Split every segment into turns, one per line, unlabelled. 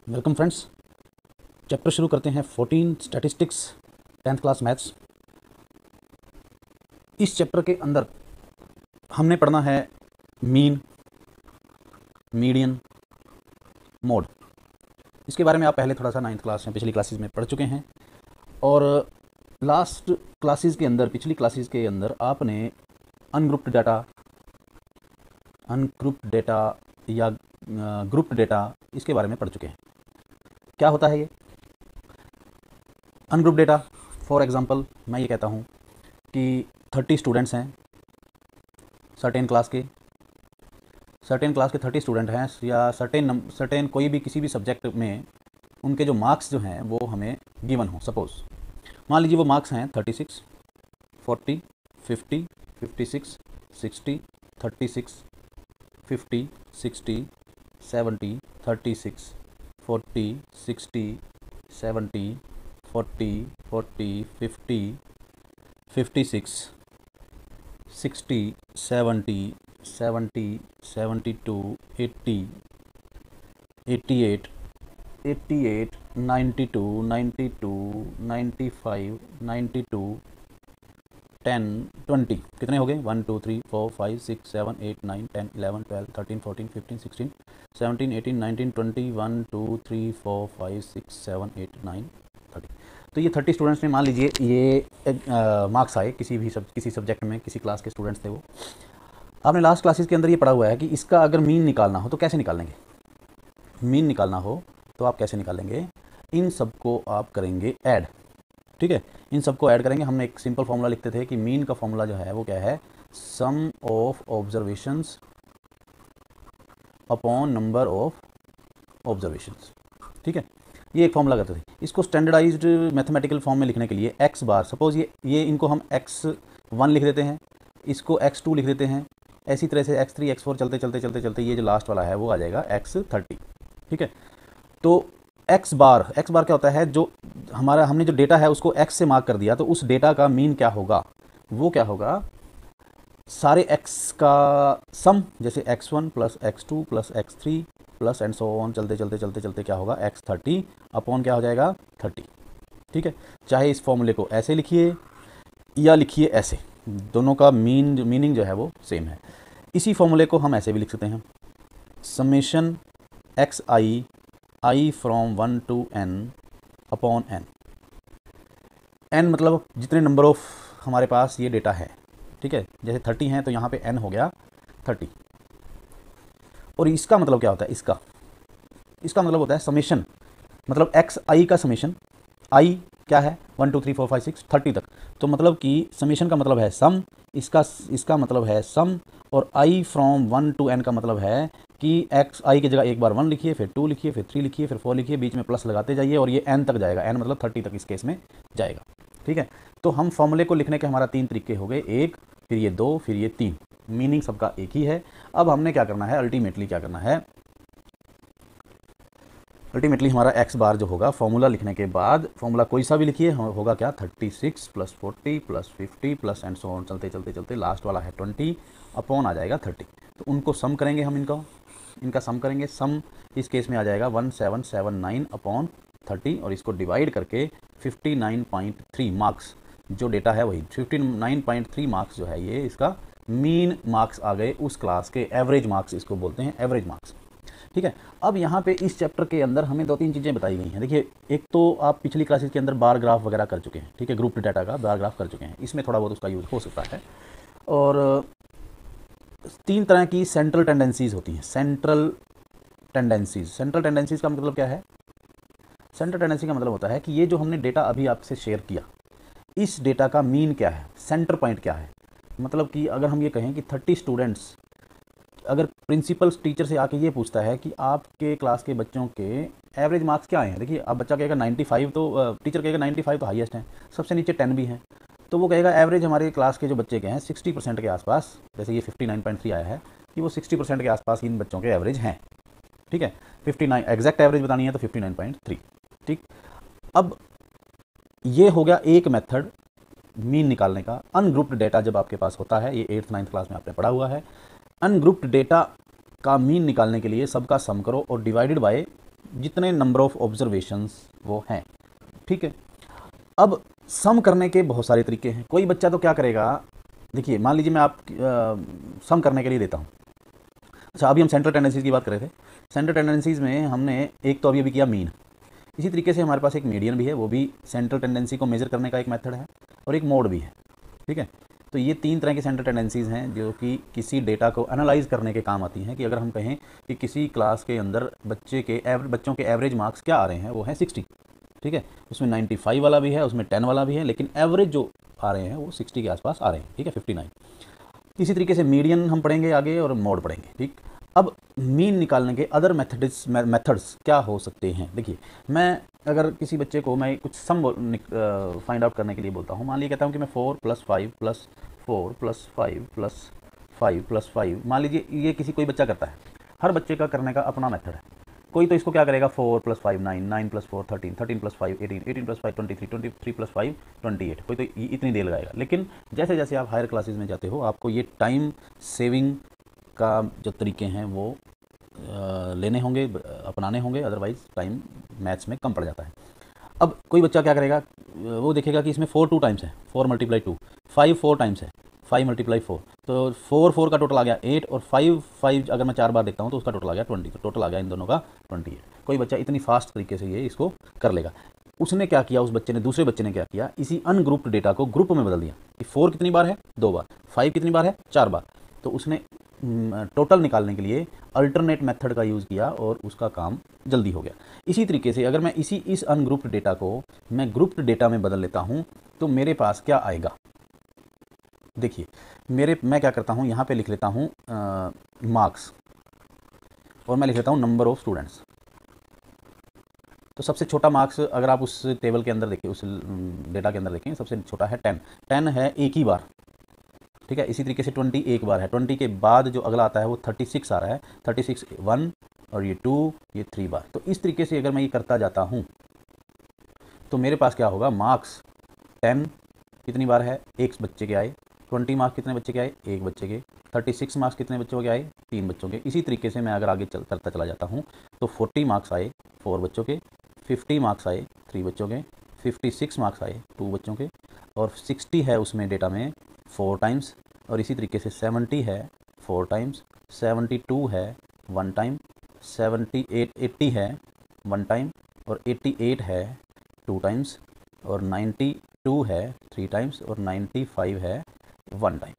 Welcome friends. Chapter शुरू करते हैं 14 स्टैटिस्टिक्स 10th क्लास मैथ्स। इस चैप्टर के अंदर हमने पढ़ना है मीन, मीडियन, मोड। इसके बारे में आप पहले थोड़ा सा 9th क्लास में पिछली क्लासेस में पढ़ चुके हैं और लास्ट क्लासेस के अंदर पिछली क्लासेस के अंदर आपने अनग्रुप्ड डेटा या ग्रुप्ड डेटा इसके बारे में पढ़ चुके हैं। क्या होता है ये अनग्रुप्ड डेटा? फॉर एग्जांपल मैं ये कहता हूँ कि 30 स्टूडेंट्स हैं सर्टेन क्लास के 30 स्टूडेंट हैं या सर्टेन कोई भी किसी भी सब्जेक्ट में उनके जो मार्क्स जो हैं वो हमें गिवन हो। सपोज़ मान लीजिए वो मार्क्स हैं 36, 40, 50, 56, 60, 36, 50, 60, 70, 36, 40, 60, 70, 40, 50, 56, 60, 70, 72, 80, 88, 92, 95, 92, 10, 20। कितने हो गए? 1 2 3 4 5 6 7 8 9 10 11 12 13 14 15 16 17 18 19 20 1 2 3 4 5 6 7 8 9 30। तो ये 30 स्टूडेंट्स में मान लीजिए ये मार्क्स आए किसी सब्जेक्ट में, किसी क्लास के स्टूडेंट्स थे वो। आपने लास्ट क्लासेस के अंदर ये पढ़ा हुआ है कि इसका अगर मीन निकालना हो तो कैसे निकालेंगे। मीन निकालना हो तो आप कैसे निकालेंगे? इन सबको आप करेंगे ऐड। ठीक है, इन सबको ऐड करेंगे। हमने एक सिंपल फॉर्मूला लिखते थे कि मीन का फॉर्मूला जो है वो क्या है? Sum of observations upon number of observations. ठीक है, ये एक फॉर्मूला करते थे। इसको स्टैंडर्डाइज्ड मैथमेटिकल फॉर्म में लिखने के लिए एक्स बार, सपोज ये इनको हम x1 लिख देते हैं, इसको x2 लिख देते हैं, ऐसी तरह से x3 x4 चलते चलते चलते चलते ये जो लास्ट वाला है वो आ जाएगा x30। ठीक है, तो x बार क्या होता है? जो हमने जो डेटा है उसको x से मार्क कर दिया, तो उस डेटा का मीन क्या होगा? वो क्या होगा? सारे x का सम, जैसे x1 plus x2 plus x3 plus and so on चलते चलते चलते चलते क्या होगा? x30 अपॉन क्या हो जाएगा? 30। ठीक है, चाहे इस फॉर्मूले को ऐसे लिखिए या लिखिए ऐसे, दोनों का मीनिंग जो है वो सेम है। इसी फॉर्मूले को हम ऐसे भी लिख सकते हैं, summation xi from 1 to n upon n मतलब जितने नंबर ऑफ हमारे पास ये डेटा है। ठीक है, जैसे 30 हैं तो यहाँ पे n हो गया 30। और इसका मतलब क्या होता है? इसका मतलब होता है समेशन, मतलब xi का समेशन। i क्या है? 1 2 3 4 5 6 30 तक। तो मतलब कि समेशन का मतलब है सम, इसका मतलब है सम, और i फ्रॉम 1 to n का मतलब है कि xi की जगह एक बार 1 लिखिए, फिर 2 लिखिए, फिर 3 लिखिए, फिर 4 लिखिए, बीच में प्लस लगाते जाइए और ये n तक जाएगा। n मतलब 30 तक इस केस में जाएगा। ठीक है, तो हम फॉर्मूले को लिखने के हमारा 3 तरीके हो गए, एक, फिर ये 2, फिर ये 3। मीनिंग सबका एक ही है। अब हमने क्या करना है? अल्टीमेटली क्या करना है? अल्टीमेटली हमारा x बार जो होगा फॉर्मूला लिखने के बाद, फॉर्मूला कोई सा भी लिखिए, होगा क्या? 36 plus 40 plus 50 plus and so on चलते चलते चलते लास्ट वाला है 20 अपॉन आ जाएगा 30। तो उनको सम करेंगे हम, इनका सम करेंगे। सम इस केस में आ जाएगा 1779 अपॉन 30 और इसको डिवाइड करके 59.3 मार्क्स जो डेटा है वही 59.3 मार्क्स जो है ये इसका मीन मार्क्स आ गए उस क्लास के। एवरेज मार्क्स इसको बोलते हैं, एवरेज मार्क्स। ठीक है, अब यहाँ पे इस चैप्टर के अंदर हमें 2-3 चीज़ें बताई गई हैं। देखिए, एक तो आप पिछली क्लासेस के अंदर बार ग्राफ वगैरह कर चुके हैं। ठीक है, ग्रुप डाटा का बार ग्राफ कर चुके हैं, इसमें थोड़ा बहुत उसका यूज़ हो सकता है। और 3 तरह की सेंट्रल टेंडेंसीज होती हैं। सेंट्रल टेंडेंसीज का मतलब क्या है? सेंट्रल टेंडेंसी का मतलब होता है कि ये जो हमने डेटा अभी आपसे शेयर किया, इस डेटा का मीन क्या है, सेंटर पॉइंट क्या है। मतलब कि अगर हम ये कहें कि 30 स्टूडेंट्स, अगर प्रिंसिपल टीचर से आके ये पूछता है कि आपके क्लास के बच्चों के एवरेज मार्क्स क्या आए हैं, देखिए अब बच्चा कहेगा 95, तो टीचर कहेगा 95 तो हाईएस्ट है, सबसे नीचे 10 भी है, तो वो कहेगा एवरेज हमारे क्लास के जो बच्चे के हैं 60% के आसपास, जैसे ये 59.3 आया है कि वो 60% के आसपास इन बच्चों के एवरेज हैं। ठीक है, 59 एग्जैक्ट एवरेज बतानी है तो 59.3। ठीक, अब ये हो गया एक मेथड मीन निकालने का। अनग्रुप्ड डेटा जब आपके पास होता है, ये 8th 9th क्लास में आपने पढ़ा हुआ है, अनग्रुप्ड डेटा का मीन निकालने के लिए सबका सम करो और डिवाइडेड बाय जितने नंबर ऑफ ऑब्जर्वेशंस वो हैं, ठीक है। अब सम करने के बहुत सारे तरीके हैं। कोई बच्चा तो क्या करेगा, देखिए मान लीजिए मैं आप सम करने के लिए देता हूँ। अच्छा, अभी हम सेंट्रल टेंडेंसीज की बात कर रहे थे। सेंट्रल टेंडेंसीज में हमने एक तो अभी किया मीन, इसी तरीके से हमारे पास एक मीडियन भी है, वो भी सेंट्रल टेंडेंसी को मेजर करने का एक मेथड है, और एक मोड भी है, ठीक है। तो ये 3 तरह की सेंट्रल टेंडेंसीज हैं जो कि किसी डेटा को एनालाइज करने के काम आती हैं। कि अगर हम कहें कि किसी क्लास के अंदर बच्चों के एवरेज मार्क्स क्या आ रहे हैं, वो है 60, ठीक है। उसमें 95 वाला भी है, उसमें 10 वाला भी है, लेकिन एवरेज जो आ रहे हैं वो 60 के आसपास आ रहे हैं, ठीक है, 59। इसी तरीके से मीडियन हम पढ़ेंगे आगे और मोड पढ़ेंगे, ठीक। अब मीन निकालने के अदर मेथड्स क्या हो सकते हैं। देखिए, मैं अगर किसी बच्चे को मैं कुछ सम फाइंड आउट करने के लिए बोलता हूँ, मान लीजिए कहता हूँ कि मैं 4 + 5 + 4 + 5 + 5 + 5, मान लीजिए ये किसी कोई बच्चा करता है। हर बच्चे का करने का अपना मेथड है। कोई तो इसको क्या करेगा, 4 + 5 9, 9 + 4 13, 13 + 5 18, 18 + 5 23, 23 + 5 28। कोई तो इतनी देर लगाएगा। लेकिन जैसे जैसे आप हायर क्लासेस में जाते हो, आपको ये टाइम सेविंग का जो तरीके हैं वो लेने होंगे, अपनाने होंगे, अदरवाइज़ टाइम मैथ्स में कम पड़ जाता है। अब कोई बच्चा क्या करेगा, वो देखेगा कि इसमें 4 2 टाइम्स है, 4 × 2, 5 4 टाइम्स है, 5 × 4, तो 4 4 का टोटल आ गया 8, और 5 5 अगर मैं 4 बार देखता हूँ तो उसका टोटल आ गया 20, तो टोटल आ गया इन दोनों का 28। कोई बच्चा इतनी फास्ट तरीके से ये इसको कर लेगा। उसने क्या किया, उस बच्चे ने, दूसरे बच्चे ने क्या किया, इसी अनग्रुप्ड डेटा को ग्रुप में बदल दिया कि 4 कितनी बार है, 2 बार, 5 कितनी बार है, 4 बार। तो उसने टोटल निकालने के लिए अल्टरनेट मेथड का यूज़ किया और उसका काम जल्दी हो गया। इसी तरीके से अगर मैं इस अनग्रुप्ड डेटा को मैं ग्रुप्ड डेटा में बदल लेता हूँ तो मेरे पास क्या आएगा। देखिए, मैं क्या करता हूँ, यहाँ पे लिख लेता हूँ मार्क्स, और मैं लिख लेता हूँ नंबर ऑफ स्टूडेंट्स। तो सबसे छोटा मार्क्स अगर आप उस टेबल के अंदर देखें, उस डेटा के अंदर देखें, सबसे छोटा है 10, 10 है एक ही बार, ठीक है। इसी तरीके से 20 एक बार है, 20 के बाद जो अगला आता है वो 36 आ रहा है, 36 1, और ये 2, ये 3 बार। तो इस तरीके से अगर मैं ये करता जाता हूँ तो मेरे पास क्या होगा, मार्क्स 10 कितनी बार है, एक बच्चे के आए, 20 मार्क्स कितने बच्चे के आए, एक बच्चे के, 36 मार्क्स कितने बच्चों के आए, 3 बच्चों के। इसी तरीके से मैं अगर आगे करता चला जाता हूँ तो 40 मार्क्स आए 4 बच्चों के, 50 मार्क्स आए 3 बच्चों के, 56 मार्क्स आए 2 बच्चों के, और 60 है उसमें डेटा में 4 टाइम्स, और इसी तरीके से 70 है 4 टाइम्स, 72 है 1 टाइम, 80 है 1 टाइम, और 88 है 2 टाइम्स, और 92 है 3 टाइम्स, और 95 है 1 टाइम।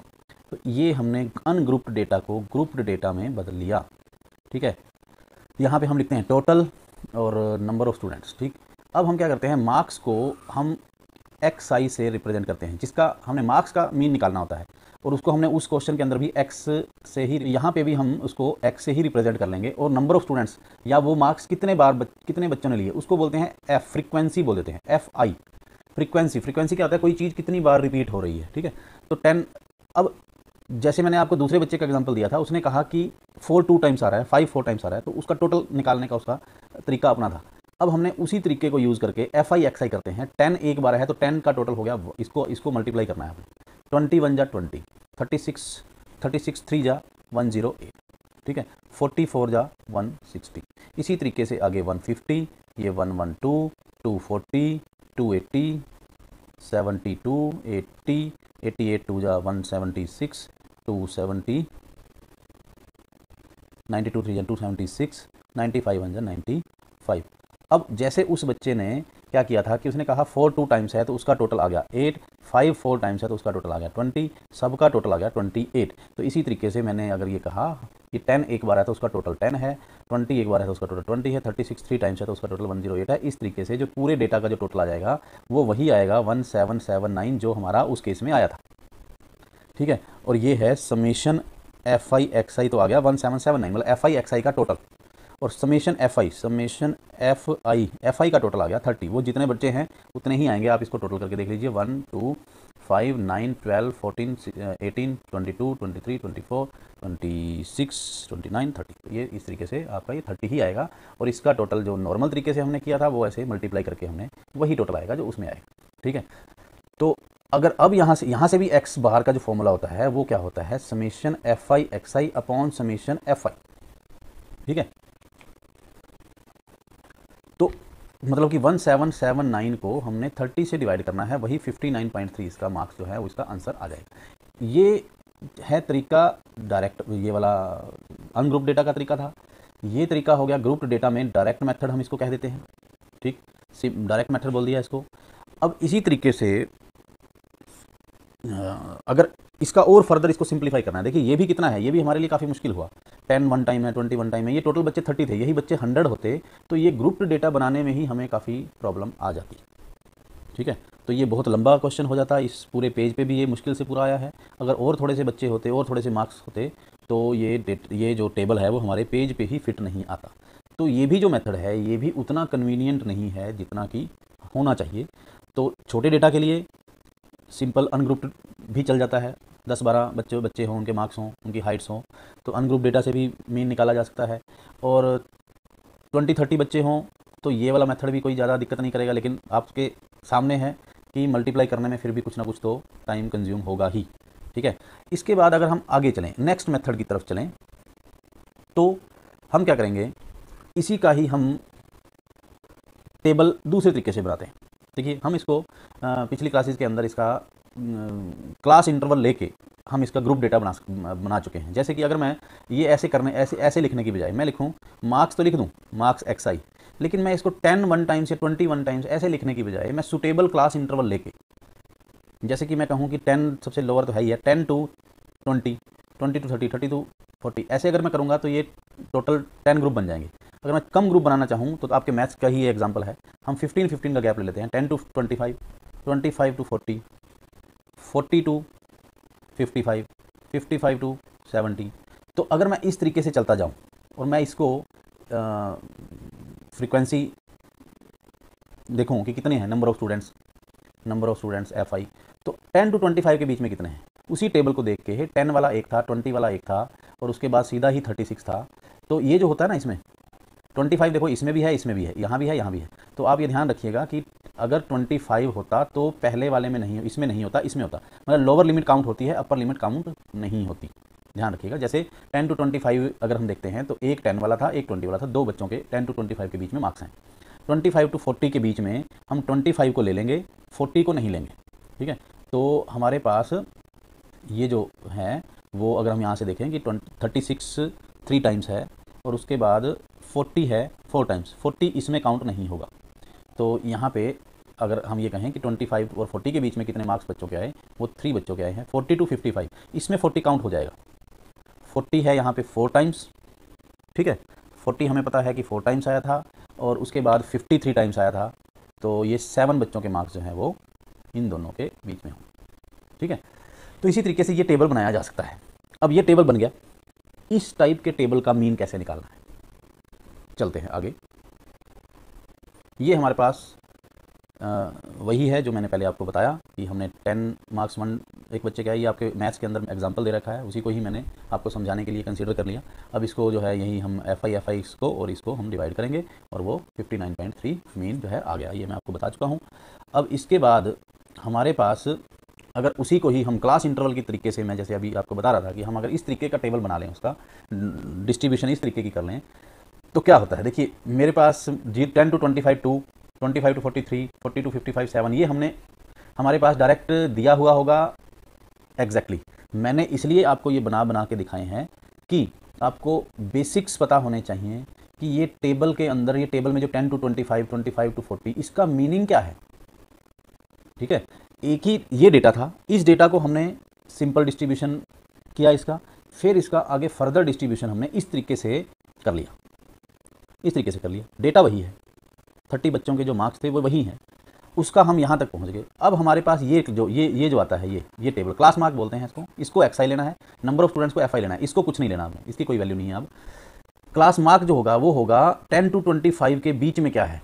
तो ये हमने अनग्रुप्ड डेटा को ग्रुप्ड डेटा में बदल लिया, ठीक है। यहाँ पे हम लिखते हैं टोटल और नंबर ऑफ स्टूडेंट्स, ठीक। अब हम क्या करते हैं, मार्क्स को हम XI से रिप्रेजेंट करते हैं, जिसका हमने मार्क्स का मीन निकालना होता है, और उसको हमने उस क्वेश्चन के अंदर भी X से ही, यहाँ पे भी हम उसको X से ही रिप्रेजेंट कर लेंगे। और नंबर ऑफ स्टूडेंट्स या वो मार्क्स कितने बार कितने बच्चों ने लिए, उसको बोलते हैं F, फ्रीक्वेंसी बोल देते हैं, FI, फ्रीक्वेंसी क्या होता है, कोई चीज़ कितनी बार रिपीट हो रही है, ठीक है। तो 10, अब जैसे मैंने आपको दूसरे बच्चे का एग्जांपल दिया था, उसने कहा कि 4 2 टाइम्स आ रहा है, 5 4 टाइम्स आ रहा है, तो उसका टोटल निकालने का उसका तरीका अपना था। अब हमने उसी तरीके को यूज़ करके FI XI करते हैं। 10 एक बार है तो 10 का टोटल हो गया, इसको मल्टीप्लाई करना है हमें। 20 1 जा 20, 36 3 जा 108, ठीक है। 44 जा 160। इसी तरीके से आगे 150, ये 112, 240, 280, 72, 80, 88 2 जा 176, 270, 92 3 जा 276, 95 1 जा 95। अब जैसे उस बच्चे ने क्या किया था कि उसने कहा 4 2 टाइम्स है तो उसका टोटल आ गया 8, 5 4 टाइम्स है तो उसका टोटल आ गया 20, सबका टोटल आ गया 28। तो इसी तरीके से मैंने अगर ये कहा कि 10 एक बार है तो उसका टोटल 10 है, 20 एक बार है तो उसका टोटल 20 है, 36 3 टाइम्स है तो उसका टोटल 108 है। इस तरीके से जो पूरे डेटा का जो टोटल आ जाएगा वो वही आएगा 1779 जो हमारा उस केस में आया था, ठीक है। और ये है समेशन FI XI, तो आ गया 1779, मतलब FI XI का टोटल, और समेशन FI का टोटल आ गया 30। वो जितने बच्चे हैं उतने ही आएंगे, आप इसको टोटल करके देख लीजिए, 1 2 5 9 12 14 18 22 23 24 26 29 30। तो ये इस तरीके से आपका ये 30 ही आएगा, और इसका टोटल जो नॉर्मल तरीके से हमने किया था वो ऐसे मल्टीप्लाई करके हमने वही टोटल आएगा जो उसमें आएगा, ठीक है। तो अगर अब यहाँ से भी x बाहर का जो फॉर्मूला होता है वो क्या होता है, summation FI XI upon summation FI, ठीक है। तो मतलब कि 1779 को हमने 30 से डिवाइड करना है, वही 59.3 इसका मार्क्स जो है वो इसका आंसर आ जाएगा। ये है तरीका डायरेक्ट, ये वाला अनग्रुप डेटा का तरीका था। ये तरीका हो गया ग्रुप्ड डेटा में डायरेक्ट मेथड हम इसको कह देते हैं, ठीक, डायरेक्ट मेथड बोल दिया इसको। अब इसी तरीके से अगर इसका और फर्दर इसको सिंप्लीफाई करना है, देखिए ये भी कितना है, ये भी हमारे लिए काफ़ी मुश्किल हुआ। 10 वन टाइम है, 20 वन टाइम है, ये टोटल बच्चे 30 थे, यही बच्चे 100 होते तो ये ग्रुप्ड डेटा बनाने में ही हमें काफ़ी प्रॉब्लम आ जाती, ठीक है। तो ये बहुत लंबा क्वेश्चन हो जाता, इस पूरे पेज पे भी ये मुश्किल से पूरा आया है। अगर और थोड़े से बच्चे होते और थोड़े से मार्क्स होते तो ये जो टेबल है वो हमारे पेज पे ही फिट नहीं आता। तो ये भी जो मेथड है ये भी उतना कन्वीनियंट नहीं है जितना कि होना चाहिए। तो छोटे डेटा के लिए सिंपल अनग्रुप्ड भी चल जाता है, 10-12 बच्चे हों, उनके मार्क्स हों, उनकी हाइट्स हों, तो अनग्रुप डेटा से भी मीन निकाला जा सकता है। और 20-30 बच्चे हों तो ये वाला मेथड भी कोई ज़्यादा दिक्कत नहीं करेगा, लेकिन आपके सामने है कि मल्टीप्लाई करने में फिर भी कुछ ना कुछ तो टाइम कंज्यूम होगा ही, ठीक है। इसके बाद अगर हम आगे चलें, नेक्स्ट मेथड की तरफ चलें, तो हम क्या करेंगे, इसी का ही हम टेबल दूसरे तरीके से बनाते हैं। देखिए हम इसको पिछली क्लासेस के अंदर इसका क्लास इंटरवल लेके हम इसका ग्रुप डेटा बना चुके हैं। जैसे कि अगर मैं ये ऐसे लिखने की बजाय मैं लिखूं मार्क्स, तो लिख दूं मार्क्स XI, लेकिन मैं इसको 10 वन टाइम्स या 20 वन टाइम्स ऐसे लिखने की बजाय मैं सुटेबल क्लास इंटरवल लेके, जैसे कि मैं कहूँ कि 10 सबसे लोअर तो है ही है, 10 to 20, 20 to 30, 30 to 40, ऐसे अगर मैं करूँगा तो ये टोटल 10 ग्रुप बन जाएंगे। अगर मैं कम ग्रुप बनाना चाहूँ तो आपके मैथ्स का ही एग्जांपल है, हम 15-15 का गैप ले लेते हैं, 10 to 25, 25 to 40, 40 to 55, 55 to 70। तो अगर मैं इस तरीके से चलता जाऊँ और मैं इसको फ्रीक्वेंसी देखूँ कि कितने हैं, नंबर ऑफ़ स्टूडेंट्स FI, तो 10 to 25 के बीच में कितने हैं, उसी टेबल को देख के 10 वाला एक था, 20 वाला एक था, और उसके बाद सीधा ही 36 था। तो ये जो होता है ना, इसमें 25 देखो, इसमें भी है, इसमें भी है, यहाँ भी है, यहाँ भी है। तो आप ये ध्यान रखिएगा कि अगर 25 होता तो पहले वाले में नहीं, इसमें नहीं होता, इसमें होता, मतलब लोअर लिमिट काउंट होती है, अपर लिमिट काउंट नहीं होती, ध्यान रखिएगा। जैसे 10 to 25 अगर हम देखते हैं तो एक 10 वाला था, एक 20 वाला था, दो बच्चों के 10 to 25 के बीच में मार्क्स हैं। 25 to 40 के बीच में हम 25 को ले लेंगे, 40 को नहीं लेंगे, ठीक है। तो हमारे पास ये जो है वो अगर हम यहाँ से देखें कि 36 3 टाइम्स है, और उसके बाद 40 है 4 टाइम्स, 40 इसमें काउंट नहीं होगा। तो यहाँ पे अगर हम ये कहें कि 25 और 40 के बीच में कितने मार्क्स बच्चों के आए, वो 3 बच्चों के आए हैं, 40 to 55, इसमें 40 काउंट हो जाएगा। 40 है यहाँ पे 4 टाइम्स, ठीक है, 40 हमें पता है कि 4 टाइम्स आया था, और उसके बाद 53 टाइम्स आया था, तो ये 7 बच्चों के मार्क्स जो हैं वो इन दोनों के बीच में हों, ठीक है। तो इसी तरीके से ये टेबल बनाया जा सकता है। अब ये टेबल बन गया, इस टाइप के टेबल का मीन कैसे निकालना है, चलते हैं आगे। ये हमारे पास वही है जो मैंने पहले आपको बताया कि हमने 10 मार्क्स एक बच्चे का है, ये आपके मैथ्स के अंदर एग्जांपल दे रखा है, उसी को ही मैंने आपको समझाने के लिए कंसीडर कर लिया। अब इसको जो है यही हम FI इसको और इसको हम डिवाइड करेंगे, और वो 59.3 मीन जो है आ गया, ये मैं आपको बता चुका हूँ। अब इसके बाद हमारे पास अगर उसी को ही हम क्लास इंटरवल की तरीके से, मैं जैसे अभी आपको बता रहा था कि हम अगर इस तरीके का टेबल बना लें, उसका डिस्ट्रीब्यूशन इस तरीके की कर लें, तो क्या होता है। देखिए मेरे पास 10 to 25 2, 25 to 43, 40 to 55 7, ये हमारे पास डायरेक्ट दिया हुआ होगा एग्जैक्टली। मैंने इसलिए आपको ये बना के दिखाए हैं कि आपको बेसिक्स पता होने चाहिए कि ये टेबल के अंदर, ये टेबल में जो 10 to 25, 25 to 40, इसका मीनिंग क्या है, ठीक है। एक ही ये डेटा था, इस डेटा को हमने सिंपल डिस्ट्रीब्यूशन किया इसका, फिर इसका आगे फर्दर डिस्ट्रीब्यूशन हमने इस तरीके से कर लिया, इस तरीके से कर लिया। डेटा वही है, 30 बच्चों के जो मार्क्स थे वो वही हैं, उसका हम यहाँ तक पहुँच गए। अब हमारे पास ये जो आता है, ये टेबल क्लास मार्क बोलते हैं इसको XI लेना है, नंबर ऑफ स्टूडेंट्स को FI लेना है, इसको कुछ नहीं लेना आपने, इसकी कोई वैल्यू नहीं है। अब क्लास मार्क जो होगा वो होगा 10 to 25 के बीच में क्या है,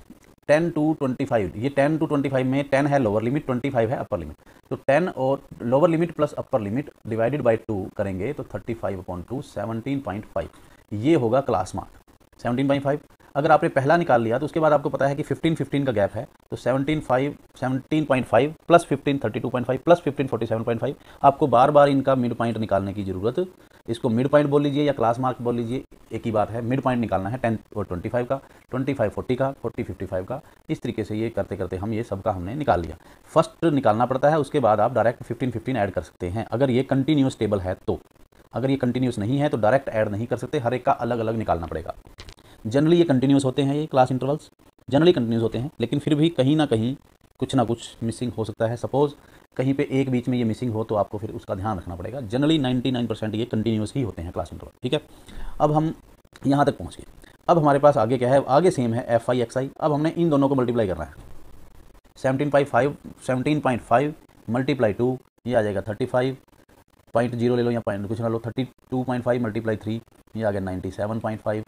10 to 25, ये 10 to 25 में 10 है लोअर लिमिट, 25 है अपर लिमिट, तो 10 और lower limit plus upper limit divided by 2 करेंगे तो 35/2 17.5, ये होगा क्लास मार्क 17.5। अगर आपने पहला निकाल लिया तो उसके बाद आपको पता है कि 15 का गैप है, तो 17.5 प्लस 15 32.5 प्लस 15 47.5, आपको बार बार इनका मिड पॉइंट निकालने की ज़रूरत इसको मिड पॉइंट बोल लीजिए या क्लास मार्क बोल लीजिए, एक ही बात है। मिड पॉइंट निकालना है 10 और 25 का, 25 40 का, 40 55 का। इस तरीके से ये करते करते हम ये सब का हमने निकाल लिया। फर्स्ट निकालना पड़ता है, उसके बाद आप डायरेक्ट 15 15 ऐड कर सकते हैं अगर ये कंटिन्यूस टेबल है तो। अगर ये कंटिन्यूस नहीं है तो डायरेक्ट ऐड नहीं कर सकते, हर एक का अलग अलग निकालना पड़ेगा। जनरली ये कंटिन्यूस होते हैं, ये क्लास इंटरवल्स जनरली कंटिन्यूस होते हैं, लेकिन फिर भी कहीं ना कहीं कुछ ना कुछ मिसिंग हो सकता है। सपोज़ कहीं पे एक बीच में ये मिसिंग हो तो आपको फिर उसका ध्यान रखना पड़ेगा। जनरली 99% ये कंटिन्यूस ही होते हैं क्लास इंटरवल, ठीक है। अब हम यहाँ तक पहुँच गए। अब हमारे पास आगे क्या है, आगे सेम है एफ आई एक्स आई। अब हमने इन दोनों को मल्टीप्लाई करना है। 17.5 मल्टीप्लाई 2, ये आ जाएगा 35.0 ले लो या पॉइंट कुछ ना लो, 32.5 मल्टीप्लाई 3, ये आ गया 97.5।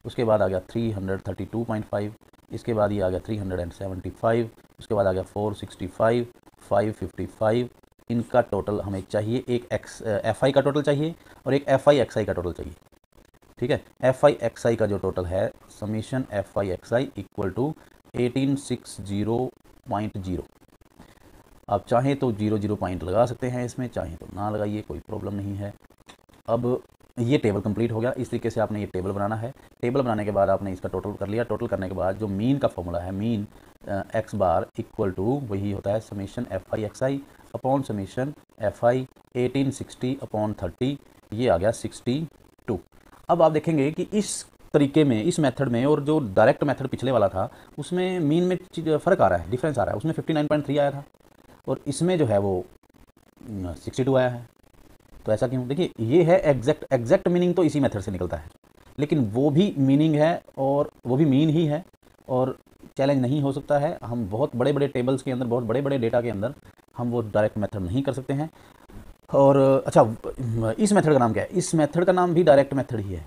उसके बाद आ गया 332.5, इसके बाद ये आ गया 375, उसके बाद आ गया 465, 555। इनका टोटल हमें चाहिए, एक एफ आई का टोटल चाहिए और एक एफ आई एक्स आई का टोटल चाहिए, ठीक है। एफ आई एक्स आई का जो टोटल है, summation F I X I equal to 1860.0। आप चाहें तो 00 पॉइंट लगा सकते हैं इसमें, चाहें तो ना लगाइए, कोई प्रॉब्लम नहीं है। अब ये टेबल कंप्लीट हो गया। इस तरीके से आपने ये टेबल बनाना है। टेबल बनाने के बाद आपने इसका टोटल कर लिया। टोटल करने के बाद जो मीन का फॉर्मूला है, mean X bar equal to वही होता है summation F I X I upon summation F I 1860/30, ये आ गया 62। अब आप देखेंगे कि इस तरीके में, इस मेथड में और जो डायरेक्ट मेथड पिछले वाला था उसमें मीन में फ़र्क आ रहा है, डिफरेंस आ रहा है। उसमें 59.3 आया था और इसमें जो है वो 62 आया है। तो ऐसा क्यों? देखिए, ये है एग्जैक्ट मीनिंग तो इसी मेथड से निकलता है, लेकिन वो भी मीनिंग है और वो भी मीन ही है और चैलेंज नहीं हो सकता है। हम बहुत बड़े बड़े टेबल्स के अंदर, बहुत बड़े बड़े डेटा के अंदर हम वो डायरेक्ट मेथड नहीं कर सकते हैं। और अच्छा, इस मेथड का नाम क्या है? इस मेथड का नाम भी डायरेक्ट मेथड ही है।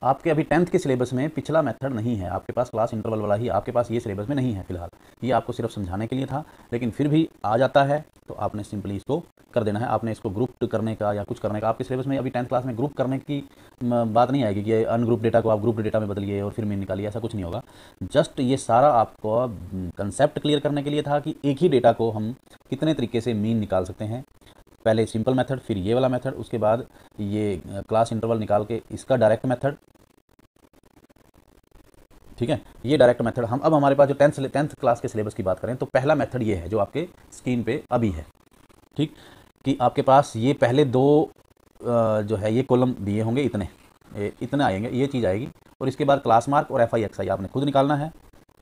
आपके अभी 10th के सिलेबस में पिछला मेथड नहीं है, आपके पास क्लास इंटरवल वाला ही आपके पास ये सिलेबस में नहीं है फिलहाल। ये आपको सिर्फ समझाने के लिए था, लेकिन फिर भी आ जाता है तो आपने सिंपली इसको कर देना है। आपने इसको ग्रुप करने का या कुछ करने का, आपके सिलेबस में अभी 10th क्लास में ग्रुप करने की बात नहीं आएगी कि अनग्रुप डेटा को आप ग्रुप डेटा में बदलिए और फिर मीन निकालिए, ऐसा कुछ नहीं होगा। जस्ट ये सारा आपको कंसेप्ट क्लियर करने के लिए था कि एक ही डेटा को हम कितने तरीके से मीन निकाल सकते हैं। पहले सिंपल मेथड, फिर ये वाला मेथड, उसके बाद ये क्लास इंटरवल निकाल के इसका डायरेक्ट मेथड, ठीक है। ये डायरेक्ट मेथड हम, अब हमारे पास जो 10th क्लास के सिलेबस की बात करें तो पहला मेथड ये है जो आपके स्क्रीन पे अभी है, ठीक। कि आपके पास ये पहले दो जो है ये कॉलम दिए होंगे, इतने आएंगे, ये चीज़ आएगी। और इसके बाद क्लास मार्क और एफ आई एक्स आई आपने खुद निकालना है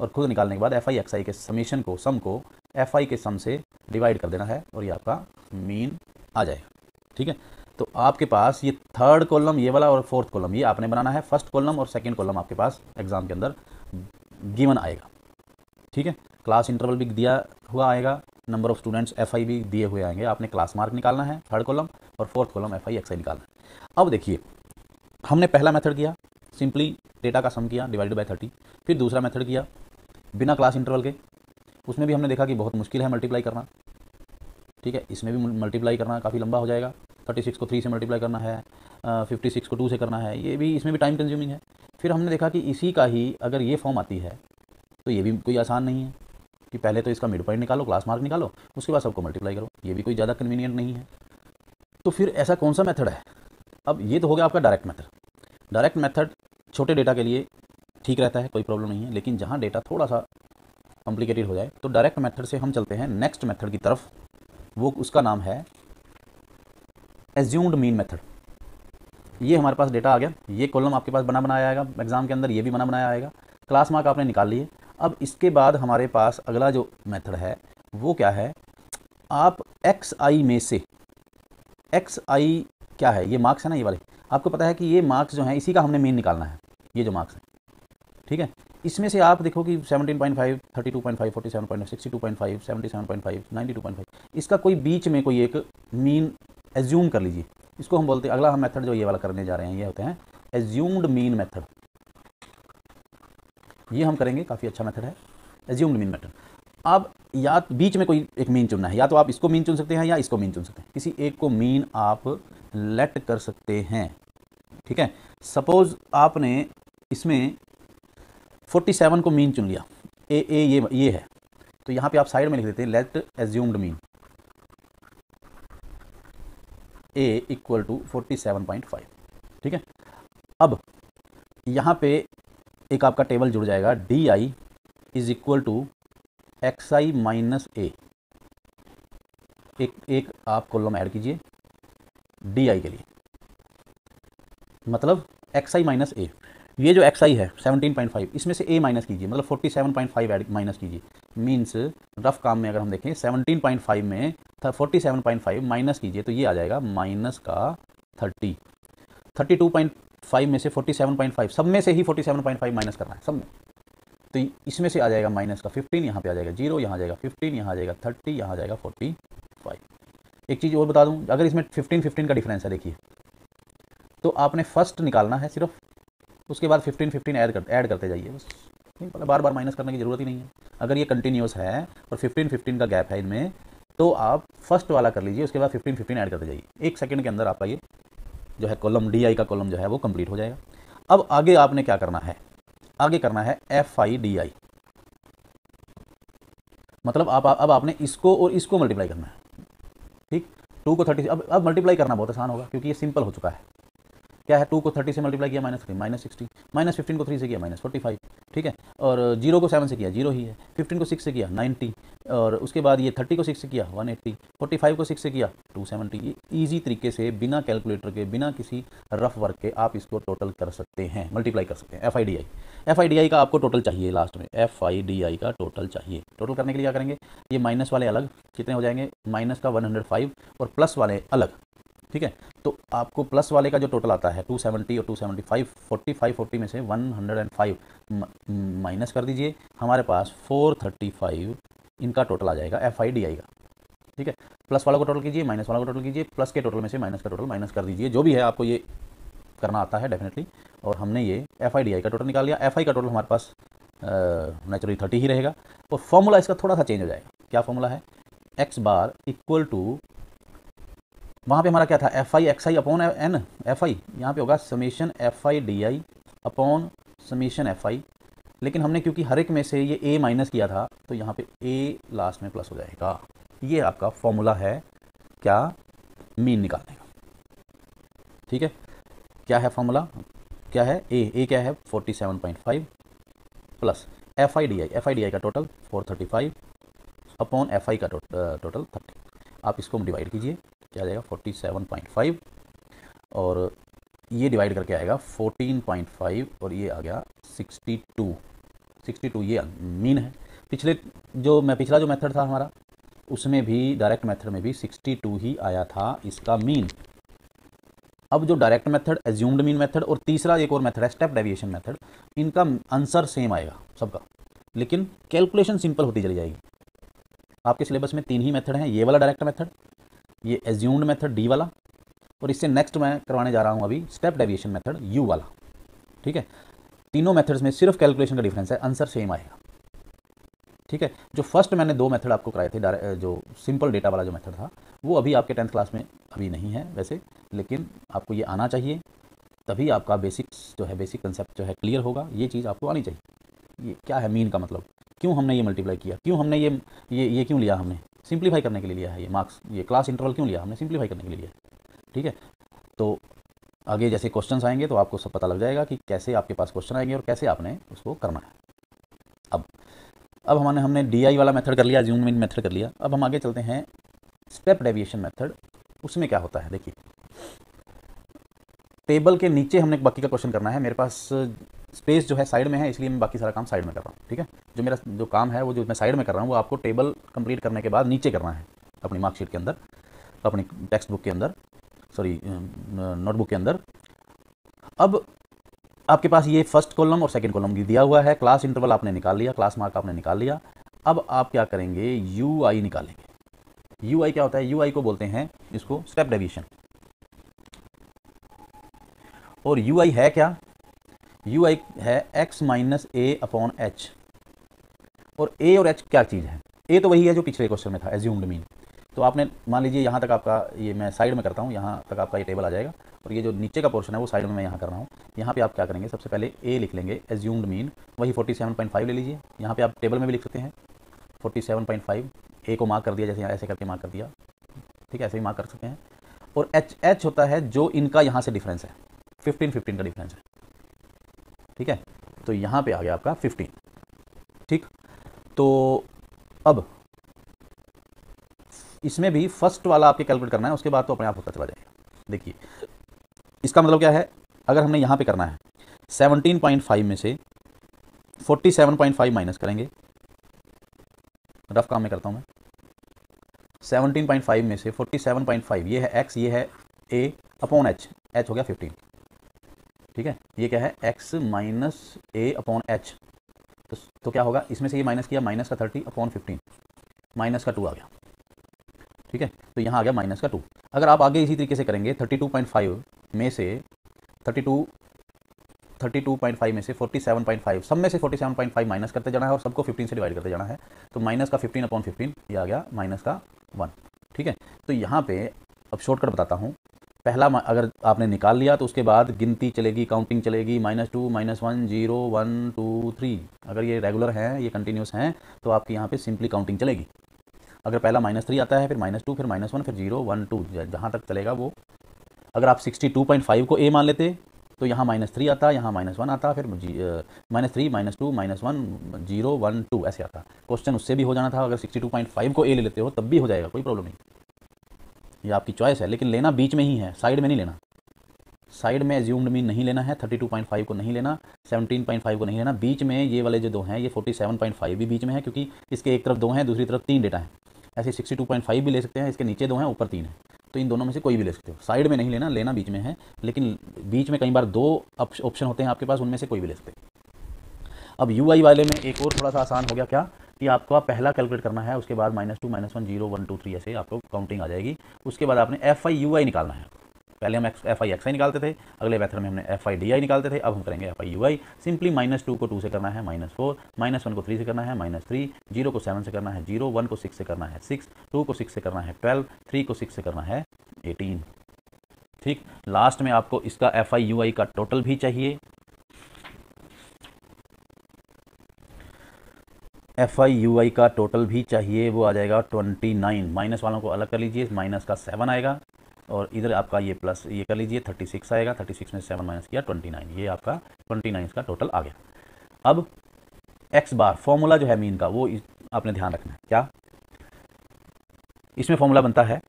और खुद निकालने के बाद एफ आई एक्स आई के समीशन को, सम को एफ आई के सम से डिवाइड कर देना है और ये आपका मीन आ जाएगा, ठीक है। तो आपके पास ये थर्ड कॉलम ये वाला और फोर्थ कॉलम ये आपने बनाना है। फर्स्ट कॉलम और सेकंड कॉलम आपके पास एग्जाम के अंदर गिवन आएगा, ठीक है। क्लास इंटरवल भी दिया हुआ आएगा, number of students F I भी दिए हुए आएंगे। आपने क्लास मार्क निकालना है थर्ड कॉलम और fourth column F I X I निकालना है। अब देखिए, हमने पहला मेथड किया, सिंपली डेटा का सम किया डिवाइडेड बाय 30। फिर दूसरा मेथड किया बिना क्लास इंटरवल के, उसमें भी हमने देखा कि बहुत मुश्किल है मल्टीप्लाई करना, ठीक है। इसमें भी मल्टीप्लाई करना काफ़ी लंबा हो जाएगा। 36 को 3 से मल्टीप्लाई करना है, 56 को 2 से करना है, ये भी, इसमें भी टाइम कंज्यूमिंग है। फिर हमने देखा कि इसी का ही अगर ये फॉर्म आती है तो ये भी कोई आसान नहीं है कि पहले तो इसका मिड पॉइंट निकालो, क्लास मार्क निकालो, उसके बाद सबको मल्टीप्लाई करो, ये भी कोई ज़्यादा कन्वीनियंट नहीं है। तो फिर ऐसा कौन सा मेथड है? अब ये तो हो गया आपका डायरेक्ट मेथड। डायरेक्ट मेथड छोटे डेटा के लिए ठीक रहता है, कोई प्रॉब्लम नहीं है, लेकिन जहाँ डेटा थोड़ा सा कॉम्प्लिकेटेड हो जाए तो डायरेक्ट मेथड से हम चलते हैं नेक्स्ट मेथड की तरफ। वो उसका नाम है एज्यूम्ड मीन मेथड। ये हमारे पास डेटा आ गया, ये कॉलम आपके पास बना बनाया आएगा एग्जाम के अंदर, ये भी बना बनाया आएगा, क्लास मार्क आपने निकाल लिए। अब इसके बाद हमारे पास अगला जो मेथड है वो क्या है? आप एक्स आई में से, एक्स आई क्या है? ये मार्क्स है ना, ये वाले आपको पता है कि ये मार्क्स जो हैं इसी का हमने मीन निकालना है, ये जो मार्क्स है, ठीक है। इसमें से आप देखो कि 17.5, 32.5, 47.5, 62.5, 77.5, 92.5, इसका कोई बीच में कोई एक मीन एज्यूम कर लीजिए। इसको हम बोलते हैं, अगला हम मेथड जो ये वाला करने जा रहे हैं ये होते हैं एज्यूम्ड मीन मेथड। ये हम करेंगे, काफ़ी अच्छा मेथड है एज्यूम्ड मीन मेथड। अब या बीच में कोई एक मीन चुनना है, या तो आप इसको मीन चुन सकते हैं या इसको मीन चुन सकते हैं, किसी एक को मीन आप लेट कर सकते हैं, ठीक है। सपोज आपने इसमें 47 को मीन चुन लिया, ये है, तो यहाँ पे आप साइड में लिख देते हैं let assumed mean, A equal to 47.5। ठीक है, अब यहाँ पे एक आपका टेबल जुड़ जाएगा, D I is equal to X I minus A. एक आप कॉलम ऐड कीजिए डी आई के लिए, मतलब एक्स आई माइनस ए। ये जो एक्स आई है 17.5, इसमें से ए माइनस कीजिए, मतलब 47.5 ऐड माइनस कीजिए। मीन्स रफ काम में अगर हम देखें 17.5 में 47.5 माइनस कीजिए तो ये आ जाएगा माइनस का 30। 32.5 में से 47.5, सब में से ही 47.5 माइनस करना है, सब में। तो इसमें से आ जाएगा माइनस का 15, यहाँ पे आ जाएगा 0, यहाँ आ जाएगा 15, यहाँ आ जाएगा 30, यहाँ आ जाएगा 45। एक चीज़ और बता दूँ, अगर इसमें 15 का डिफरेंस है देखिए, तो आपने फर्स्ट निकालना है सिर्फ, उसके बाद 15 ऐड करते जाइए बस। नहीं, बार बार माइनस करने की ज़रूरत ही नहीं है। अगर ये कंटिन्यूस है और 15 का गैप है इनमें, तो आप फर्स्ट वाला कर लीजिए, उसके बाद 15 ऐड करते जाइए। 1 सेकंड के अंदर आपका ये जो है कॉलम डी आई का कॉलम जो है वो कंप्लीट हो जाएगा। अब आगे आपने क्या करना है, आगे करना है एफ आई डी आई, मतलब अब आपने इसको और इसको मल्टीप्लाई करना है। ठीक, 2 को 30, अब मल्टीप्लाई करना बहुत आसान होगा क्योंकि ये सिंपल हो चुका है। क्या है, 2 को 30 से मल्टीप्लाई किया -3 -60, -15 को 3 से किया -45। ठीक है, और 0 को 7 से किया 0 ही है, 15 को 6 से किया 90, और उसके बाद ये 30 को 6 से किया 180, 45 को 6 से किया 270। ये ईजी तरीके से बिना कैलकुलेटर के, बिना किसी रफ वर्क के आप इसको टोटल कर सकते हैं, मल्टीप्लाई कर सकते हैं। एफ आई डी आई का आपको टोटल चाहिए, लास्ट में एफ आई डी आई का टोटल चाहिए। टोटल करने के लिए क्या करेंगे, ये माइनस वाले अलग कितने हो जाएंगे, माइनस का 105 और प्लस वाले अलग। ठीक है, तो आपको प्लस वाले का जो टोटल आता है 270 और 275, 40 में से 105 माइनस कर दीजिए, हमारे पास 435 इनका टोटल आ जाएगा एफ आई डी आई का। ठीक है, प्लस वाला को टोटल कीजिए, माइनस वाला को टोटल कीजिए, प्लस के टोटल में से माइनस का टोटल माइनस कर दीजिए। जो भी है आपको ये करना आता है डेफिनेटली। और हमने ये एफ आई डी आई का टोटल निकाल लिया। एफ आई का टोटल हमारे पास नेचुरली 30 ही रहेगा, और फॉर्मूला इसका थोड़ा सा चेंज हो जाएगा। क्या फॉर्मूला है, एक्स बार इक्वल टू, वहाँ पे हमारा क्या था, F I X I upon N, F I यहाँ पे होगा summation F I D I upon summation F I. लेकिन हमने क्योंकि हर एक में से ये ए माइनस किया था, तो यहाँ पे ए लास्ट में प्लस हो जाएगा। ये आपका फॉर्मूला है क्या, मीन निकालने का। ठीक है, क्या है फॉर्मूला, क्या है, ए क्या है 47.5 प्लस एफ आई डी आई का टोटल 435 अपॉन एफ आई का टोटल 30। आप इसको डिवाइड कीजिए, क्या आ जाएगा 47.5, और ये डिवाइड करके आएगा 14.5, और ये आ गया 62। ये मीन है। पिछला जो मेथड था हमारा, उसमें भी डायरेक्ट मेथड में भी 62 ही आया था इसका मीन। अब जो direct method, assumed mean method, और तीसरा एक और मेथड है स्टेप डेविएशन मेथड, इनका आंसर सेम आएगा सबका, लेकिन कैलकुलेशन सिंपल होती चली जाएगी। आपके सिलेबस में 3 ही मेथड हैं, ये वाला डायरेक्ट मेथड, ये एज्यूम्ड मेथड डी वाला, और इससे नेक्स्ट मैं करवाने जा रहा हूँ अभी स्टेप डेविएशन मेथड यू वाला। ठीक है, तीनों मेथड्स में सिर्फ कैलकुलेशन का डिफरेंस है, आंसर सेम आएगा। ठीक है, जो फर्स्ट मैंने 2 मेथड आपको कराए थे, जो सिंपल डेटा वाला जो मेथड था, वो अभी आपके 10th क्लास में अभी नहीं है वैसे, लेकिन आपको ये आना चाहिए, तभी आपका बेसिक्स जो है, बेसिक कंसेप्ट जो है क्लियर होगा। ये चीज़ आपको आनी चाहिए। ये क्या है मीन का मतलब, क्यों हमने ये मल्टीप्लाई किया, क्यों हमने ये क्यों लिया, हमने सिंप्लीफाई करने के लिए लिया है। ये मार्क्स, ये क्लास इंटरवल क्यों लिया, हमने सिंप्लीफाई करने के लिए लिया है। ठीक है, तो आगे जैसे क्वेश्चंस आएंगे तो आपको सब पता लग जाएगा कि कैसे आपके पास क्वेश्चन आएंगे और कैसे आपने उसको करना है। अब हमने डी आई वाला मेथड कर लिया, ज़ूम मीन मेथड कर लिया। अब हम आगे चलते हैं स्टेप डेविएशन मेथड। उसमें क्या होता है, देखिए टेबल के नीचे हमने बाकी का क्वेश्चन करना है। मेरे पास स्पेस जो है साइड में है, इसलिए मैं बाकी सारा काम साइड में कर रहा हूँ। ठीक है, जो मेरा जो काम है वो जो मैं साइड में कर रहा हूँ, वो आपको टेबल कंप्लीट करने के बाद नीचे करना है, अपनी मार्कशीट के अंदर, अपनी टेक्स्ट बुक के अंदर, सॉरी नोटबुक के अंदर। अब आपके पास ये फर्स्ट कॉलम और सेकंड कॉलम दिया हुआ है, क्लास इंटरवल आपने निकाल लिया, क्लास मार्क आपने निकाल लिया। अब आप क्या करेंगे, यू आई निकालेंगे। यू आई क्या होता है, यू आई को बोलते हैं इसको स्टेप डेविएशन। और यू आई है क्या, यू आई है x minus A upon H. और ए और एच क्या चीज़ है, ए तो वही है जो पिछले क्वेश्चन में था, एज्यूम्ड मीन। तो आपने मान लीजिए यहाँ तक आपका, ये मैं साइड में करता हूँ, यहाँ तक आपका ये टेबल आ जाएगा, और ये जो नीचे का पोर्शन है वो साइड में मैं यहाँ कर रहा हूँ। यहाँ पे आप क्या करेंगे, सबसे पहले ए लिख लेंगे, एज्यूम्ड मीन वही 47.5 ले लीजिए। यहाँ पे आप टेबल में भी लिख सकते हैं 47.5, ए को मार्क कर दिया, जैसे यहाँ ऐसे करके मार्क कर दिया। ठीक है, ऐसे ही मार्क कर सकते हैं। और एच होता है जो इनका यहाँ से डिफरेंस है, 15 का डिफरेंस है। ठीक है, तो यहाँ पे आ गया आपका 15। ठीक, तो अब इसमें भी फर्स्ट वाला आपके कैलकुलेट करना है, उसके बाद तो अपने आप होता चला जाएगा। देखिए इसका मतलब क्या है, अगर हमने यहाँ पे करना है 17.5 में से 47.5 माइनस करेंगे, रफ काम में करता हूँ मैं, 17.5 में से 47.5, ये है x, ये है a अपॉन h, h हो गया 15। ठीक है, ये क्या है x minus a upon h, तो क्या होगा, इसमें से ये माइनस किया, माइनस का 30 अपॉन 15, माइनस का 2 आ गया। ठीक है, तो यहाँ आ गया माइनस का 2। अगर आप आगे इसी तरीके से करेंगे 32.5 में से 32.5 में से 47.5, सब में से 47.5 माइनस करते जाना है और सबको 15 से डिवाइड करते जाना है, तो माइनस का 15 अपॉन 15, ये आ गया माइनस का 1। ठीक है, तो यहाँ पे अब शॉर्टकट बताता हूँ। पहला अगर आपने निकाल लिया तो उसके बाद गिनती चलेगी, काउंटिंग चलेगी, -2 -1 0 1 2 3। अगर ये रेगुलर हैं, ये कंटिन्यूस हैं, तो आपकी यहाँ पे सिंपली काउंटिंग चलेगी। अगर पहला -3 आता है, फिर -2, फिर -1, फिर 0 1 2, जहाँ तक चलेगा वो। अगर आप 62.5 को a मान लेते तो यहाँ -3 आता, यहाँ -1 आता, फिर -3 -2 -1 0 1 2 ऐसे आता। क्वेश्चन उससे भी हो जाना था, अगर 62.5 को a ले लेते हो तब भी हो जाएगा, कोई प्रॉब्लम नहीं, ये आपकी चॉइस है। लेकिन लेना बीच में ही है, साइड में नहीं लेना। साइड में एज्यूम्ड मीन नहीं लेना है, 32.5 को नहीं लेना, 17.5 को नहीं लेना। बीच में ये वाले जो दो हैं, ये 47.5 भी बीच में है, क्योंकि इसके एक तरफ 2 हैं, दूसरी तरफ 3 डेटा है। ऐसे 62.5 भी ले सकते हैं, इसके नीचे 2 हैं, ऊपर 3 है, तो इन दोनों में से कोई भी ले सकते हो। साइड में नहीं लेना, लेना बीच में है, लेकिन बीच में कई बार 2 ऑप्शन होते हैं आपके पास, उनमें से कोई भी ले सकते हैं। अब UI वाले में एक और थोड़ा सा आसान हो गया, क्या कि आपको पहला कैलकुलेट करना है, उसके बाद -2 -1 0 1 2 3 ऐसे आपको काउंटिंग आ जाएगी। उसके बाद आपने FI/UI निकालना है। पहले हम FI/XI निकालते थे, अगले मेथड में हमने FI/DI निकालते थे, अब हम करेंगे FI/UI। सिंपली -2 को 2 से करना है -4, -1 को 3 से करना है -3, 0 को 7 से करना है 0, 1 को 6 से करना है 6, 2 को 6 से करना है 12, 3 को 6 से करना है 18। ठीक, लास्ट में आपको इसका FI/UI का टोटल भी चाहिए। FI/UI का टोटल भी चाहिए, वो आ जाएगा 29। माइनस वालों को अलग कर लीजिए, माइनस का 7 आएगा, और इधर आपका ये प्लस ये कर लीजिए, 36 आएगा, 36 में 7 माइनस किया 29, ये आपका 29 का टोटल आ गया। अब x बार फॉर्मूला जो है मीन का, वो आपने ध्यान रखना है। क्या इसमें फॉर्मूला बनता है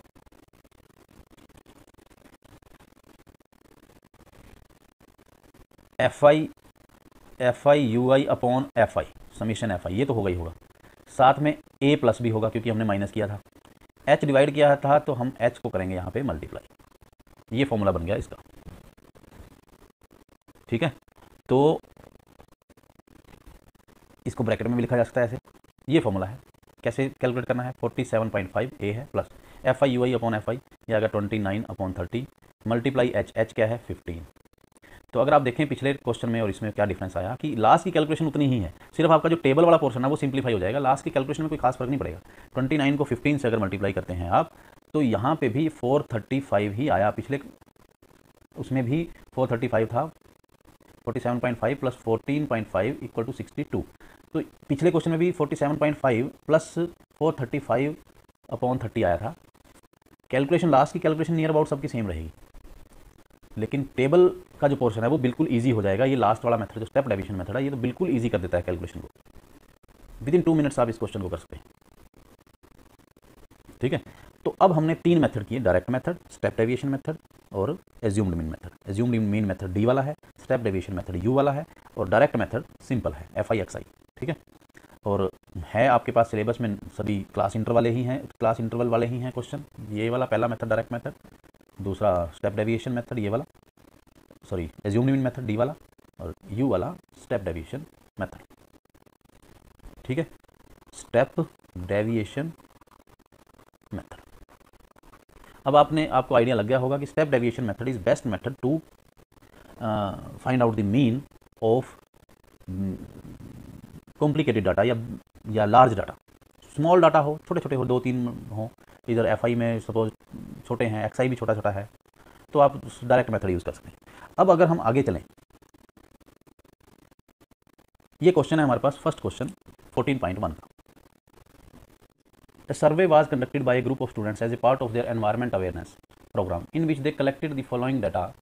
FI/UI upon FI summation FI, ये तो होगा ही होगा। साथ में a प्लस भी होगा, क्योंकि हमने माइनस किया था, h डिवाइड किया था, तो हम h को करेंगे यहाँ पे मल्टीप्लाई। ये फॉर्मूला बन गया इसका। ठीक है, तो इसको ब्रैकेट में भी लिखा जा सकता है ऐसे। ये फॉर्मूला है, कैसे कैलकुलेट करना है, 47.5 a है प्लस FI/UI अपॉन FI, ये आएगा 29 अपॉन 30 मल्टीप्लाई h क्या है 15। तो अगर आप देखें पिछले क्वेश्चन में और इसमें क्या डिफरेंस आया कि लास्ट की कैलकुलेशन उतनी ही है, सिर्फ आपका जो टेबल वाला पोर्शन है वो सिंप्लीफाई हो जाएगा, लास्ट की कैलकुलेशन में कोई खास फर्क नहीं पड़ेगा। 29 को 15 से अगर मल्टीप्लाई करते हैं आप, तो यहाँ पे भी 435 ही आया, पिछले उसमें भी 435 था, 47.5 प्लस 14.5 इक्वल टू 62। तो पिछले क्वेश्चन में भी 47.5 प्लस 435 अपॉन 30 आया था। कैलकुलेशन लास्ट की कैलकुलेशन नियर अबाउट सबकी सेम रहेगी, लेकिन टेबल का जो पोर्शन है वो बिल्कुल इजी हो जाएगा। ये लास्ट वाला मेथड जो स्टेप डेविएशन मेथड है, ये तो बिल्कुल इजी कर देता है कैलकुलेशन को। विदिन 2 मिनट्स आप इस क्वेश्चन को कर सकते हैं। ठीक है, तो अब हमने 3 मेथड किए, direct method, step deviation method और assumed mean method. Assumed mean method D वाला है, स्टेप डेविएशन मेथड U वाला है, और डायरेक्ट मेथड सिंपल है FI/XI। ठीक है, और है आपके पास सिलेबस में सभी क्लास इंटरवल वाले ही हैं क्वेश्चन। ये वाला पहला मेथड डायरेक्ट मेथड, दूसरा स्टेप डेविएशन मेथड ये वाला, sorry assumed mean method D वाला, और U वाला स्टेप डेविएशन मेथड। ठीक है, स्टेप डेविएशन मेथड। अब आपको आइडिया लग गया होगा कि step deviation method is best method to find out the mean of complicated data या लार्ज डाटा। स्मॉल डाटा हो, छोटे छोटे हो, 2-3 हो, इधर FI में सपोज छोटे हैं, XI भी छोटा छोटा है, तो आप डायरेक्ट मेथड यूज़ कर सकते हैं। अब अगर हम आगे चलें, ये क्वेश्चन है हमारे पास, फर्स्ट क्वेश्चन 14.1 का। A survey was conducted by a group of students as a part of their environment awareness program in which they collected the following data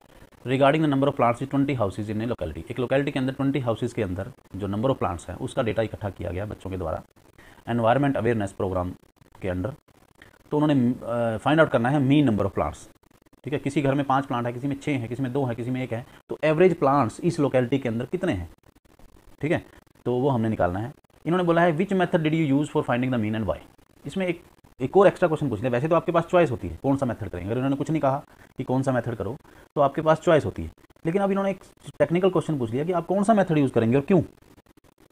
regarding the number of plants in 20 houses in a locality। एक locality के अंदर 20 houses के अंदर जो number of plants हैं उसका data इकट्ठा किया गया बच्चों के द्वारा एनवायरनमेंट अवेयरनेस प्रोग्राम के अंडर। तो उन्होंने फाइंड आउट करना है मीन नंबर ऑफ प्लांट्स। ठीक है, किसी घर में 5 प्लांट है, किसी में 6 है, किसी में 2 है, किसी में 1 है, तो एवरेज प्लांट्स इस लोकेलिटी के अंदर कितने हैं। ठीक है, तो वो हमने निकालना है। इन्होंने बोला है which method did you use for finding the mean and why. इसमें एक और एक्स्ट्रा क्वेश्चन पूछ लिया। वैसे तो आपके पास चॉइस होती है कौन सा मेथड करेंगे, अगर इन्होंने कुछ नहीं कहा कि कौन सा मेथड करो तो आपके पास चॉइस होती है, लेकिन अब इन्होंने एक टेक्निकल क्वेश्चन पूछ लिया कि आप कौन सा मेथड यूज़ करेंगे और क्यों।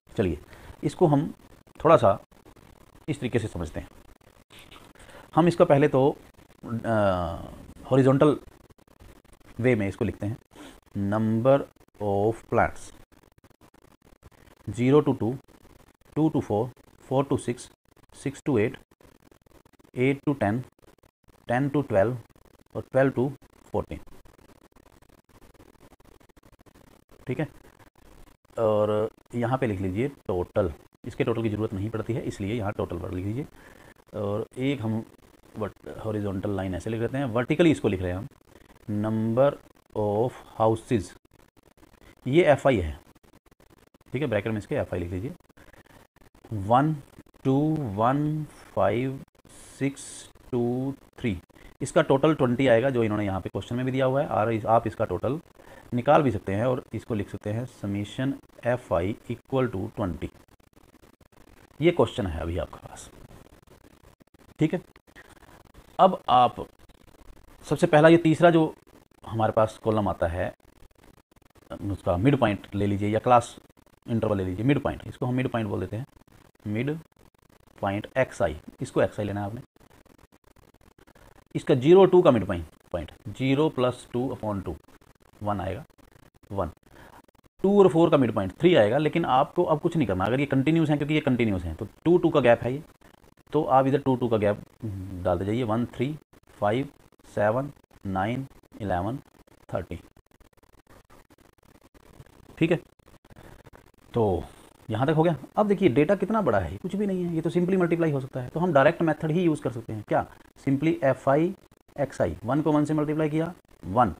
चलिए इसको हम थोड़ा सा इस तरीके से समझते हैं। हम इसका पहले तो हॉरिजॉन्टल वे में इसको लिखते हैं, number of plants 0 to 2, 2 to 4, 4 to 6, 6 to 8, 8 to 10, 10 to 12 और 12 to 14। ठीक है, और यहाँ पे लिख लीजिए टोटल। इसके टोटल की ज़रूरत नहीं पड़ती है इसलिए यहाँ टोटल पर लिख लीजिए। और एक हम हॉरिजॉन्टल लाइन ऐसे लिख लेते हैं, वर्टिकली इसको लिख रहे हैं हम नंबर ऑफ हाउसेस, ये एफ आई है। ठीक है, ब्रैकेट में इसके एफ आई लिख लीजिए। 1 2 1 5 6 2 3, इसका टोटल 20 आएगा जो इन्होंने यहाँ पे क्वेश्चन में भी दिया हुआ है, और आप इसका टोटल निकाल भी सकते हैं और इसको लिख सकते हैं summation F I equal to 20। ये क्वेश्चन है अभी आपके पास। ठीक है, अब आप सबसे पहला ये तीसरा जो हमारे पास कॉलम आता है उसका मिड पॉइंट ले लीजिए या क्लास इंटरवल ले लीजिए, मिड पॉइंट, इसको हम मिड पॉइंट बोल देते हैं, मिड पॉइंट एक्स आई, इसको एक्स आई लेना है आपने। इसका 0 2 का मिड पॉइंट 0 + 2/2 1 आएगा, 1। 2 और 4 का मिड पॉइंट 3 आएगा, लेकिन आपको अब कुछ नहीं करना। अगर ये कंटिन्यूस हैं, क्योंकि ये कंटिन्यूस हैं, तो 2 2 का गैप है ये, तो आप इधर 2 2 का गैप डालते जाइए। 1 3 5 7 9 11 30। ठीक है, तो यहाँ तक हो गया। अब देखिए डेटा कितना बड़ा है, कुछ भी नहीं है, ये तो सिंपली मल्टीप्लाई हो सकता है। तो हम डायरेक्ट मेथड ही यूज़ कर सकते हैं। क्या, सिंपली एफ आई एक्स आई, 1 को 1 से मल्टीप्लाई किया 1,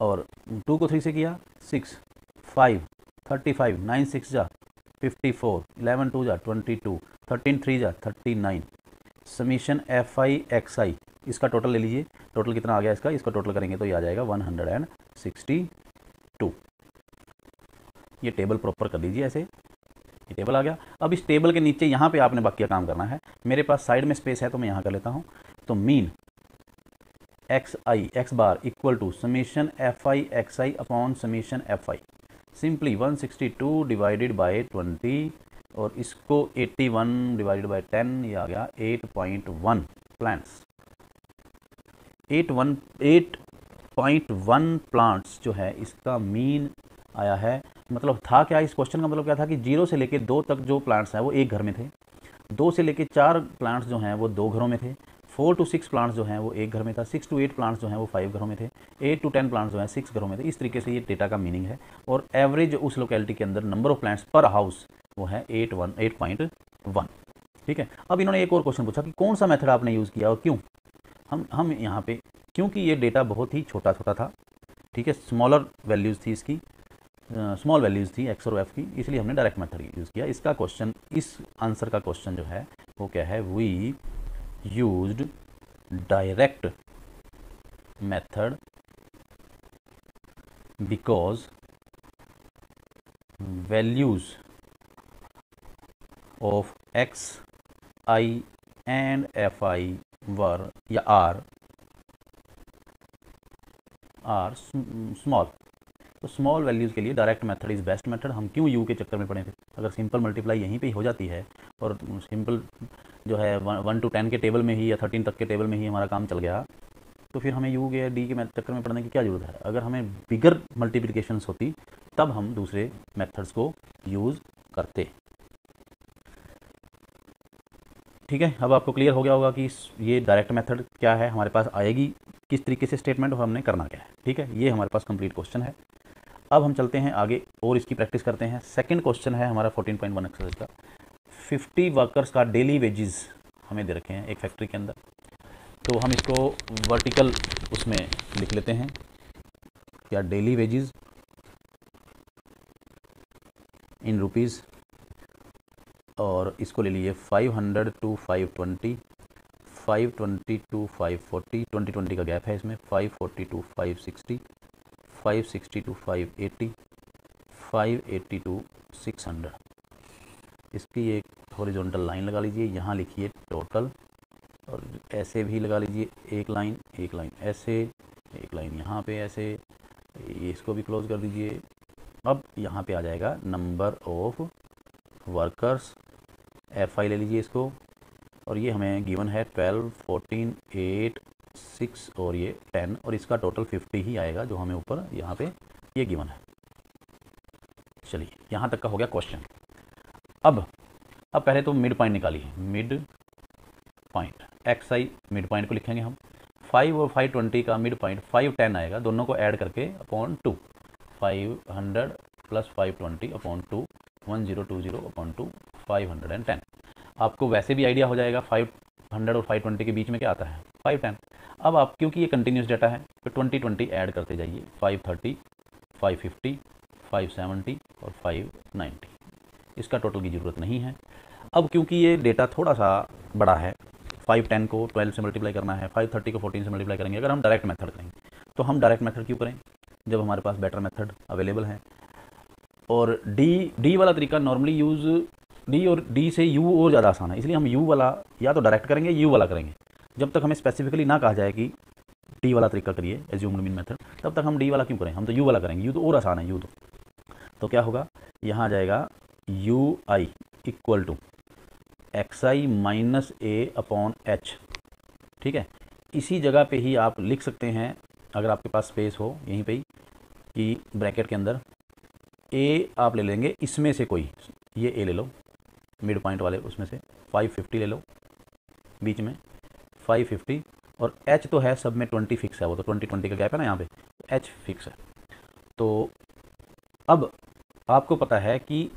और 2 को 3 से किया 6, 5 35, 9 6 जा 54, 11 2 जा 22, 13 3 जा 39, समीशन एफ आई एक्स आई, इसका टोटल ले लीजिए। टोटल कितना आ गया इसका टोटल करेंगे तो ये आ जाएगा 162। ये टेबल प्रॉपर कर लीजिए ऐसे, ये टेबल आ गया। अब इस टेबल के नीचे यहाँ पे आपने बाकी का काम करना है। मेरे पास साइड में स्पेस है तो मैं यहाँ कर लेता हूँ। तो mean X I X bar equal to summation F I X I upon summation F I, simply 162 divided by 20 और इसको 81 डिवाइडेड बाय 10, ये आ गया 8.1 प्लांट्स। 8.1 प्लांट्स जो है इसका मीन आया है। मतलब था क्या, इस क्वेश्चन का मतलब क्या था कि 0 से लेकर 2 तक जो प्लांट्स हैं वो एक घर में थे, 2 से लेकर 4 प्लांट्स जो हैं वो 2 घरों में थे, 4 to 6 प्लांट्स जो हैं वो एक घर में था, 6 to 8 प्लांट्स जो हैं वो 5 घरों में थे, 8 to 10 प्लांट्स जो हैं 6 घरों में थे। इस तरीके से ये डेटा का मीनिंग है। और एवरेज उस लोकेलिटी के अंदर नंबर ऑफ प्लांट्स पर हाउस वो है 8.1। ठीक है, अब इन्होंने एक और क्वेश्चन पूछा कि कौन सा मेथड आपने यूज़ किया और क्यों। हम यहाँ पे, क्योंकि ये डेटा बहुत ही छोटा था, ठीक है, स्मॉलर वैल्यूज़ थी इसकी, स्मॉल वैल्यूज़ थी एक्स और एफ की, इसलिए हमने डायरेक्ट मेथड यूज़ किया। इसका क्वेश्चन, इस आंसर का क्वेश्चन जो है वो क्या है, we used direct method because values of X I and F I were या आर स्मॉल। तो स्मॉल वैल्यूज़ के लिए direct method is best method. हम क्यों यू के चक्कर में पड़े थे, अगर सिंपल मल्टीप्लाई यहीं पे ही हो जाती है और सिंपल जो है 1 to 10 के टेबल में ही या 13 तक के टेबल में ही हमारा काम चल गया, तो फिर हमें यू के या डी के चक्कर में पड़ने की क्या ज़रूरत है। अगर हमें बिगर मल्टीप्लिकेशंस होती तब हम दूसरे मेथड्स को यूज़ करते। ठीक है, अब आपको क्लियर हो गया होगा कि ये डायरेक्ट मेथड क्या है, हमारे पास आएगी किस तरीके से स्टेटमेंट और हमने करना क्या है। ठीक है, ये हमारे पास कंप्लीट क्वेश्चन है। अब हम चलते हैं आगे और इसकी प्रैक्टिस करते हैं। सेकंड क्वेश्चन है हमारा 14.1 एक्सरसाइज का। 50 वर्कर्स का डेली वेजेस हमें दे रखे हैं एक फैक्ट्री के अंदर। तो हम इसको वर्टिकल उसमें लिख लेते हैं, क्या डेली वेजेस इन रुपीज़, और इसको ले लीजिए 500 टू 520, 520 टू 540, 20 का गैप है इसमें, 540 टू 560, 560 टू 580, 580 टू 600। इसकी एक हॉरिजॉन्टल लाइन लगा लीजिए, यहाँ लिखिए टोटल, और ऐसे भी लगा लीजिए एक लाइन ऐसे, एक लाइन यहाँ पे ऐसे, इसको भी क्लोज कर दीजिए। अब यहाँ पे आ जाएगा नंबर ऑफ वर्कर्स, FI ले लीजिए इसको, और ये हमें गिवन है 12, 14, 8, 6 और ये 10, और इसका टोटल 50 ही आएगा जो हमें ऊपर यहाँ पे ये गिवन है। चलिए यहाँ तक का हो गया क्वेश्चन। अब पहले तो मिड पॉइंट निकालिए, mid point XI mid point को लिखेंगे हम, 5 और 520 का मिड पॉइंट 510 आएगा, दोनों को ऐड करके अपॉन 2, 500 प्लस 520 अपॉन 2, 1020 अपॉन 2, 510। आपको वैसे भी आइडिया हो जाएगा 500 और 520 के बीच में क्या आता है, 510। अब आप क्योंकि ये कंटिन्यूस डाटा है तो 20 ऐड करते जाइए, 530, 550, 570 और 590। इसका टोटल की ज़रूरत नहीं है। अब क्योंकि ये डेटा थोड़ा सा बड़ा है, 510 को 12 से मल्टीप्लाई करना है, 530 को 14 से मल्टीप्लाई करेंगे। अगर हम डायरेक्ट मेथड करेंगे तो हम डायरेक्ट मेथड क्यों करें जब हमारे पास बेटर मेथड अवेलेबल है। और डी वाला तरीका नॉर्मली यूज़, डी से यू और ज़्यादा आसान है, इसलिए हम यू वाला या तो डायरेक्ट करेंगे, यू वाला करेंगे। जब तक हमें स्पेसिफिकली ना कहा जाए कि डी वाला तरीका करिए, एज्यूम्ड मीन मेथड, तब तक हम डी वाला क्यों करें, हम तो यू वाला करेंगे। यू तो और आसान है, यू तो क्या होगा, यहाँ आ जाएगा U I equal to XI minus A upon H. ठीक है, इसी जगह पे ही आप लिख सकते हैं अगर आपके पास स्पेस हो यहीं पे ही, कि ब्रैकेट के अंदर ए आप ले लेंगे इसमें से कोई, ये ए ले लो मिड पॉइंट वाले, उसमें से 550 ले लो बीच में 550, और एच तो है सब में 20 फिक्स है, वो तो 20 का गैप है ना यहाँ पे, एच फिक्स है। तो अब आपको पता है कि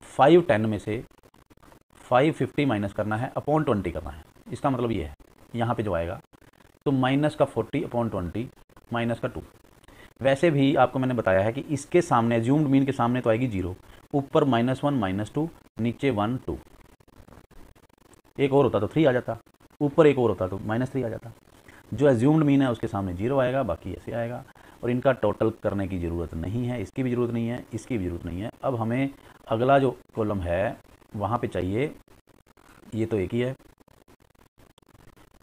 510 में से 550 माइनस करना है, अपॉन 20 करना है। इसका मतलब ये है यहाँ पे जो आएगा तो माइनस का 40 अपॉन 20 माइनस का 2। वैसे भी आपको मैंने बताया है कि इसके सामने एज्यूम्ड मीन के सामने तो आएगी 0, ऊपर -1 -2, नीचे 1 2, एक और होता तो 3 आ जाता, ऊपर एक और होता तो -3 आ जाता। जो एज्यूम्ड मीन है उसके सामने 0 आएगा, बाकी ऐसे आएगा। और इनका टोटल करने की ज़रूरत नहीं है, इसकी भी ज़रूरत नहीं है, इसकी भी ज़रूरत नहीं है। अब हमें अगला जो कॉलम है वहाँ पे चाहिए, ये तो एक ही है।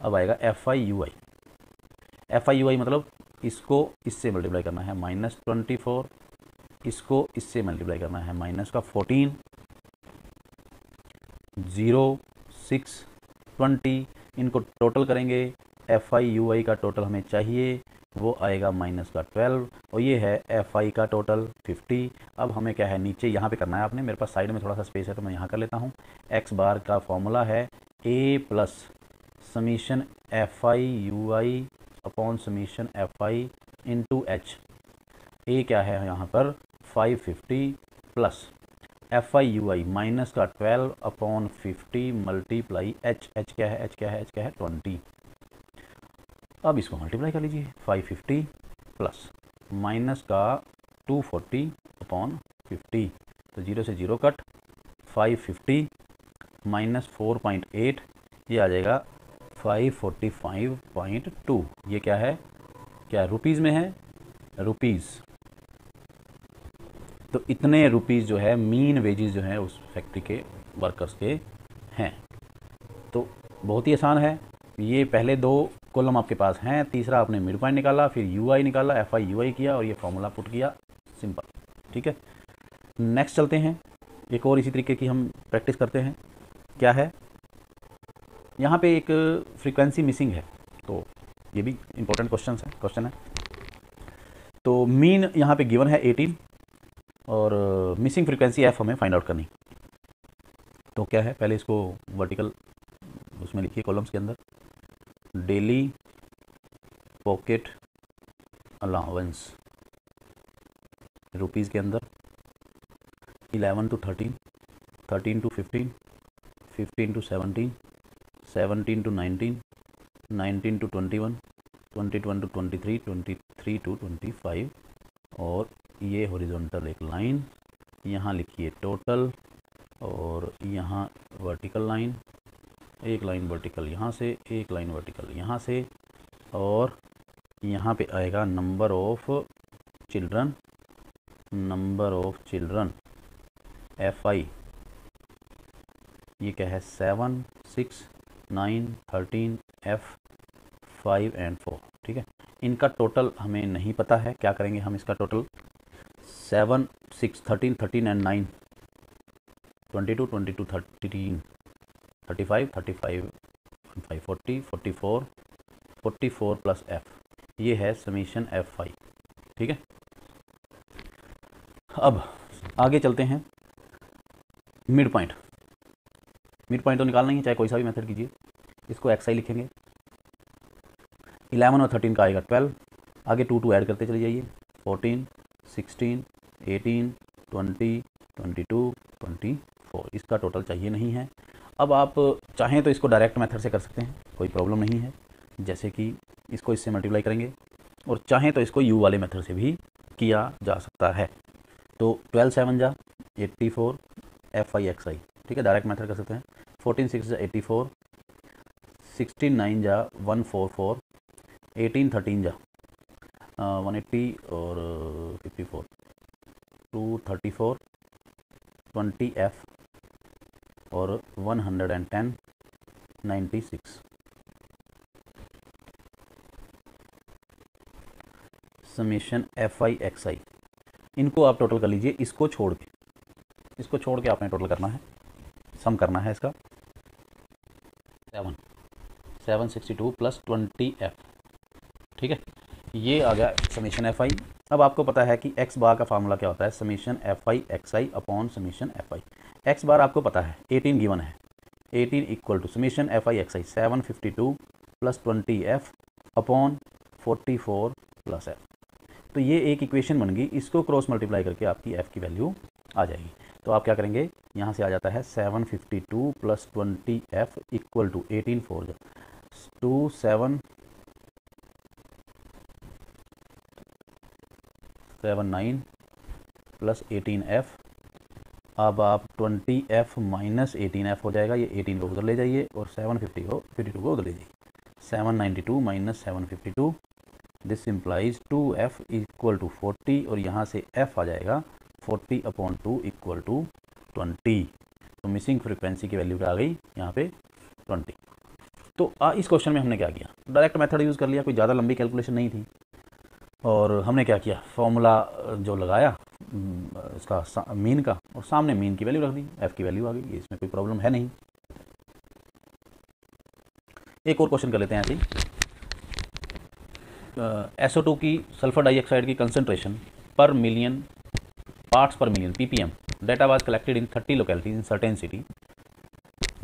अब आएगा FI UI। FI UI मतलब इसको इससे मल्टीप्लाई करना है -24, इसको इससे मल्टीप्लाई करना है -14, 0, 6, 20, इनको टोटल करेंगे। FI UI का टोटल हमें चाहिए, वो आएगा -12, और ये है FI का टोटल 50। अब हमें क्या है, नीचे यहाँ पे करना है आपने, मेरे पास साइड में थोड़ा सा स्पेस है तो मैं यहाँ कर लेता हूँ। X बार का फॉर्मूला है A plus summation FI UI upon summation FI into H। A क्या है यहाँ पर 550 प्लस FI UI माइनस का 12 अपॉन 50 मल्टीप्लाई H। H क्या है, H क्या है, H क्या है 20। अब इसको मल्टीप्लाई कर लीजिए, 550 प्लस माइनस का 240 अपॉन 50, तो 0 से 0 कट, 550 माइनस 4.8, ये आ जाएगा 545.2। ये क्या है, क्या रुपीज़ में है, रुपीज़। तो इतने रुपीज़ जो है मीन वेजेस जो है उस फैक्ट्री के वर्कर्स के हैं। तो बहुत ही आसान है, ये पहले 2 कॉलम आपके पास हैं, तीसरा आपने मिड पॉइंट निकाला, फिर UI निकाला, FI UI किया और ये फॉर्मूला पुट किया, सिंपल। ठीक है, नेक्स्ट चलते हैं, एक और इसी तरीके की हम प्रैक्टिस करते हैं। क्या है, यहाँ पे एक फ्रीक्वेंसी मिसिंग है, तो ये भी इंपॉर्टेंट क्वेश्चन है। तो मीन यहाँ पे गिवन है 18 और मिसिंग फ्रीक्वेंसी F हमें फाइंड आउट करनी। तो क्या है, पहले इसको वर्टिकल उसमें लिखिए कॉलम्स के अंदर, डेली पॉकेट अलाउंस रुपीज़ के अंदर 11 to 13, 13 to 15, 15 to 17, 17 to 19, 19 to 21, 21 to 23, 23 to 25 और ये हॉरिजॉन्टल एक लाइन, यहाँ लिखिए टोटल और यहाँ वर्टिकल लाइन, एक लाइन वर्टिकल यहाँ से, एक लाइन वर्टिकल यहाँ से, और यहाँ पे आएगा number of children, number of children FI, ये क्या है 7, 6, 9, 13, F5 एंड 4, ठीक है। इनका टोटल हमें नहीं पता है, क्या करेंगे हम इसका टोटल 7, 6, 13, 13 एंड 9, 22, 22, 13, 35, 35, 5, 40, 44, 44 प्लस F, ये है समीशन F5, ठीक है। अब आगे चलते हैं, मिड पॉइंट, मिड पॉइंट तो निकालना ही है, चाहे कोई सा भी मेथड कीजिए। इसको XI लिखेंगे, 11 और 13 का आएगा 12, आगे 2 2 ऐड करते चले जाइए, 14, 16, 18, 20, 22, 24, इसका टोटल चाहिए नहीं है। अब आप चाहें तो इसको डायरेक्ट मेथड से कर सकते हैं, कोई प्रॉब्लम नहीं है, जैसे कि इसको इससे मल्टीप्लाई करेंगे, और चाहें तो इसको U वाले मेथड से भी किया जा सकता है। तो 12 7 जा 84 FI XI, ठीक है, डायरेक्ट मेथड कर सकते हैं। 14 6 जा 84, 16 9 जा 144, 18 13 जा 180 और 54, 234, 20 F और 110 96, समेशन FI XI, इनको आप टोटल कर लीजिए, इसको छोड़ के, इसको छोड़ के आपने टोटल करना है, सम करना है इसका 762 प्लस 20F, ठीक है, ये आ गया समीशन FI। अब आपको पता है कि x बार का फार्मूला क्या होता है, summation FI XI upon summation FI। x bar आपको पता है 18 गिवन है, 18 equal to summation FI XI 752 plus 20F upon 44 plus F। तो ये एक इक्वेशन बन गई, इसको क्रॉस मल्टीप्लाई करके आपकी F की वैल्यू आ जाएगी। तो आप क्या करेंगे, यहाँ से आ जाता है 752 plus 20F equal to 18 4 2 7 7 9 plus 18F। अब आप 20F माइनस 18F हो जाएगा, ये 18 को उधर ले जाइए और 750 को 52 को उधर ले जाइए, 792 minus 752, this implies 2F equal to 40 और यहाँ से F आ जाएगा 40 अपॉन 2 इक्वल टू 20। तो मिसिंग फ्रीक्वेंसी की वैल्यू क्या आ गई यहाँ पे 20। तो इस क्वेश्चन में हमने क्या किया, डायरेक्ट मेथड यूज़ कर लिया, कोई ज़्यादा लंबी कैलकुलेशन नहीं थी, और हमने क्या किया, फॉर्मूला जो लगाया इसका मीन का, और सामने मीन की वैल्यू रख दी, F की वैल्यू आ गई, इसमें कोई प्रॉब्लम है नहीं। एक और क्वेश्चन कर लेते हैं ऐसे ही, SO2 की सल्फर डाइऑक्साइड की कंसंट्रेशन पर मिलियन पार्ट्स पर million ppm data was collected in 30 localities in certain city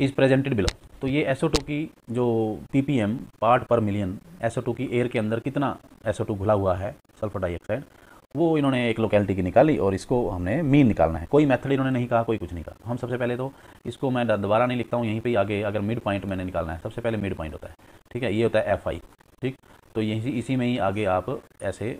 is presented below. तो ये SO2 की जो ppm पार्ट पर मिलियन SO2 की एयर के अंदर कितना SO2 घुला हुआ है सल्फर डाइऑक्साइड, वो इन्होंने एक लोकेलिटी की निकाली और इसको हमने मीन निकालना है। कोई मेथड इन्होंने नहीं कहा, कोई कुछ नहीं कहा। हम सबसे पहले तो इसको मैं दोबारा नहीं लिखता हूँ, यहीं पे आगे अगर मिड पॉइंट मैंने निकालना है, सबसे पहले मिड पॉइंट होता है, ठीक है, ये होता है FI, ठीक। तो यही इसी में ही आगे आप ऐसे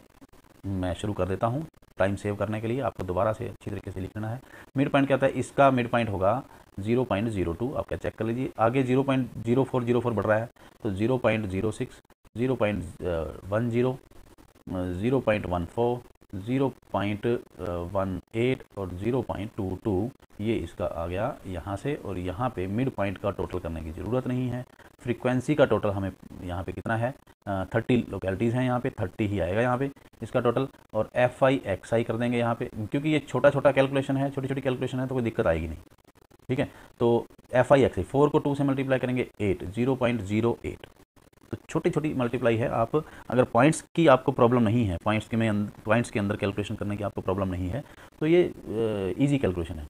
मैं शुरू कर देता हूँ, टाइम सेव करने के लिए आपको दोबारा से अच्छी तरीके से लिखना है। मिड पॉइंट क्या होता है, इसका मिड पॉइंट होगा 0.02, आप क्या चेक कर लीजिए, आगे 0.0404 बढ़ रहा है, तो 0.06, 0.10, 0.14, 0.18 और 0.22, ये इसका आ गया यहाँ से, और यहाँ पे मिड पॉइंट का टोटल करने की ज़रूरत नहीं है। फ्रीक्वेंसी का टोटल हमें यहाँ पे कितना है, 30 लोकेलिटीज़ हैं यहाँ पे, 30 ही आएगा यहाँ पे इसका टोटल, और FI XI कर देंगे यहाँ पे, क्योंकि ये छोटा छोटा कैलकुलेशन है, छोटी छोटी कैलकुलेशन है, तो कोई दिक्कत आएगी नहीं, ठीक है। तो FI XI 4 को 2 से मल्टीप्लाई करेंगे 8, 0.08, तो छोटी छोटी मल्टीप्लाई है। आप अगर पॉइंट्स की आपको प्रॉब्लम नहीं है, पॉइंट्स के अंदर कैलकुलेशन करने की आपको प्रॉब्लम नहीं है, तो ये इजी कैलकुलेशन है।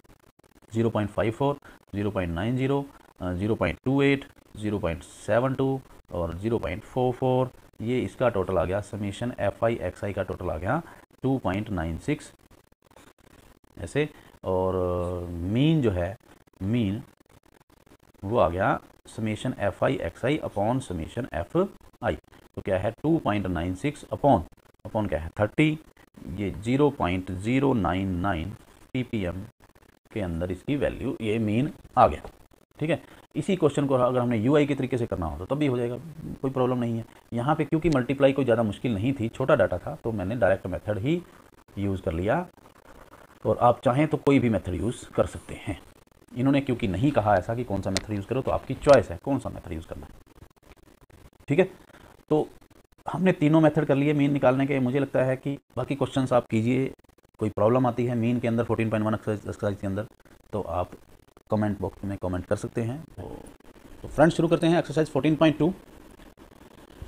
0.54, 0.90, 0.28, 0.72 और 0.44, ये इसका टोटल आ गया, समीशन FI XI का टोटल आ गया 2.96 ऐसे। और मीन जो है, मीन वो आ गया summation F I X I upon summation F आई। तो क्या है 2.96 अपॉन क्या है 30, ये 0.099 ppm के अंदर इसकी वैल्यू, ये मीन आ गया। ठीक है, इसी क्वेश्चन को अगर हमने यूआई के तरीके से करना हो तो तब भी हो जाएगा, कोई प्रॉब्लम नहीं है। यहाँ पे क्योंकि मल्टीप्लाई कोई ज़्यादा मुश्किल नहीं थी, छोटा डाटा था, तो मैंने डायरेक्ट मेथड ही यूज़ कर लिया। और आप चाहें तो कोई भी मेथड यूज़ कर सकते हैं। इन्होंने क्योंकि नहीं कहा ऐसा कि कौन सा मेथड यूज़ करो, तो आपकी चॉइस है कौन सा मेथड यूज़ करना है। ठीक है, तो हमने तीनों मेथड कर लिए मीन निकालने के। मुझे लगता है कि बाकी क्वेश्चंस आप कीजिए, कोई प्रॉब्लम आती है मीन के अंदर 14.1 एक्सरसाइज के अंदर तो आप कमेंट बॉक्स में कमेंट कर सकते हैं। तो फ्रेंड्स शुरू करते हैं एक्सरसाइज 14.2।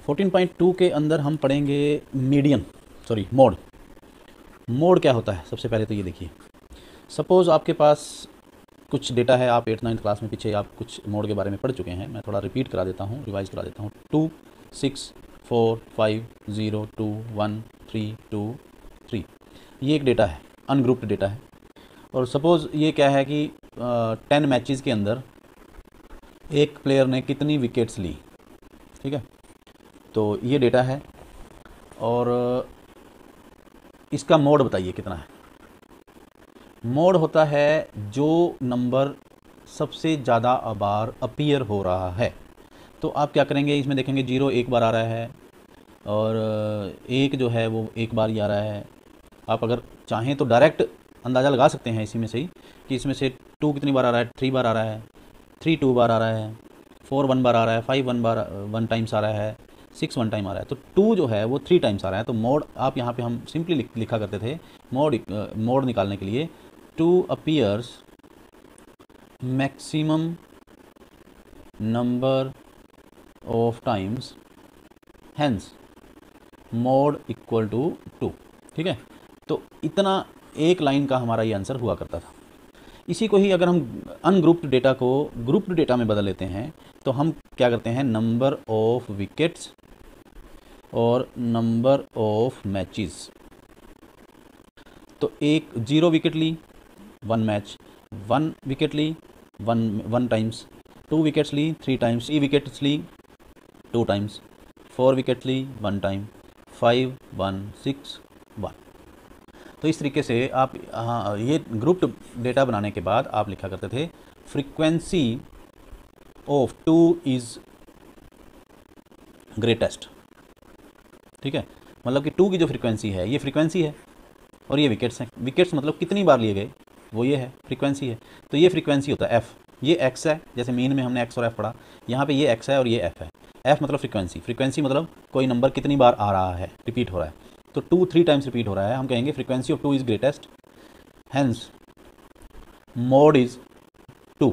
14.2 के अंदर हम पढ़ेंगे मोड। मोड क्या होता है सबसे पहले तो ये देखिए, सपोज़ आपके पास कुछ डेटा है, आप 8-9 क्लास में पीछे आप कुछ मोड के बारे में पढ़ चुके हैं, मैं थोड़ा रिपीट करा देता हूँ, रिवाइज करा देता हूँ। 2 6 4 5 0 2 1 3 2 3 ये एक डेटा है, अनग्रुप्ड डेटा है। और सपोज़ ये क्या है कि 10 मैचेस के अंदर एक प्लेयर ने कितनी विकेट्स ली। ठीक है, तो ये डेटा है और इसका मोड बताइए कितना है। मोड होता है जो नंबर सबसे ज़्यादा बार अपीयर हो रहा है। तो आप क्या करेंगे, इसमें देखेंगे 0 एक बार आ रहा है और 1 जो है वो एक बार ही आ रहा है। आप अगर चाहें तो डायरेक्ट अंदाज़ा लगा सकते हैं इसी में से ही कि इसमें से 2 कितनी बार आ रहा है, 3 बार आ रहा है, 3 2 बार आ रहा है, 4 1 बार आ रहा है, 5 1 टाइम्स आ रहा है, 6 1 टाइम आ रहा है। तो 2 जो है वो 3 टाइम्स आ रहा है। तो मोड आप यहाँ पे हम सिंपली लिखा करते थे, मोड निकालने के लिए 2 appears maximum number of times, hence mode equal to 2। ठीक है, तो इतना एक लाइन का हमारा ये आंसर हुआ करता था। इसी को ही अगर हम अनग्रुप्ड डेटा को ग्रुप्ड डेटा में बदल लेते हैं तो हम क्या करते हैं, नंबर ऑफ विकेट्स और नंबर ऑफ मैचेस। तो एक 0 विकेट ली 1 मैच, 1 विकेट ली 1 टाइम्स, 2 विकेट्स ली 3 टाइम्स, 3 विकेट्स ली 2 टाइम्स, 4 विकेट ली 1 टाइम, 5 1 6 1। तो इस तरीके से आप ये ग्रुप्ड डेटा बनाने के बाद आप लिखा करते थे फ्रीक्वेंसी ऑफ 2 इज़ ग्रेटेस्ट। ठीक है, मतलब कि 2 की जो फ्रीक्वेंसी है ये फ्रीक्वेंसी है और ये विकेट्स हैं। विकेट्स मतलब कितनी बार लिए गए, वो ये है फ्रीक्वेंसी है। तो ये फ्रीक्वेंसी होता है एफ़, ये एक्स है, जैसे मीन में हमने एक्स और एफ पढ़ा, यहाँ पे ये एक्स है और ये एफ है। एफ मतलब फ्रीक्वेंसी मतलब कोई नंबर कितनी बार आ रहा है, रिपीट हो रहा है। तो 2 3 टाइम्स रिपीट हो रहा है, हम कहेंगे frequency of 2 is greatest, hence mode is 2।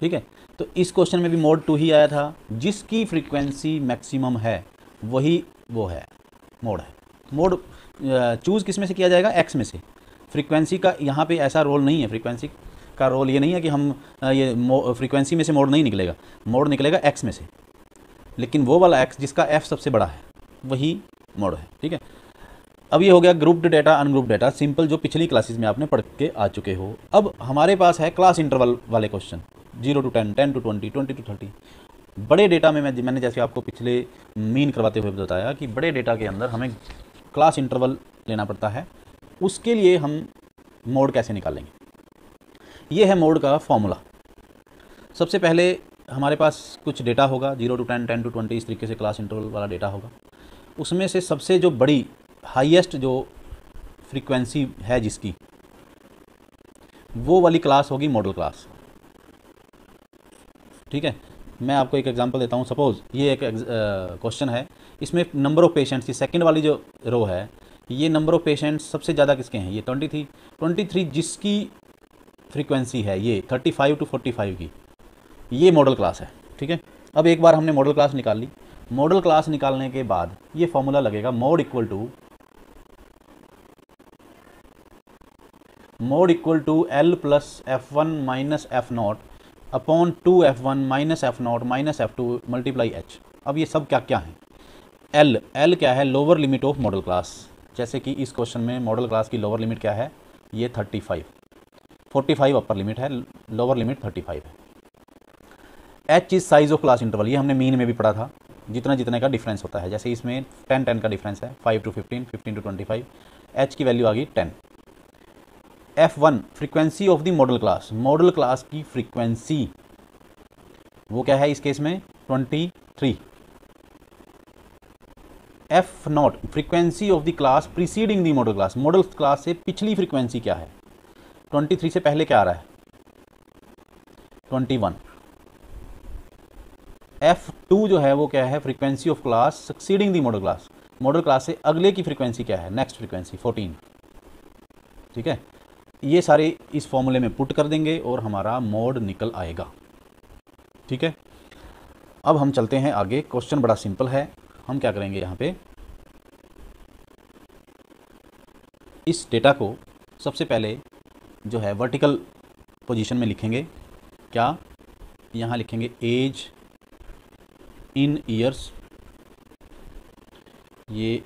ठीक है, तो इस क्वेश्चन में भी मोड 2 ही आया था। जिसकी फ्रीक्वेंसी मैक्सिमम है वही वो है, मोड है। मोड चूज़ किस में से किया जाएगा, एक्स में से। फ्रीक्वेंसी का यहाँ पे ऐसा रोल नहीं है, फ्रीक्वेंसी का रोल ये नहीं है कि हम ये फ्रीक्वेंसी में से मोड नहीं निकलेगा, मोड निकलेगा एक्स में से, लेकिन वो वाला एक्स जिसका एफ सबसे बड़ा है वही मोड है। ठीक है, अब ये हो गया grouped data ungrouped data, simple, जो पिछली क्लासेस में आपने पढ़ के आ चुके हो। अब हमारे पास है क्लास इंटरवल वाले क्वेश्चन, 0 to 10, 10 to 20, 20 to 30। बड़े डेटा में मैंने जैसे आपको पिछले मीन करवाते हुए बताया कि बड़े डेटा के अंदर हमें क्लास इंटरवल लेना पड़ता है। उसके लिए हम मोड कैसे निकालेंगे, ये है मोड का फॉर्मूला। सबसे पहले हमारे पास कुछ डेटा होगा, 0 to 10, 10 to 20, इस तरीके से क्लास इंटरवल वाला डेटा होगा। उसमें से सबसे जो बड़ी हाईएस्ट जो फ्रीक्वेंसी है जिसकी, वो वाली क्लास होगी मॉडल क्लास। ठीक है, मैं आपको एक एग्जांपल देता हूँ। सपोज़ ये एक क्वेश्चन है, इसमें नंबर ऑफ़ पेशेंट्स, ये सेकंड वाली जो रो है, ये नंबर ऑफ़ पेशेंट्स सबसे ज़्यादा किसके हैं, ये 23 जिसकी फ्रीक्वेंसी है ये 35 to 45 की, ये मॉडल क्लास है। ठीक है, अब एक बार हमने मॉडल क्लास निकाल ली। मॉडल क्लास निकालने के बाद ये फॉर्मूला लगेगा, mode equal to L plus F1 minus F0 upon 2F1 minus F0 minus F2 multiply H। अब ये सब क्या क्या है, L क्या है, lower limit of modal class. जैसे कि इस क्वेश्चन में मॉडल क्लास की लोअर लिमिट क्या है, ये 35, 45 अपर लिमिट है, लोअर लिमिट 35 है। H is size of class interval, ये हमने मीन में भी पढ़ा था, जितना जितने का डिफरेंस होता है। जैसे इसमें 10 का डिफरेंस है, 5 to 15, 15 to 25, एच की वैल्यू आ गई 10। F1 frequency of the model class, model class की फ्रीक्वेंसी वो क्या है इस केस में 23। F0 frequency of the class preceding the model class, model class से पिछली फ्रीक्वेंसी क्या है, 23 से पहले क्या आ रहा है 21। F2 जो है वो क्या है, frequency of class succeeding the model class, model class से अगले की फ्रीक्वेंसी क्या है, नेक्स्ट फ्रीक्वेंसी 14। ठीक है, ये सारे इस फॉर्मूले में पुट कर देंगे और हमारा मोड निकल आएगा। ठीक है, अब हम चलते हैं आगे। क्वेश्चन बड़ा सिंपल है। हम क्या करेंगे, यहाँ पे इस डेटा को सबसे पहले जो है वर्टिकल पोजीशन में लिखेंगे। क्या, यहाँ लिखेंगे एज इन ईयर्स, ये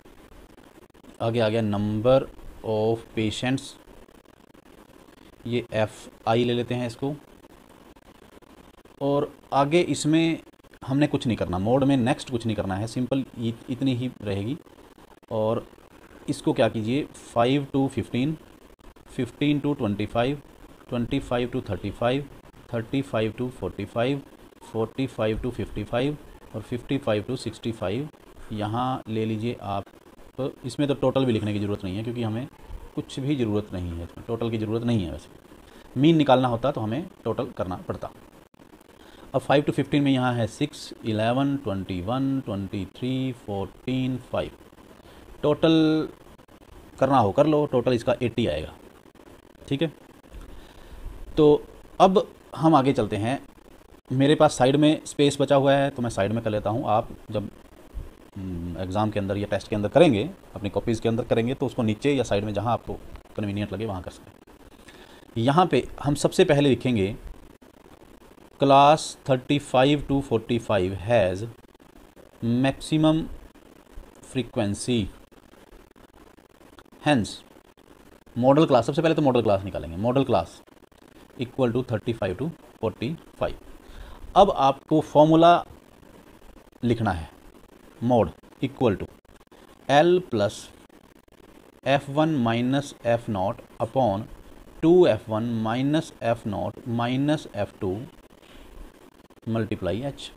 आगे आ गया नंबर ऑफ पेशेंट्स, ये FI ले लेते हैं इसको, और आगे इसमें हमने कुछ नहीं करना, मोड में नेक्स्ट कुछ नहीं करना है, सिंपल इतनी ही रहेगी। और इसको क्या कीजिए 5 to 15, 15 to 25, 25 to 35, 35 to 45, 45 to 55 और 55 to 65 यहाँ ले लीजिए आप। इसमें तो टोटल भी लिखने की ज़रूरत नहीं है क्योंकि हमें कुछ भी ज़रूरत नहीं है, इसमें टोटल की ज़रूरत नहीं है। वैसे मीन निकालना होता तो हमें टोटल करना पड़ता। अब 5 to 15 में यहाँ है 6, 11, 21, 23, 14, 5। टोटल करना हो कर लो, टोटल इसका 80 आएगा। ठीक है, तो अब हम आगे चलते हैं। मेरे पास साइड में स्पेस बचा हुआ है तो मैं साइड में कर लेता हूँ। आप जब एग्ज़ाम के अंदर या टेस्ट के अंदर करेंगे, अपनी कॉपीज़ के अंदर करेंगे, तो उसको नीचे या साइड में जहाँ आपको कन्वीनियंट लगे वहाँ कर सकते। यहाँ पे हम सबसे पहले लिखेंगे class 35 to 45 has maximum frequency, hence modal class, सबसे पहले तो मॉडल क्लास निकालेंगे, modal class equal to 35 to 45। अब आपको फॉर्मूला लिखना है, mode equal to L plus F1 minus F0 upon 2F1 minus F0 minus F2 multiply H।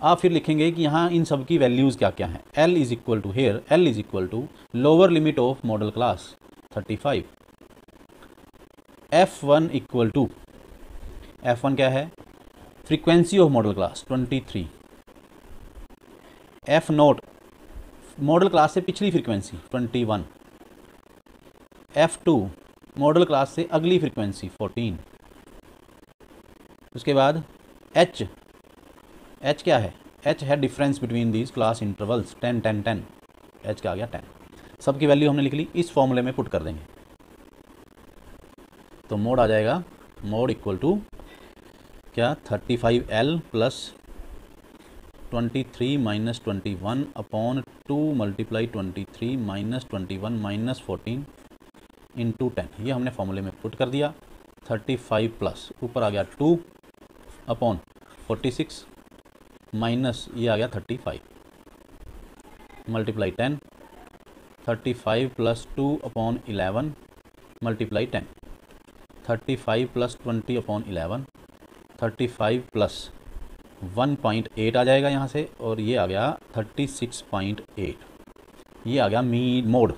आप फिर लिखेंगे कि यहाँ इन सब की वैल्यूज़ क्या क्या हैं। L is equal to, here L is equal to lower limit of modal class 35, F1 equal to, F1 क्या है, frequency of modal class 23, F0 modal class से पिछली फ्रीक्वेंसी 21, F2 मॉडल क्लास से अगली फ्रीक्वेंसी 14। उसके बाद H क्या है, H है difference between these class intervals 10 10 10, H का आ गया 10। सबकी वैल्यू हमने लिख ली, इस फॉर्मूले में पुट कर देंगे तो मोड आ जाएगा, मोड इक्वल टू क्या 35L plus 23 minus 21 upon 2 multiply 23 minus 21 minus 14 into 10। ये हमने फॉर्मूले में पुट कर दिया। 35 प्लस ऊपर आ गया 2 अपॉन 46 माइनस ये आ गया 35 multiply 10, 35 plus 2 upon 11 multiply 10, 35 plus 20 upon 11, 35 plus 1.8 आ जाएगा यहाँ से, और ये आ गया 36.8। ये आ गया मोड।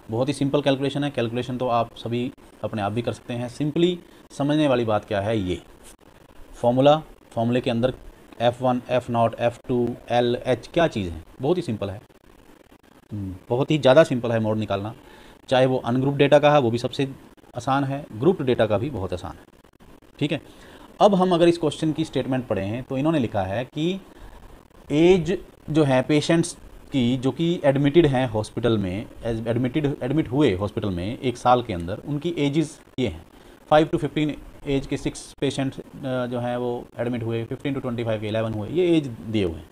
बहुत ही सिंपल कैलकुलेशन है। कैलकुलेशन तो आप सभी अपने आप भी कर सकते हैं। सिंपली समझने वाली बात क्या है, ये फॉर्मूले के अंदर F1, F0, F2, L, H क्या चीज़ है, बहुत ही सिंपल है, बहुत ही ज़्यादा सिंपल है मोड निकालना। चाहे वो अनग्रुप डेटा का है वो भी सबसे आसान है, ग्रुप्ड डेटा का भी बहुत आसान है। ठीक है, अब हम अगर इस क्वेश्चन की स्टेटमेंट पढ़े हैं तो इन्होंने लिखा है कि एज जो है पेशेंट्स की जो कि एडमिटेड हैं हॉस्पिटल में, एडमिट हुए हॉस्पिटल में एक साल के अंदर, उनकी एजेस ये हैं 5 to 15 एज के 6 पेशेंट जो हैं वो एडमिट हुए, 15 to 25 के 11 हुए, ये एज दिए हुए हैं।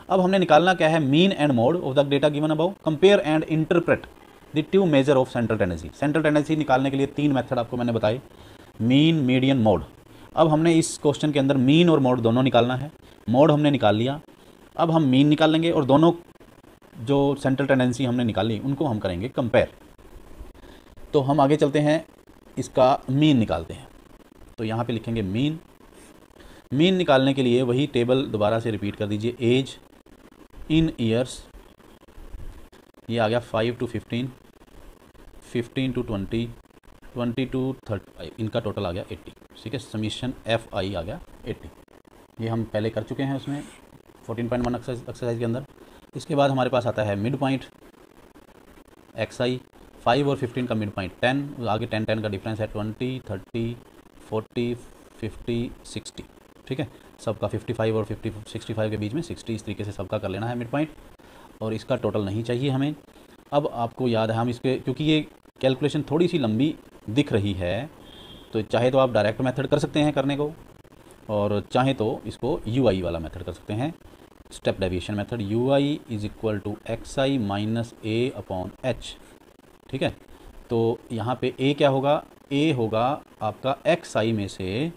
अब हमने निकालना क्या है, mean and mode of the data given about, compare and interpret the two measure of central tendency. Central tendency निकालने के लिए 3 मेथड आपको मैंने बताए, मीन, मीडियन, मोड। अब हमने इस क्वेश्चन के अंदर मीन और मोड दोनों निकालना है। मोड हमने निकाल लिया, अब हम मीन निकाल लेंगे और दोनों जो सेंट्रल टेंडेंसी हमने निकाली उनको हम करेंगे कंपेयर। तो हम आगे चलते हैं, इसका मीन निकालते हैं। तो यहाँ पे लिखेंगे मीन। मीन निकालने के लिए वही टेबल दोबारा से रिपीट कर दीजिए। एज इन ईयर्स, ये आ गया 5 to 15, 15 to 20, 20 to 35, इनका टोटल आ गया 80। ठीक है, समीशन एफ आई आ गया 80। ये हम पहले कर चुके हैं उसमें 14.1 एक्सरसाइज के अंदर। इसके बाद हमारे पास आता है मिड पॉइंट एक्स आई। 5 और 15 का मिड पॉइंट 10, आगे 10 का डिफरेंस है 20, 30, 40, 50, 60। ठीक है, सबका 55 और 65 के बीच में 60, इस तरीके से सबका कर लेना है मिड पॉइंट। और इसका टोटल नहीं चाहिए हमें। अब आपको याद है हम इसके, क्योंकि ये कैलकुलेशन थोड़ी सी लंबी दिख रही है, तो चाहे तो आप डायरेक्ट मेथड कर सकते हैं करने को, और चाहे तो इसको यूआई वाला मेथड कर सकते हैं, step deviation method. UI is equal to X I minus A upon H. ठीक है, तो यहाँ पे ए क्या होगा, ए होगा आपका एक्स आई में से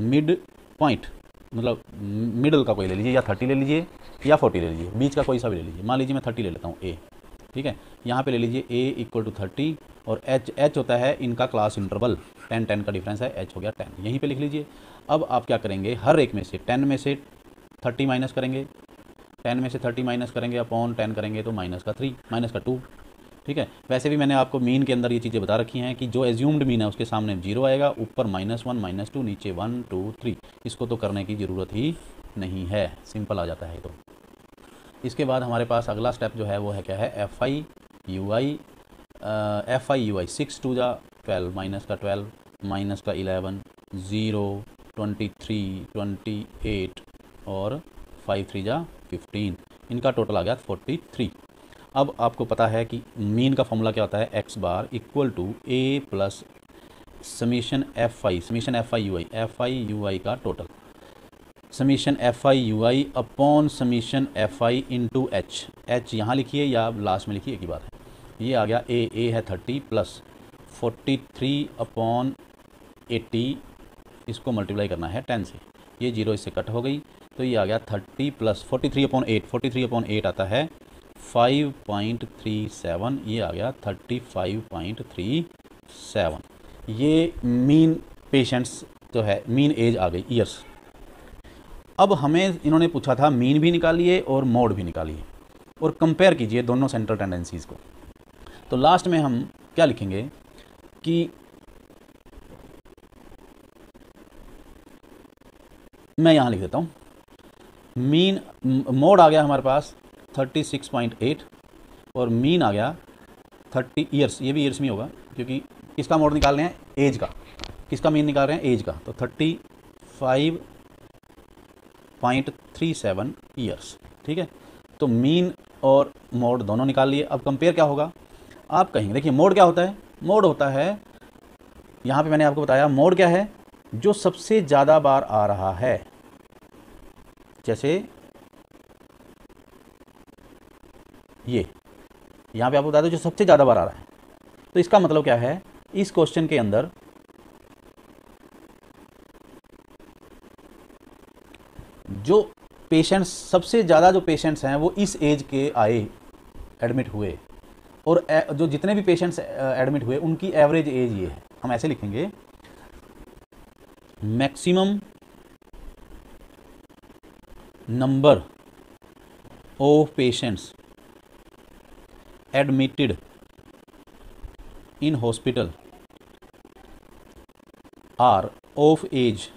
मिड पॉइंट, मतलब मिडल का कोई ले लीजिए, या 30 ले लीजिए या 40 ले लीजिए, बीच का कोई सा भी ले लीजिए। मान लीजिए मैं 30 ले लेता हूँ ए। ठीक है, यहाँ पे ले लीजिए ए इक्वल टू 30 और एच होता है इनका क्लास इंटरवल, 10 का डिफरेंस है, एच हो गया 10, यहीं पे लिख लीजिए। अब आप क्या करेंगे, हर एक में से 10 में से 30 माइनस करेंगे, 10 में से 30 माइनस करेंगे, अपॉन 10 करेंगे तो माइनस का 3, माइनस का 2। ठीक है, वैसे भी मैंने आपको मीन के अंदर ये चीज़ें बता रखी हैं कि जो एज्यूम्ड मीन है उसके सामने 0 आएगा, ऊपर -1 -2, नीचे 1 2 3। इसको तो करने की ज़रूरत ही नहीं है, सिंपल आ जाता है। तो इसके बाद हमारे पास अगला स्टेप जो है वो है क्या है, एफ आई यू आई। 6 2 जा 12, माइनस का 12, माइनस का 11, 0, 23, 28 और 5 3 जा 15, इनका टोटल आ गया 43। अब आपको पता है कि मीन का फॉर्मूला क्या होता है, X bar equal to A plus summation F I U I का total, summation F I U I upon summation F I into H. H यहाँ लिखिए या लास्ट में लिखिए, एक ही बात है। ये आ गया ए है 30 प्लस 43 अपॉन 80, इसको मल्टीप्लाई करना है 10 से, ये 0 इससे कट हो गई, तो ये आ गया 30 प्लस 43 अपॉन 8, 43 अपॉन 8 आता है 5.37, ये आ गया 35.37। ये मीन पेशेंट्स जो है, मीन एज आ गई ईयर्स। अब हमें इन्होंने पूछा था मीन भी निकालिए और मोड भी निकालिए और कंपेयर कीजिए दोनों सेंट्रल टेंडेंसीज़ को। तो लास्ट में हम क्या लिखेंगे कि मैं यहाँ लिख देता हूँ, मीन मोड आ गया हमारे पास 36.8 और मीन आ गया 30 ईयर्स, ये भी ईयर्स में होगा क्योंकि किसका मोड निकाल रहे हैं, एज का, किसका मीन निकाल रहे हैं, एज का, तो 35.37 ईयर्स। ठीक है, तो मीन और मोड दोनों निकाल लिए। अब कंपेयर क्या होगा, आप कहेंगे, देखिए मोड क्या होता है, मोड होता है, यहाँ पे मैंने आपको बताया मोड क्या है, जो सबसे ज़्यादा बार आ रहा है। जैसे ये यहाँ पे आपको बता दो जो सबसे ज़्यादा बार आ रहा है, तो इसका मतलब क्या है, इस क्वेश्चन के अंदर जो पेशेंट्स, सबसे ज़्यादा जो पेशेंट्स हैं वो इस एज के आए, एडमिट हुए, और जो जितने भी पेशेंट्स एडमिट हुए उनकी एवरेज एज ये है। हम ऐसे लिखेंगे, maximum number of patients admitted in hospital are of age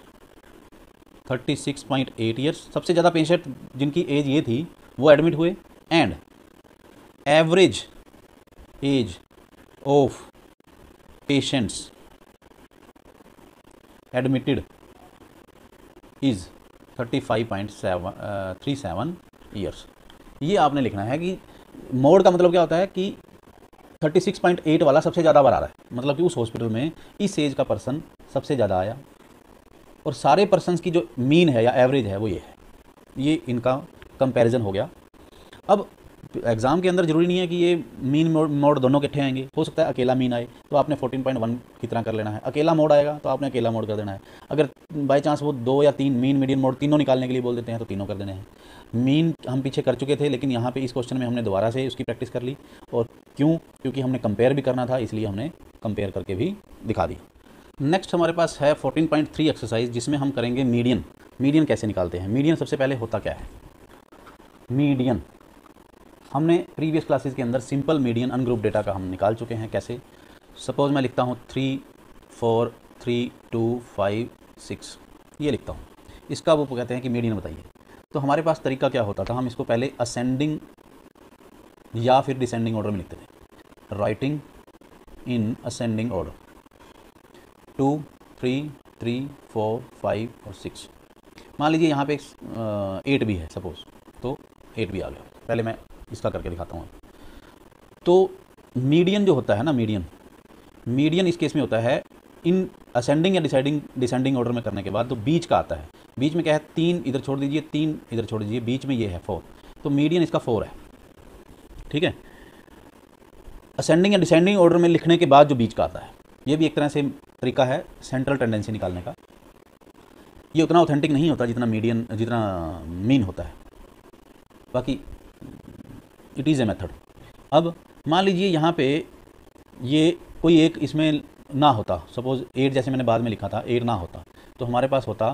36.8 years, सबसे ज़्यादा पेशेंट जिनकी एज ये थी वो एडमिट हुए, and average age of patients admitted is 35.37 years. ये आपने लिखना है कि मोड का मतलब क्या होता है कि 36.8 वाला सबसे ज़्यादा बार आ रहा है, मतलब कि उस हॉस्पिटल में इस एज का पर्सन सबसे ज़्यादा आया, और सारे पर्सन्स की जो मीन है या एवरेज है वो ये है। ये इनका कंपैरिजन हो गया। अब एग्ज़ाम के अंदर ज़रूरी नहीं है कि ये मीन मोड दोनों इकट्ठे आएंगे, हो सकता है अकेला मीन आए तो आपने 14.1 की तरह कर लेना है, अकेला मोड आएगा तो आपने अकेला मोड कर देना है। अगर बाई चांस वो 2 या 3 मीन मीडियन मोड तीनों निकालने के लिए बोल देते हैं तो तीनों कर देने हैं। मीन हम पीछे कर चुके थे, लेकिन यहाँ पे इस क्वेश्चन में हमने दोबारा से उसकी प्रैक्टिस कर ली। और क्योंकि हमने कंपेयर भी करना था, इसलिए हमने कंपेयर करके भी दिखा दी। नेक्स्ट हमारे पास है 14.3 एक्सरसाइज, जिसमें हम करेंगे मीडियन। मीडियन कैसे निकालते हैं? मीडियन सबसे पहले होता क्या है? मीडियन हमने प्रीवियस क्लासेस के अंदर सिंपल मीडियन अनग्रुप डेटा का हम निकाल चुके हैं। कैसे? सपोज मैं लिखता हूँ 3 4 3 2 5 6, ये लिखता हूँ, इसका वो कहते हैं कि मीडियन बताइए। तो हमारे पास तरीका क्या होता था, हम इसको पहले असेंडिंग या फिर डिसेंडिंग ऑर्डर में लिखते थे। राइटिंग इन असेंडिंग ऑर्डर 2 3 3 4 5 और 6। मान लीजिए यहाँ पे 8 भी है सपोज, तो 8 भी आ गया। पहले मैं इसका करके दिखाता हूँ। तो मीडियन जो होता है ना, मीडियन इस केस में होता है इन असेंडिंग या डिसेंडिंग ऑर्डर में करने के बाद तो बीच का आता है। बीच में क्या है? 3 इधर छोड़ दीजिए, 3 इधर छोड़ दीजिए, बीच में ये है 4, तो मीडियन इसका 4 है। ठीक है। असेंडिंग या डिसेंडिंग ऑर्डर में लिखने के बाद जो बीच का आता है, ये भी एक तरह से तरीका है सेंट्रल टेंडेंसी निकालने का। ये उतना ऑथेंटिक नहीं होता जितना मीन होता है, बाकी इट इज़ ए मेथड। अब मान लीजिए यहाँ पे ये कोई एक इसमें ना होता, सपोज 8 जैसे मैंने बाद में लिखा था, 8 ना होता, तो हमारे पास होता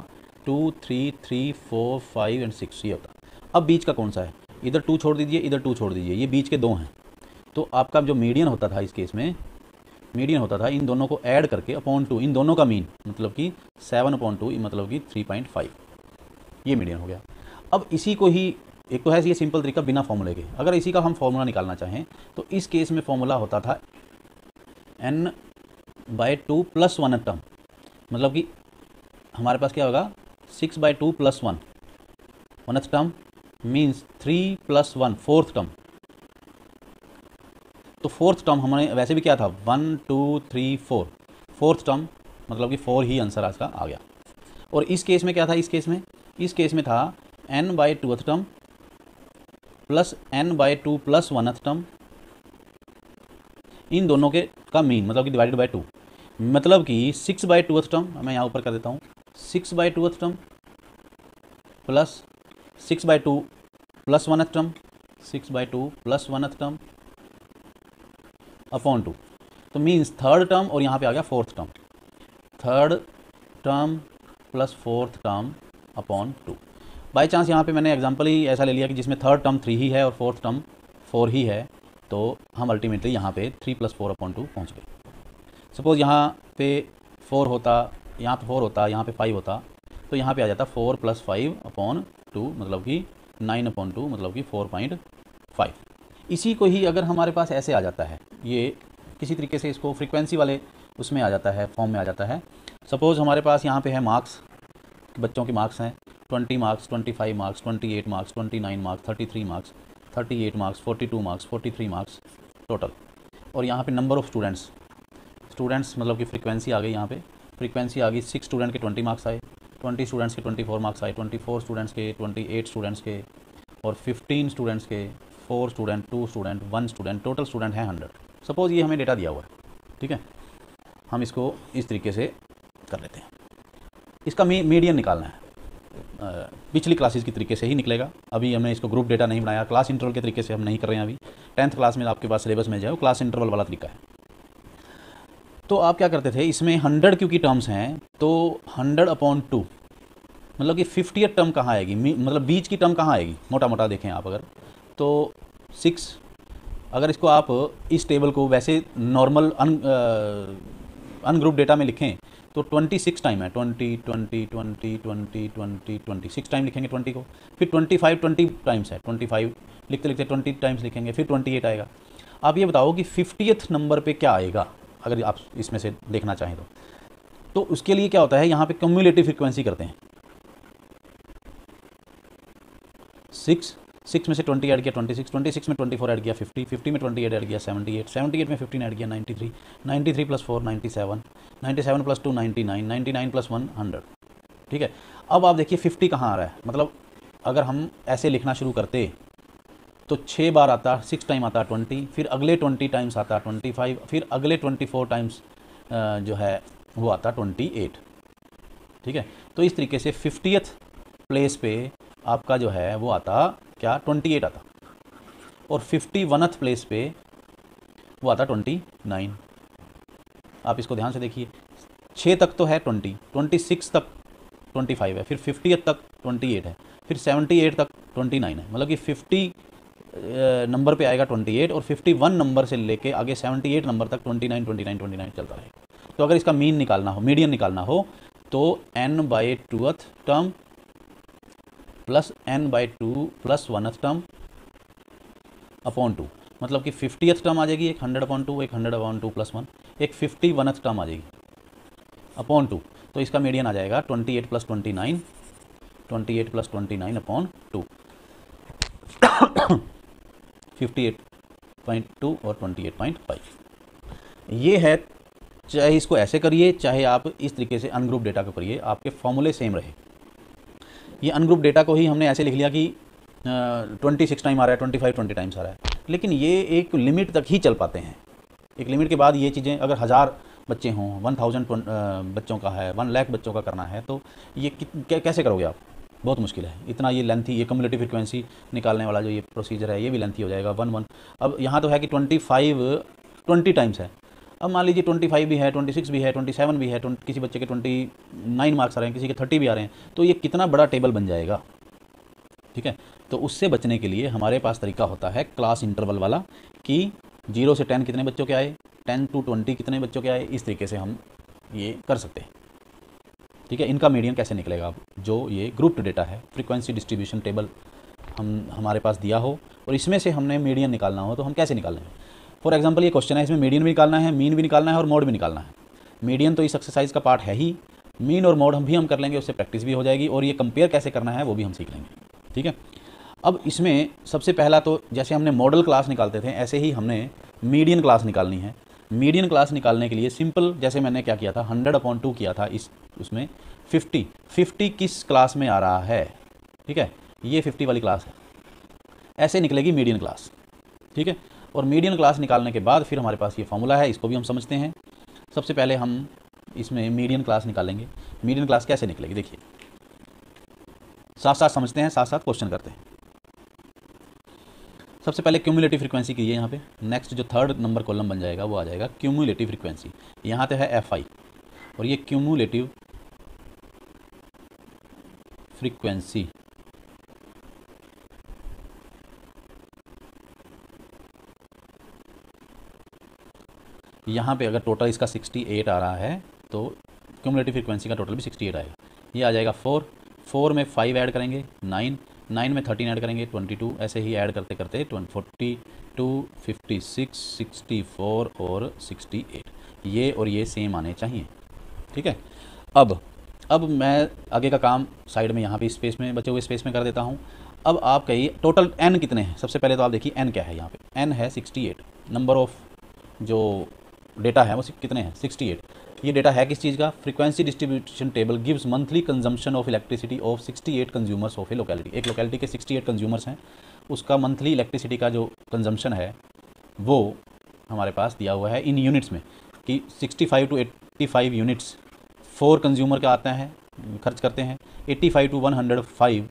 2 3 3 4 5 एंड 6, ये होता। अब बीच का कौन सा है? इधर 2 छोड़ दीजिए, इधर 2 छोड़ दीजिए, ये बीच के 2 हैं। तो आपका जो मीडियन होता था, इस केस में मीडियन होता था इन दोनों को ऐड करके अपॉन 2, इन दोनों का मीन मतलब कि 7/2 मतलब कि 3.5, ये मीडियन हो गया। अब इसी को ही, एक तो है ये सिंपल तरीका बिना फॉर्मूले के, अगर इसी का हम फॉर्मूला निकालना चाहें तो इस केस में फॉर्मूला होता था n/2 + 1 टर्म, मतलब कि हमारे पास क्या होगा 6/2 + 1 1th term means 3 + 1 4th term. तो 4th टर्म हमारे वैसे भी क्या था 1 2 3 4, 4th टर्म मतलब कि 4 ही आंसर आज का आ गया। और इस केस में क्या था? इस केस में था n/2th term plus n/2 + 1th term, इन दोनों के का मीन मतलब कि डिवाइडेड बाय 2, मतलब कि 6/2th टर्म, मैं यहाँ ऊपर कर देता हूँ, 6/2th term plus 6/2 + 1th term, 6/2 + 1th term upon 2, तो मीन्स 3rd टर्म और यहाँ पे आ गया 4th term, 3rd term plus 4th term upon 2। By chance यहाँ पे मैंने एग्जांपल ही ऐसा ले लिया कि जिसमें 3rd टर्म 3 ही है और 4th टर्म 4 ही है, तो हम अल्टीमेटली यहाँ पे 3 + 4/2 पहुँच गए। सपोज़ यहाँ पे 4 होता, यहाँ पे 4 होता, यहाँ पे 5 होता, तो यहाँ पे आ जाता 4 + 5/2 मतलब कि 9/2 मतलब कि 4.5। इसी को ही अगर हमारे पास ऐसे आ जाता है, ये किसी तरीके से इसको फ्रीक्वेंसी वाले उसमें आ जाता है, फॉर्म में आ जाता है। सपोज़ हमारे पास यहाँ पे है मार्क्स, बच्चों के मार्क्स हैं 20 marks, 25 marks, 28 marks, 29 marks, 33 marks, 38 marks, 42 marks, 43 marks total. और यहाँ पे नंबर ऑफ़ स्टूडेंट्स मतलब कि फ्रीक्वेंसी आ गई, यहाँ पे फ्रीक्वेंसी आ गई। 6 स्टूडेंट के 20 मार्क्स आए, 20 स्टूडेंट्स के 24 मार्क्स आए, 24 स्टूडेंट्स के 28 स्टूडेंट्स के, और 15 स्टूडेंट्स के 4 student, 2 student, 1 student, total student हैं 100। सपोज़ ये हमें डेटा दिया हुआ है, ठीक है, हम इसको इस तरीके से कर लेते हैं। इसका मीडियन निकालना है, पिछली क्लासेस की तरीके से ही निकलेगा। अभी हमने इसको ग्रुप डेटा नहीं बनाया, क्लास इंटरवल के तरीके से हम नहीं कर रहे हैं। अभी 10th क्लास में आपके पास सिलेबस में जाए क्लास इंटरवल वाला तरीका है। तो आप क्या करते थे, इसमें 100 क्योंकि टर्म्स हैं तो 100/2 मतलब कि 50th टर्म कहाँ आएगी, मतलब बीच की टर्म कहाँ आएगी, मोटा मोटा देखें आप अगर तो 6। अगर इसको आप इस टेबल को वैसे नॉर्मल अनग्रुप डेटा में लिखें तो 26 टाइम है, 20 20 20 20 20 26 टाइम लिखेंगे 20 को। फिर 25 20 टाइम्स है, 25 लिखते लिखते 20 टाइम्स लिखेंगे, फिर 28 आएगा। आप ये बताओ कि 50th नंबर पे क्या आएगा अगर आप इसमें से देखना चाहें तो उसके लिए क्या होता है, यहाँ पे क्यूमुलेटिव फ्रीक्वेंसी करते हैं। 6 में से 20 ऐड किया 26, 26 में 24 ऐड किया 50, 50 में 28 ऐड किया 78, 78 में 15 ऐड किया 93, 93 + 4 97, 97 + 2 99, 99 + 1 100। ठीक है, अब आप देखिए 50 कहाँ आ रहा है, मतलब अगर हम ऐसे लिखना शुरू करते तो 6 बार आता, 6 टाइम आता 20, फिर अगले 20 टाइम्स आता 25, फिर अगले 24 टाइम्स जो है वो आता 28। ठीक है, तो इस तरीके से 50th प्लेस पे आपका जो है वो आता क्या, 28 आता, और 51th प्लेस पे वो आता 29। आप इसको ध्यान से देखिए, 6 तक तो है 20, 26 तक 25 है, फिर 50th तक 28 है, फिर 78 तक 29 है, मतलब कि 50 नंबर पे आएगा 28, और 51 नंबर से लेके आगे 78 नंबर तक 29 29 29 चलता रहेगा। तो अगर इसका मीन निकालना हो, मीडियन निकालना हो, तो n/2th term plus n/2 plus 1th term upon 2, मतलब कि 50th टर्म आ जाएगी एक 100/2, एक 100/2 प्लस 1, एक 51th टर्म आ जाएगी अपॉन 2। तो इसका मीडियन आ जाएगा 28 प्लस 29, 28 प्लस 29 अपॉन 2, 58.2 और 28.5। ये है, चाहे इसको ऐसे करिए, चाहे आप इस तरीके से अनग्रुप डेटा को करिए, आपके फॉर्मूले सेम रहे। ये अनग्रुप डेटा को ही हमने ऐसे लिख लिया कि 26 टाइम आ रहा है, 25 20 टाइम्स आ रहा है, लेकिन ये एक लिमिट तक ही चल पाते हैं। एक लिमिट के बाद ये चीज़ें, अगर 1000 बच्चे हों, 1000 बच्चों का है, 1 लाख बच्चों का करना है, तो ये कैसे करोगे आप, बहुत मुश्किल है। इतना ये लेंथी, ये कम्युलेटिव फ्रीक्वेंसी निकालने वाला जो ये प्रोसीजर है, ये भी लेंथी हो जाएगा। 1 अब यहाँ तो है कि 25 20 टाइम्स है, अब मान लीजिए 25 भी है, 26 भी है, 27 भी है, किसी बच्चे के 29 मार्क्स आ रहे हैं, किसी के 30 भी आ रहे हैं, तो ये कितना बड़ा टेबल बन जाएगा। ठीक है, तो उससे बचने के लिए हमारे पास तरीका होता है क्लास इंटरवल वाला, कि 0 से 10 कितने बच्चों के आए, 10 to 20 कितने बच्चों के आए, इस तरीके से हम ये कर सकते हैं। ठीक है, इनका मीडियन कैसे निकलेगा, अब जो ये ग्रुप्ड डेटा है, फ्रीक्वेंसी डिस्ट्रीब्यूशन टेबल हमारे पास दिया हो और इसमें से हमने मीडियन निकालना हो, तो हम कैसे निकाल लेंगे। फॉर एग्जांपल ये क्वेश्चन है, इसमें मीडियन भी निकालना है, मीन भी निकालना है और मोड भी निकालना है। मीडियन तो इस एक्सरसाइज का पार्ट है ही, मीन और मोड हम कर लेंगे, उससे प्रैक्टिस भी हो जाएगी, और ये कंपेयर कैसे करना है वो भी हम सीख लेंगे। ठीक है, अब इसमें सबसे पहला तो जैसे हमने मॉडल क्लास निकालते थे, ऐसे ही हमने मीडियन क्लास निकालनी है। मीडियन क्लास निकालने के लिए सिंपल, जैसे मैंने क्या किया था, 100/2 किया था, उसमें 50 किस क्लास में आ रहा है। ठीक है, ये 50 वाली क्लास है, ऐसे निकलेगी मीडियन क्लास। ठीक है, और मीडियन क्लास निकालने के बाद फिर हमारे पास ये फॉर्मूला है, इसको भी हम समझते हैं। सबसे पहले हम इसमें मीडियन क्लास निकालेंगे। मीडियन क्लास कैसे निकलेगी, देखिए, साथ साथ समझते हैं, साथ साथ क्वेश्चन करते हैं। सबसे पहले क्यूमुलेटिव फ्रीक्वेंसी कीजिए यहाँ पे। नेक्स्ट जो 3rd नंबर कॉलम बन जाएगा वो आ जाएगा क्यूमुलेटिव फ्रीक्वेंसी। यहाँ पे है FI, और ये क्यूमुलेटिव फ्रीक्वेंसी यहाँ पे अगर टोटल इसका 68 आ रहा है, तो क्यूमुलेटिव फ्रीक्वेंसी का टोटल भी 68 आएगा। ये आ जाएगा 4 में 5 ऐड करेंगे 9 में 13 ऐड करेंगे 22, ऐसे ही ऐड करते करते 42, 56, 64 और 68, ये और ये सेम आने चाहिए। ठीक है, अब मैं आगे का काम साइड में यहाँ पे स्पेस में, बचे हुए स्पेस में कर देता हूँ। अब आप कहिए टोटल n कितने हैं। सबसे पहले तो आप देखिए n क्या है, यहाँ पे n है 68, नंबर ऑफ जो डेटा है वो कितने हैं, 68। ये डेटा है किस चीज़ का, frequency distribution table gives monthly consumption of elasticity of 68 consumers of A locality. एक लोकेलिटी के 68 कंज्यूमर्स हैं, उसका मंथली इलेक्ट्रिसिटी का जो कंजम्पशन है वो हमारे पास दिया हुआ है इन यूनिट्स में, कि 65 to 85 यूनिट्स 4 कंज्यूमर का आता है, खर्च करते हैं। 85 to 105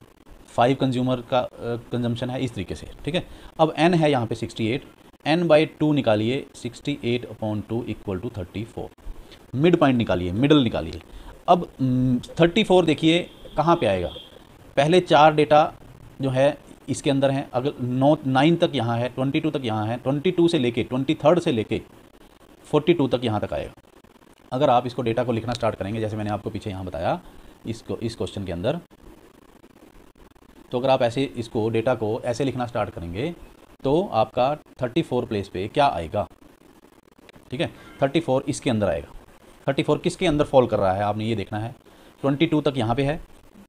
5 कंज्यूमर का कंजम्पशन है, इस तरीके से। ठीक है, अब n है यहाँ पे 68, n/2 निकालिए, 68/2 = 34। मिड पॉइंट निकालिए, मिडल निकालिए। अब 34 देखिए कहाँ पे आएगा, पहले 4 डेटा जो है इसके अंदर हैं, अगर 9 तक यहाँ है, 22 तक यहाँ है, 22 से लेके 23rd से लेके 42 तक यहाँ तक आएगा। अगर आप इसको डेटा को लिखना स्टार्ट करेंगे, जैसे मैंने आपको पीछे यहाँ बताया इसको, इस क्वेश्चन के अंदर, तो अगर आप ऐसे इसको डेटा को ऐसे लिखना स्टार्ट करेंगे तो आपका 34 प्लेस पे क्या आएगा। ठीक है, 34 इसके अंदर आएगा। 34 किसके अंदर फॉल कर रहा है आपने ये देखना है। 22 तक यहाँ पे है,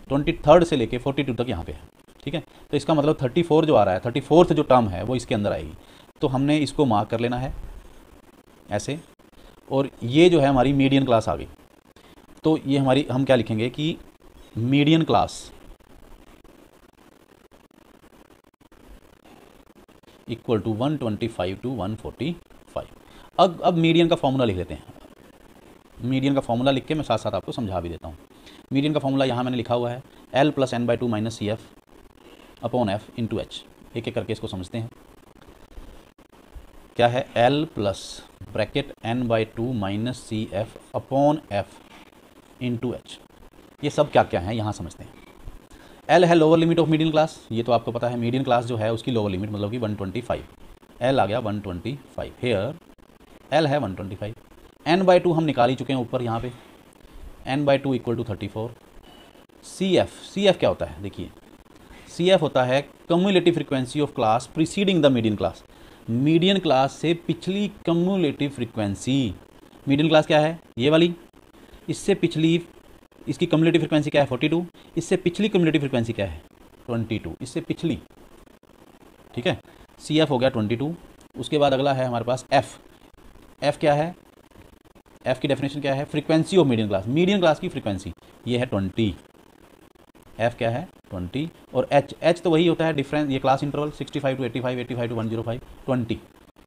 23rd से लेके 42 तक यहाँ पे है। ठीक है, तो इसका मतलब 34 जो आ रहा है, 34th जो टर्म है वो इसके अंदर आएगी। तो हमने इसको मार्क कर लेना है ऐसे, और ये जो है हमारी मीडियन क्लास आ गई। तो ये हमारी, हम क्या लिखेंगे कि median class equal to 125 to 145। अब मीडियन का फॉर्मूला लिख लेते हैं। मीडियन का फॉर्मूला लिख के मैं साथ साथ आपको समझा भी देता हूँ। मीडियन का फॉर्मूला यहाँ मैंने लिखा हुआ है L plus n/2 minus C F upon F into H. एक एक करके इसको समझते हैं। क्या है? L plus bracket n/2 minus C F upon F into H. ये सब क्या क्या है यहाँ समझते हैं। L है lower limit of median class, ये तो आपको पता है। मीडियन क्लास जो है उसकी लोअर लिमिट मतलब कि 125। L आ गया 125। हेयर L है 125। n/2 हम निकाल ही चुके हैं ऊपर यहाँ पे। n/2 equal to 34। C F क्या होता है? देखिए सी एफ होता है cumulative frequency of class preceding the median class. Median class से पिछली कम्युलेटिव फ्रिक्वेंसी। मीडियन क्लास क्या है? ये वाली। इससे पिछली इसकी कम्युलेटिव फ्रिक्वेंसी क्या है? 42। इससे पिछली कम्युलेटिव फ्रिक्वेंसी क्या है? 22। इससे पिछली, ठीक है। सी एफ हो गया 22। उसके बाद अगला है हमारे पास एफ। एफ क्या है? एफ की डेफिनेशन क्या है? Frequency of median class. Median class की फ्रीक्वेंसी ये है 20। एफ क्या है? 20। और एच तो वही होता है डिफरेंस, ये क्लास इंटरवल 65 टू 85, 85 टू 105,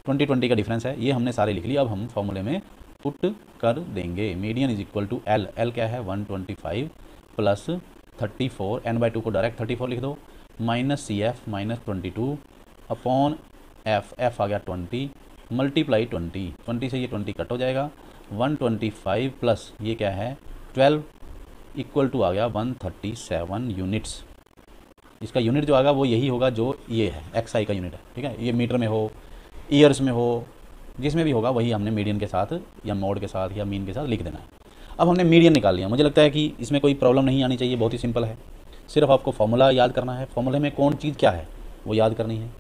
20 का डिफरेंस है। ये हमने सारे लिख लिया। अब हम फॉर्मूले में पुट कर देंगे। Median is equal to L. L क्या है? 125 प्लस 34, n/2 को डायरेक्ट 34 लिख दो, minus C F minus 22 upon F. F आ गया 20 मल्टीप्लाई 20 से ये 20 कट हो जाएगा। 125 प्लस ये क्या है? 12 इक्वल टू आ गया 137 यूनिट्स। इसका यूनिट जो आएगा वो यही होगा जो ये है, एक्स आई का यूनिट है, ठीक है। ये मीटर में हो, ईयर्स में हो, जिसमें भी होगा वही हमने मीडियन के साथ या मोड के साथ या मीन के साथ लिख देना है। अब हमने मीडियन निकाल लिया। मुझे लगता है कि इसमें कोई प्रॉब्लम नहीं आनी चाहिए, बहुत ही सिंपल है। सिर्फ आपको फॉर्मूला याद करना है, फॉर्मूले में कौन चीज़ क्या है वो याद करनी है,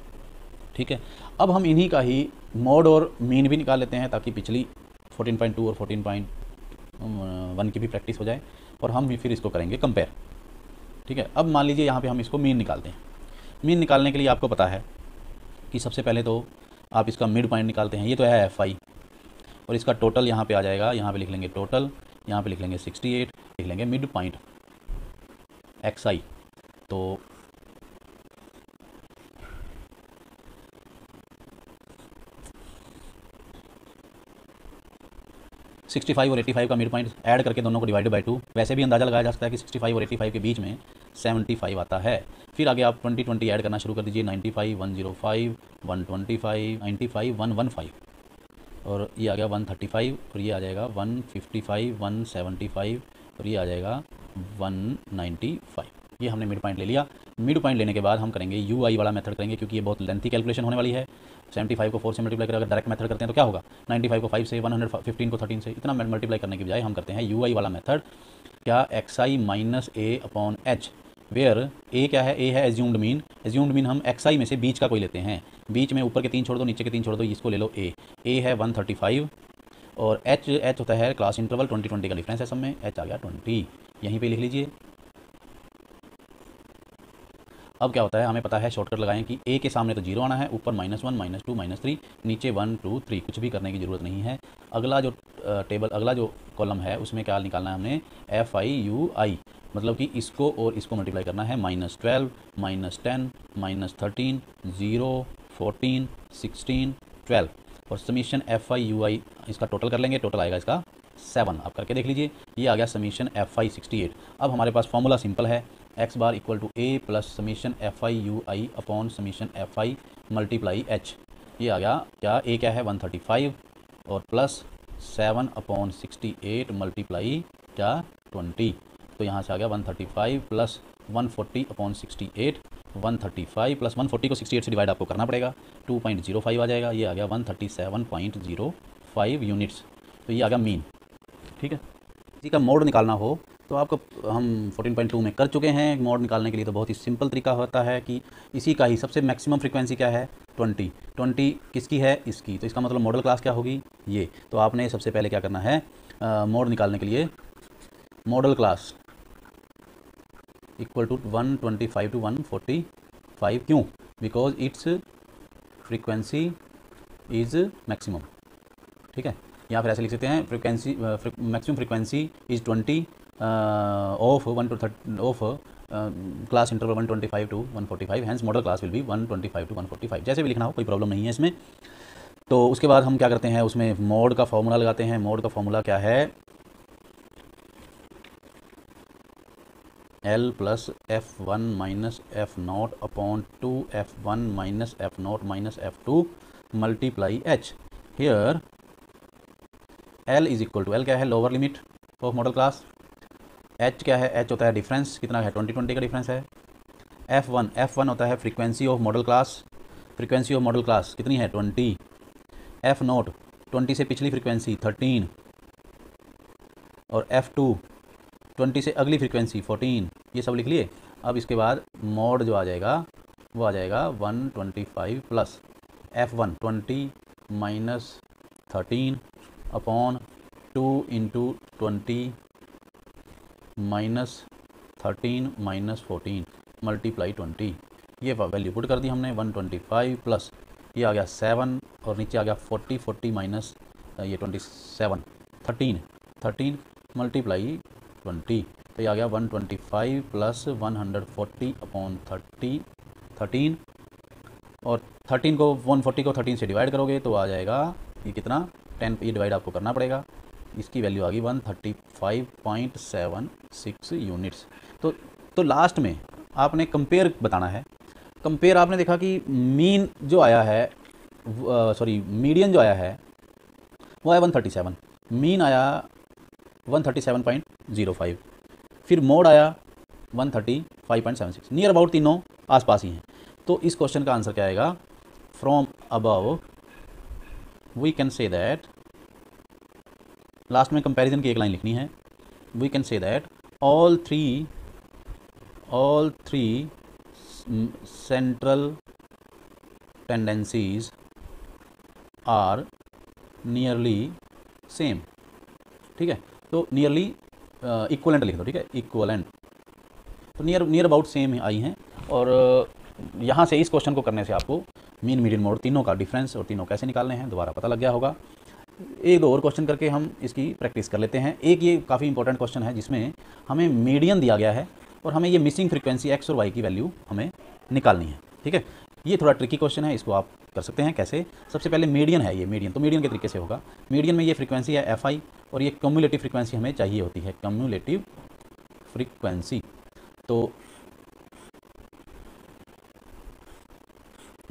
ठीक है। अब हम इन्हीं का ही मोड और मीन भी निकाल लेते हैं ताकि पिछली 14.2 और 14.1 की भी प्रैक्टिस हो जाए और हम भी फिर इसको करेंगे कंपेयर, ठीक है। अब मान लीजिए यहाँ पे हम इसको मीन निकालते हैं। मीन निकालने के लिए आपको पता है कि सबसे पहले तो आप इसका मिड पॉइंट निकालते हैं। ये तो है एफ आई और इसका टोटल यहाँ पे आ जाएगा। यहाँ पे लिख लेंगे टोटल, यहाँ पे लिख लेंगे 68, लिख लेंगे मिड पॉइंट एक्स आई। तो $65 और 85 का मिड पॉइंट ऐड करके दोनों को डिवाइड बाई 2। वैसे भी अंदाज़ा लगाया जा सकता है कि 65 और 85 के बीच में 75 आता है। फिर आगे आप 20 ऐड करना शुरू कर दीजिए। 95, 105, 125, 95, 115 और ये आ गया 135 और ये आ जाएगा 155, 175 और ये आ जाएगा 195। ये हमने मिड पॉइंट ले लिया। मिड पॉइंट लेने के बाद हम करेंगे यू आई वाला मेथड करेंगे, क्योंकि ये बहुत लेंथी कैलकुलेशन होने वाली है। 75 को 4 से मल्टीप्लाई करके अगर डायरेक्ट मेथड करते हैं तो क्या होगा? 95 को 5 से, 115 को 13 से, इतना मल्टीप्लाई करने के बजाय हम करते हैं यू आई वाला मेथड। क्या? X I minus A upon H, where A क्या है? ए है एज्यूम्ड मीन। एज्यूम्ड मीन हम एक्स आई में से बीच का कोई लेते हैं। बीच में ऊपर के 3 छोड़ दो, नीचे के 3 छोड़ दो, इसको ले लो ए। ए है 135 और एच होता है क्लास इंटरवल। 20 का डिफरेंस है सब में। एच आ गया 20, यहीं पे लिख लीजिए। अब क्या होता है, हमें पता है शॉर्टकट लगाएं कि ए के सामने तो 0 आना है, ऊपर -1, -2, -3, नीचे 1, 2, 3, कुछ भी करने की ज़रूरत नहीं है। अगला जो टेबल, अगला जो कॉलम है उसमें क्या निकालना है हमने? एफ आई यू आई, मतलब कि इसको और इसको मल्टीप्लाई करना है। -12, -10, -13, 0, 14, 16, 12 और समीशन एफ आई यू आई इसका टोटल कर लेंगे। टोटल आएगा इसका 7। आप करके देख लीजिए। ये आ गया समीशन एफ आई 68। अब हमारे पास फॉर्मूला सिंपल है, X bar equal to A plus summation F I U I upon summation F I multiply H. ये आ गया क्या? ए क्या है? 135 और प्लस 7 अपॉन 68 मल्टीप्लाई क्या? 20। तो यहाँ से आ गया 135 प्लस 140 अपॉन 68। 135 प्लस 140 को 68 से डिवाइड आपको करना पड़ेगा, 2.05 आ जाएगा। ये आ गया 137.05 यूनिट्स। तो ये आ गया मीन, ठीक है। इसी का मोड निकालना हो तो आपको, हम 14.2 में कर चुके हैं। मोड निकालने के लिए तो बहुत ही सिंपल तरीका होता है कि इसी का ही सबसे मैक्सिमम फ्रीक्वेंसी क्या है? 20 किसकी है? इसकी। तो इसका मतलब मॉडल क्लास क्या होगी? ये। तो आपने सबसे पहले क्या करना है, मोड निकालने के लिए modal class equal to 125 to 145। क्यों? Because its frequency is maximum, ठीक है। या फिर ऐसे लिख सकते हैं frequency maximum frequency is 20 of class interval 125 to 145, hence modal class will be 125 to 145, जैसे भी लिखना हो कोई प्रॉब्लम नहीं है इसमें। तो उसके बाद हम क्या करते हैं, उसमें मोड का फॉर्मूला लगाते हैं। मोड का फॉर्मूला क्या है, L plus F1 minus F0 upon 2 F1 minus F0 minus F2 multiply H। Here L is equal to, L क्या है, lower limit of modal class. H क्या है, H होता है डिफरेंस, कितना है, 20 का डिफरेंस है। F1 होता है frequency of modal class, frequency of modal class कितनी है, 20। F0 20 से पिछली फ्रीक्वेंसी 13, और F2 20 से अगली फ्रीक्वेंसी 14। ये सब लिख लिए। अब इसके बाद मोड जो आ जाएगा वो आ जाएगा 125 plus F1 20 minus 13 upon 2 into 20 minus 13 minus 14 multiply 20। ये वैल्यू पुट कर दी हमने, 125 प्लस ये आ गया 7 और नीचे आ गया 40 माइनस ये 27 13 मल्टीप्लाई 20, तो ये आ गया 125 प्लस 140 अपॉन 13, और 13 को 140 को 13 से डिवाइड करोगे तो आ जाएगा ये कितना, 10, ये डिवाइड आपको करना पड़ेगा। इसकी वैल्यू आ गई 135.76 यूनिट्स। तो लास्ट में आपने कंपेयर बताना है। कंपेयर आपने देखा कि मीन जो आया है, मीडियन जो आया है वो आया 137, मीन आया 137.05, फिर मोड आया 135.76, नियर अबाउट तीनों आसपास ही हैं। तो इस क्वेश्चन का आंसर क्या आएगा, from above we can say that, last में कंपैरिजन की एक लाइन लिखनी है, we can say that all three central tendencies are nearly same। ठीक है, तो नियरली इक्वलेंट लिख दो, ठीक है, इक्वलेंट, तो नियर अबाउट सेम आई हैं। और यहाँ से इस क्वेश्चन को करने से आपको मीन मीडियन मोड तीनों का डिफरेंस और तीनों कैसे निकालने हैं दोबारा पता लग गया होगा। एक दो और क्वेश्चन करके हम इसकी प्रैक्टिस कर लेते हैं। एक ये काफ़ी इंपॉर्टेंट क्वेश्चन है जिसमें हमें मीडियन दिया गया है और हमें ये मिसिंग फ्रीक्वेंसी एक्स और वाई की वैल्यू हमें निकालनी है। ठीक है, ये थोड़ा ट्रिकी क्वेश्चन है, इसको आप कर सकते हैं। कैसे, सबसे पहले मीडियन है, ये मीडियन, तो मीडियन के तरीके से होगा। मीडियन में ये फ्रीक्वेंसी है एफ आई और ये कम्युलेटिव फ्रीक्वेंसी हमें चाहिए होती है, कम्युलेटिव फ्रीक्वेंसी। तो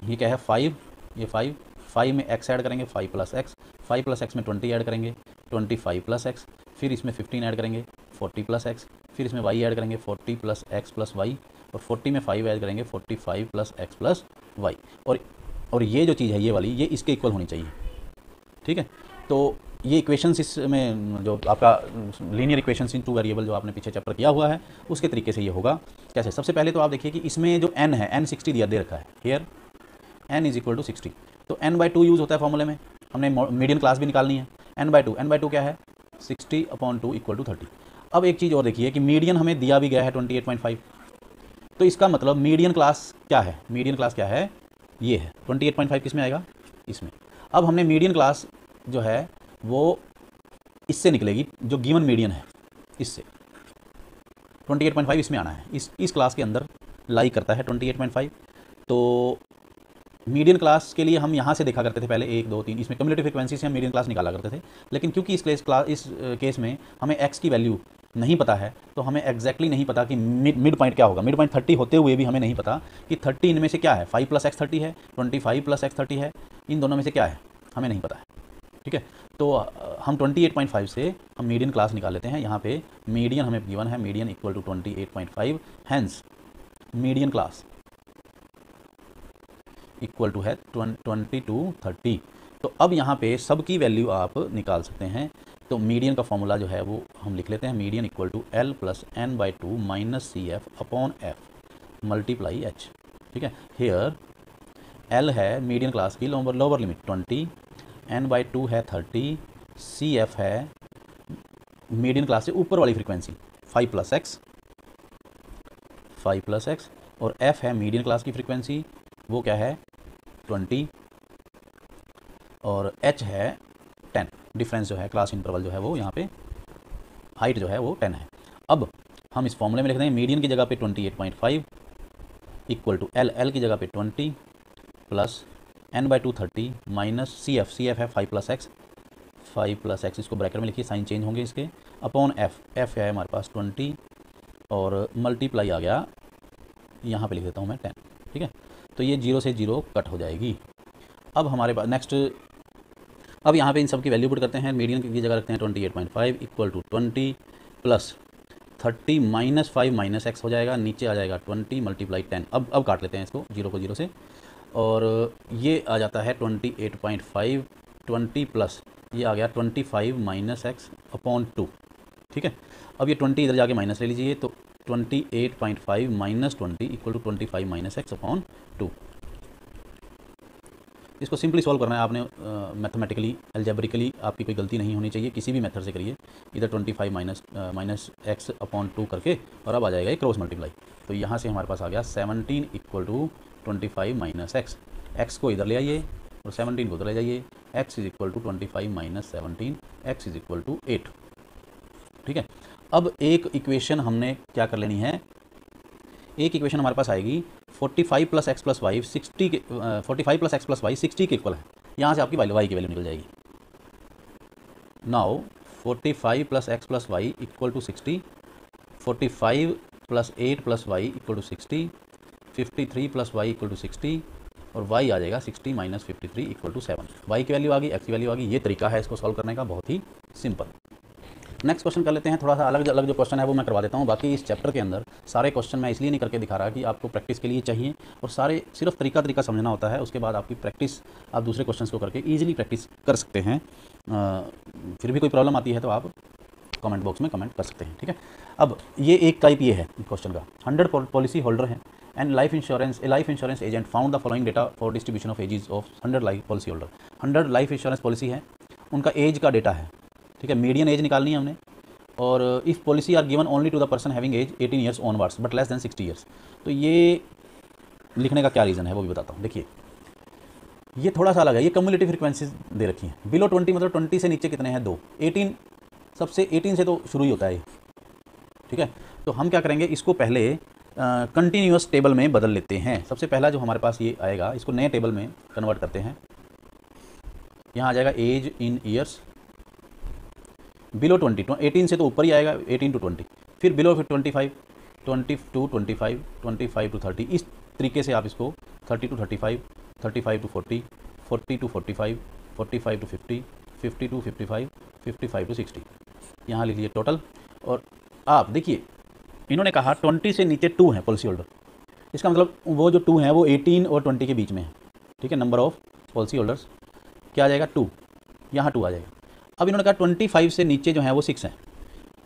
ये क्या है 5, ये 5 में x ऐड करेंगे 5 प्लस एक्स में 20 ऐड करेंगे 25 प्लस एक्स, फिर इसमें 15 ऐड करेंगे 40 प्लस एक्स, फिर इसमें y ऐड करेंगे 40 प्लस एक्स प्लस वाई, और 40 में 5 ऐड करेंगे 45 प्लस एक्स प्लस वाई। और ये जो चीज़ है ये वाली, ये इसके इक्वल होनी चाहिए। ठीक है, तो ये इक्वेशंस इसमें जो आपका लीनियर इक्वेशंस इन टू वेरिएबल जो आपने पीछे चैप्टर किया हुआ है उसके तरीके से ये होगा। कैसे, सबसे पहले तो आप देखिए कि इसमें जो n है, n 60 दिया दे रखा है, here n is equal to 60, तो n/2 यूज़ होता है फॉर्मूले में। हमने मीडियन क्लास भी निकालनी है, n/2 क्या है 60/2 इक्वल टू 30। अब एक चीज़ और देखिए कि मीडियन हमें दिया भी गया है 28.5, तो इसका मतलब मीडियन क्लास क्या है, मीडियन क्लास क्या है, ये है 28.5 किस में आएगा, इसमें। अब हमने मीडियन क्लास जो है वो इससे निकलेगी, जो गिवन मीडियन है इससे 28.5 इसमें आना है, इस क्लास के अंदर लाई करता है 28.5। तो मीडियन क्लास के लिए हम यहाँ से देखा करते थे पहले 1 2 3, इसमें कम्युलेटिव फ्रीक्वेंसी से हम मीडियन क्लास निकाला करते थे। लेकिन क्योंकि इस केस में हमें x की वैल्यू नहीं पता है, तो हमें एग्जैक्टली नहीं पता कि मिड पॉइंट क्या होगा। मिड पॉइंट 30 होते हुए भी हमें नहीं पता कि 30 इनमें से क्या है, 5 प्लस एक्स 30 है, 25 प्लस एक्स 30 है, इन दोनों में से क्या है हमें नहीं पता है। ठीक है, तो हम 28.5 से हम मीडियन क्लास निकाल लेते हैं। यहाँ पे मीडियन हमें गिवन है, median equal to 28.5, hence median class equal to है 20 to 30। तो अब यहाँ पे सब की वैल्यू आप निकाल सकते हैं। तो मीडियन का फॉर्मूला जो है वो हम लिख लेते हैं, median equal to L plus n/2 minus C F upon F multiply H. ठीक है, हेयर L है मीडियन क्लास की लोअर लिमिट 20, n/2 है 30, सी एफ है मीडियन क्लास से ऊपर वाली फ्रीक्वेंसी 5 प्लस एक्स, और f है मीडियन क्लास की फ्रीक्वेंसी, वो क्या है 20, और h है 10। डिफरेंस जो है क्लास इंटरवल जो है वो यहाँ पे हाइट जो है वो 10 है। अब हम इस फॉर्मूले में लिख देंगे मीडियन की जगह पे 28.5 इक्वल टू एल की जगह पे 20 plus n/2 30 minus C F है 5 + x, इसको ब्रैकेट में लिखिए, साइन चेंज होंगे इसके, अपॉन एफ है हमारे पास 20 और मल्टीप्लाई आ गया, यहाँ पे लिख देता हूँ मैं 10। ठीक है, तो ये 0 से 0 कट हो जाएगी। अब हमारे पास नेक्स्ट, अब यहाँ पे इन सब की वैल्यू पुट करते हैं। मीडियन की जगह रखते हैं 28.5 equal to 20 plus 30 minus 5 minus x हो जाएगा, नीचे आ जाएगा 20 मल्टीप्लाई 10। अब काट लेते हैं इसको 0 को 0 से, और ये आ जाता है 28.5, 20 प्लस ये आ गया 25 माइनस x अपॉन 2। ठीक है, अब ये 20 इधर जाके माइनस ले लीजिए, तो 28.5 minus 20 equal to 25 minus x upon 2। इसको सिंपली सॉल्व करना है आपने, मैथमेटिकली एल्जेब्रिकली आपकी कोई गलती नहीं होनी चाहिए, किसी भी मेथड से करिए, इधर 25 माइनस x अपॉन 2 करके, और अब आ जाएगा ये क्रॉस मल्टीप्लाई। तो यहाँ से हमारे पास आ गया 17 इक्वल टू 25 माइनस x को इधर ले आइए और 17 को उधर ले जाइए, x is equal to 25 minus 17, x is equal to 8। ठीक है, अब एक इक्वेशन हमने क्या कर लेनी है, एक इक्वेशन हमारे पास आएगी 45 प्लस एक्स प्लस वाई 60 के 45 प्लस एक्स प्लस वाई 60 के इक्वल है। यहाँ से आपकी वाई की वैल्यू निकल जाएगी। Now 45 plus x plus y equal to 60, 45 plus 8 plus y equal to 60, 53 plus y equal to 60, और वाई आ जाएगा 60 माइनस 53 इक्वल टू 7। वाई की वैल्यू आ गई, एक्स की वैल्यू आ गई। ये तरीका है इसको सॉल्व करने का, बहुत ही सिंपल। नेक्स्ट क्वेश्चन कर लेते हैं। थोड़ा सा अलग जो क्वेश्चन है वो मैं करवा देता हूँ। बाकी इस चैप्टर के अंदर सारे क्वेश्चन मैं इसलिए नहीं करके दिखा रहा कि आपको प्रैक्टिस के लिए चाहिए, और सारे सिर्फ तरीका समझना होता है, उसके बाद आपकी प्रैक्टिस आप दूसरे क्वेश्चंस को करके ईजिली प्रैक्टिस कर सकते हैं। फिर भी कोई प्रॉब्लम आती है तो आप कमेंट बॉक्स में कमेंट कर सकते हैं। ठीक है, अब ये एक टाइप ये है क्वेश्चन का, 100 पॉलिसी होल्डर है and life insurance agent found the following data for distribution of ages of 100 life policy holder. 100 life insurance policy है, उनका एज का डेटा है। ठीक है, मीडियन एज निकालनी है हमने, और if policy are given only to the person having age 18 years onwards but less than 60 years. तो ये लिखने का क्या रीज़न है वो भी बताता हूँ। देखिए, ये थोड़ा सा अलग है, ये कम्युलेटिव फ्रीक्वेंसीज दे रखी हैं। बिलो 20 मतलब 20 से नीचे कितने हैं, 2। 18 सबसे 18 से तो शुरू ही होता है ये। ठीक है, तो हम क्या करेंगे, इसको पहले कंटिन्यूअस टेबल में बदल लेते हैं। सबसे पहला जो हमारे पास ये आएगा, इसको नए टेबल में कन्वर्ट करते हैं। यहाँ आ जाएगा एज इन ईयर्स, बिलो 20, 18 से तो ऊपर ही आएगा, 18 टू 20, फिर बिलो फिर 25, 20 टू 25, 25 टू 30। इस तरीके से आप इसको 30 to 35, 35 to 40, 40 to 45, 45 to 50, 50 to 55, 55 to 60, यहाँ लिख लीजिए टोटल। और आप देखिए, इन्होंने कहा 20 से नीचे 2 हैं पॉलिसी होल्डर, इसका मतलब वो जो 2 हैं वो 18 और 20 के बीच में है। ठीक है, नंबर ऑफ पॉलिसी होल्डर्स क्या आ जाएगा, 2, यहाँ 2 आ जाएगा। अब इन्होंने कहा 25 से नीचे जो है वो 6 हैं।